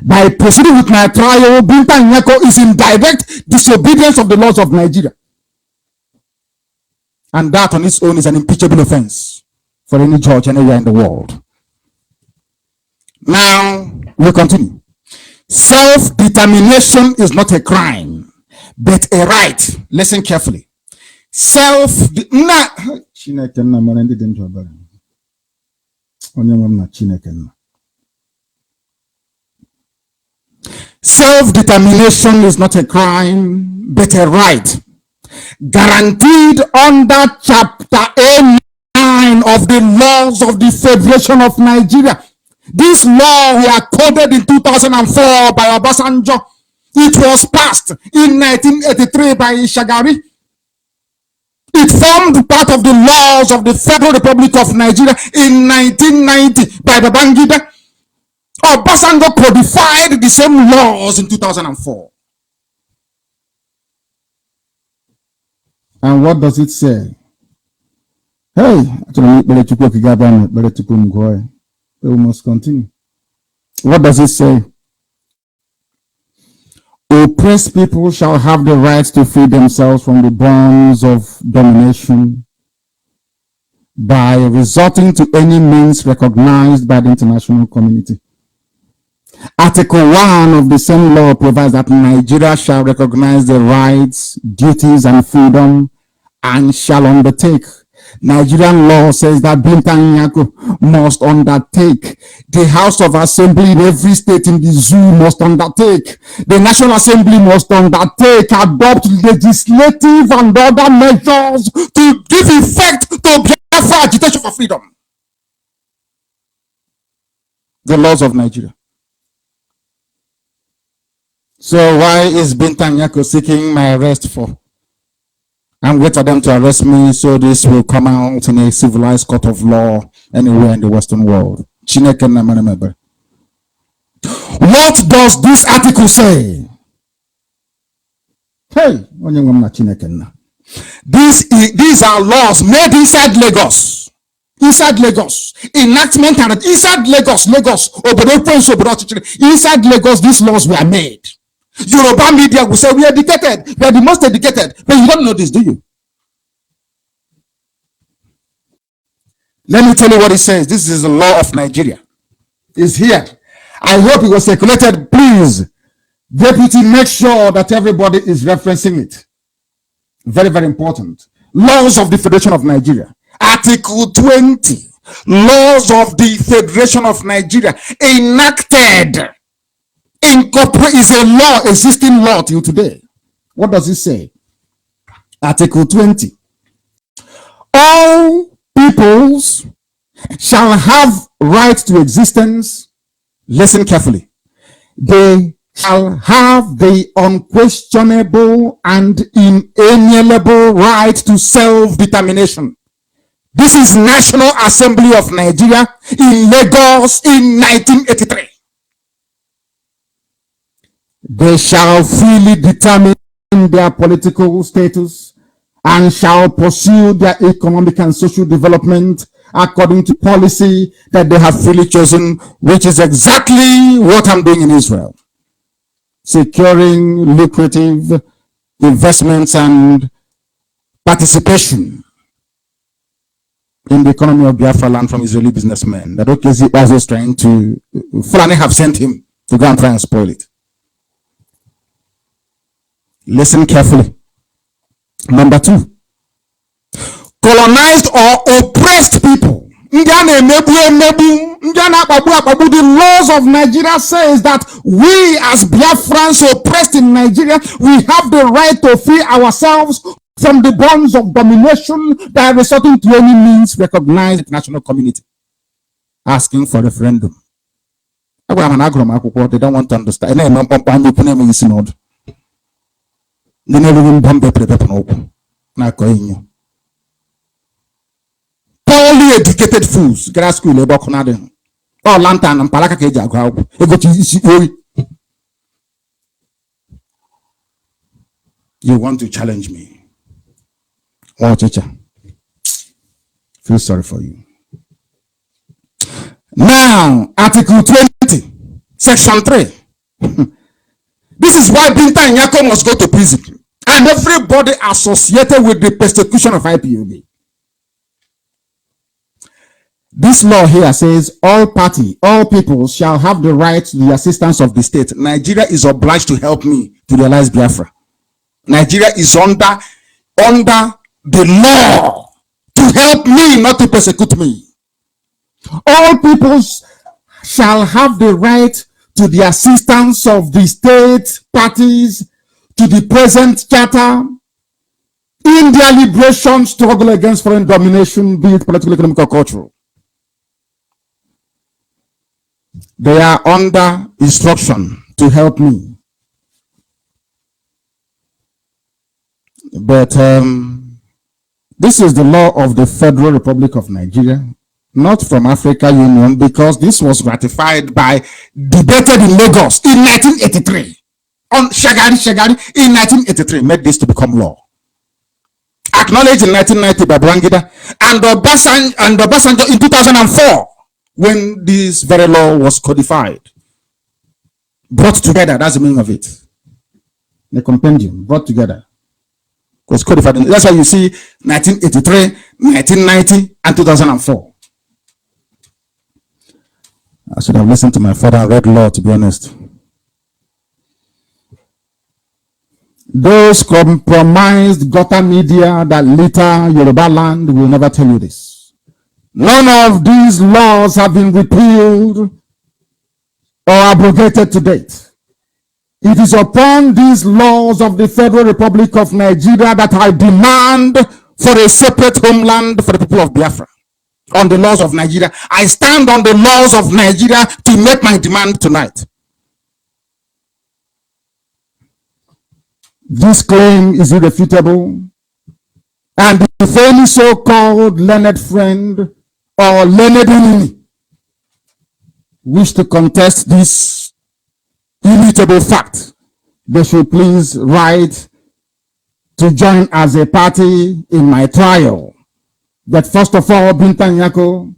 By proceeding with my trial, Binta Nyako is in direct disobedience of the laws of Nigeria. And that on its own is an impeachable offense for any judge anywhere in the world. Now, we'll continue. Self-determination is not a crime, but a right. Listen carefully. Self-determination is not a crime, but a right, guaranteed under Chapter A9 of the laws of the Federation of Nigeria. This law was coded in 2004 by Obasanjo. It was passed in 1983 by Shagari. It formed part of the laws of the Federal Republic of Nigeria in 1990 by Babangida. Obasanjo codified the same laws in 2004. And what does it say? Hey, we must continue. What does it say? Oppressed people shall have the right to free themselves from the bonds of domination by resorting to any means recognized by the international community. Article 1 of the same law provides that Nigeria shall recognize the rights, duties, and freedom and shall undertake. Nigerian law says that Bintan Nyako must undertake. The House of Assembly in every state in the zoo must undertake. The National Assembly must undertake, adopt legislative and other measures to give effect to Biafra agitation for freedom. The laws of Nigeria. So why is Bintan Nyako seeking my arrest for? I'm waiting for them to arrest me, so this will come out in a civilized court of law anywhere in the Western world. What does this article say? Hey, these are laws made inside Lagos. Inside Lagos. Enactment and inside Lagos. Inside Lagos, these laws were made. Yoruba media will say we are educated, we are the most educated, but you don't know this, do you? Let me tell you what it says. This is the law of Nigeria. It's here. I hope it was circulated. Please, Deputy, make sure that everybody is referencing it. Very, very important. Laws of the Federation of Nigeria. Article 20. Laws of the Federation of Nigeria enacted. Incorporate is a law, existing law till today. What does it say? Article 20. All peoples shall have right to existence. Listen carefully. They shall have the unquestionable and inalienable right to self-determination. This is National Assembly of Nigeria in Lagos in 1983. They shall freely determine their political status and shall pursue their economic and social development according to policy that they have freely chosen, which is exactly what I'm doing in Israel. Securing lucrative investments and participation in the economy of Biafra land from Israeli businessmen. That Okezi was trying to, Fulani have sent him to go and try and spoil it. Listen carefully. Number 2, colonized or oppressed people. The laws of Nigeria says that we as Biafrans oppressed in Nigeria, we have the right to free ourselves from the bonds of domination by resorting to any means recognized international community. Asking for referendum. They don't want to understand. They never even poorly educated fools. Oh, lantern and palaka keja. You want to challenge me? Oh, teacher. Feel sorry for you. Now, Article 20, Section 3. This is why Binta Nyako must go to prison. And everybody associated with the persecution of IPOB. This law here says all people shall have the right to the assistance of the state. Nigeria is obliged to help me to realize Biafra. Nigeria is under the law to help me, not to persecute me. All peoples shall have the right to the assistance of the state parties to the present charter in their liberation struggle against foreign domination, be it political, economic, or cultural. They are under instruction to help me. But this is the law of the Federal Republic of Nigeria, not from Africa Union, because this was ratified debated in Lagos in 1983. On Shagari in 1983 made this to become law. Acknowledged in 1990 by Brangida and Obasanjo in 2004 when this very law was codified. Brought together, that's the meaning of it. a compendium brought together. Was codified. That's why you see 1983, 1990, and 2004. I should have listened to my father and read law, to be honest. Those compromised gutter media that litter Yoruba land will never tell you this. None of these laws have been repealed or abrogated to date. It is upon these laws of the Federal Republic of Nigeria that I demand for a separate homeland for the people of Biafra. On the laws of Nigeria. I stand on the laws of Nigeria to make my demand tonight. This claim is irrefutable, and if any so-called learned friend or learned enemy wish to contest this immutable fact, they should please write to join as a party in my trial. But first of all, Binta Nyako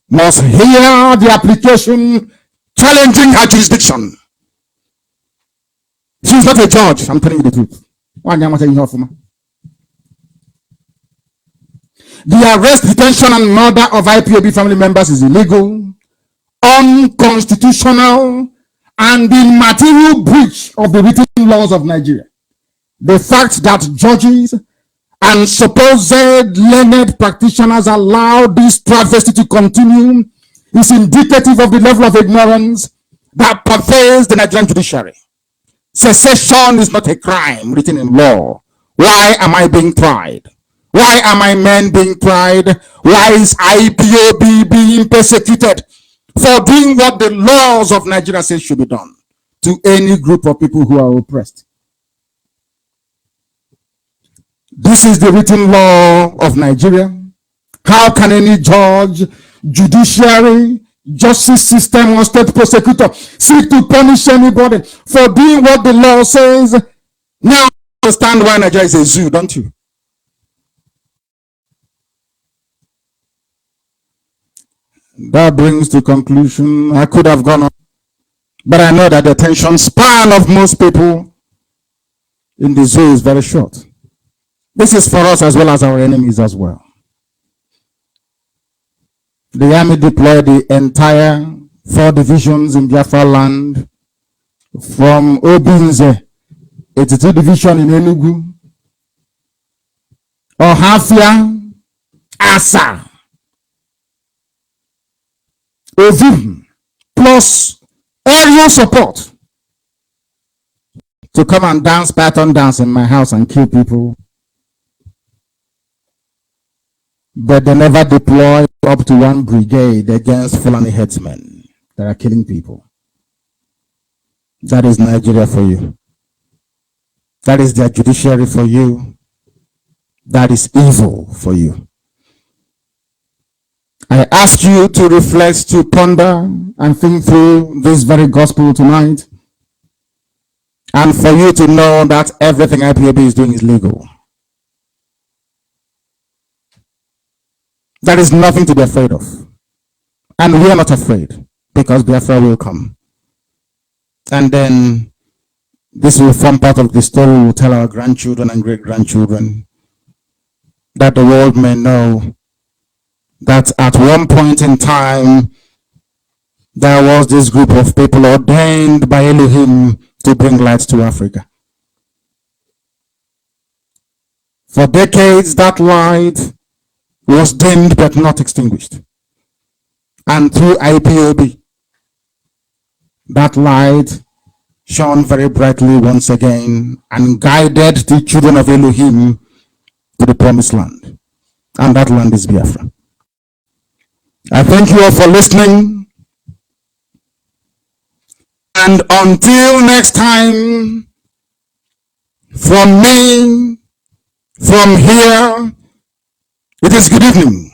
must hear the application challenging her jurisdiction. She's not a judge, I'm telling you the truth. The arrest, detention, and murder of IPOB family members is illegal, unconstitutional, and in material breach of the written laws of Nigeria. The fact that judges and supposed learned practitioners allow this travesty to continue is indicative of the level of ignorance that pervades the Nigerian judiciary. Secession is not a crime written in law. Why am I being tried? Why are my men being tried? Why is IPOB being persecuted for doing what the laws of Nigeria say should be done to any group of people who are oppressed? This is the written law of Nigeria. How can any judge, judiciary, justice system, or state prosecutor seek to punish anybody for doing what the law says? Now understand why Nigeria is a zoo, don't you? That brings to conclusion. I could have gone on, but I know that the attention span of most people in the zoo is very short. This is for us as well as our enemies as well. The army deployed the entire 4 divisions in Biafra land, from Obinze, 82 division in Enugu, Ohafia, Asa, Ovim, plus aerial support to come and dance pattern dance in my house and kill people. But they never deploy up to 1 brigade against Fulani headsmen that are killing people. That is Nigeria for you. That is their judiciary for you. That is evil for you. I ask you to reflect, to ponder, and think through this very gospel tonight, and for you to know that everything IPOB is doing is legal. There is nothing to be afraid of. And we are not afraid, because Biafra will come. And then this will form part of the story we will tell our grandchildren and great-grandchildren, that the world may know that at one point in time, there was this group of people ordained by Elohim to bring light to Africa. For decades, that light was dimmed but not extinguished. And through IPOB, that light shone very brightly once again and guided the children of Elohim to the promised land. And that land is Biafra. I thank you all for listening. And until next time, from me, from here, it is good evening.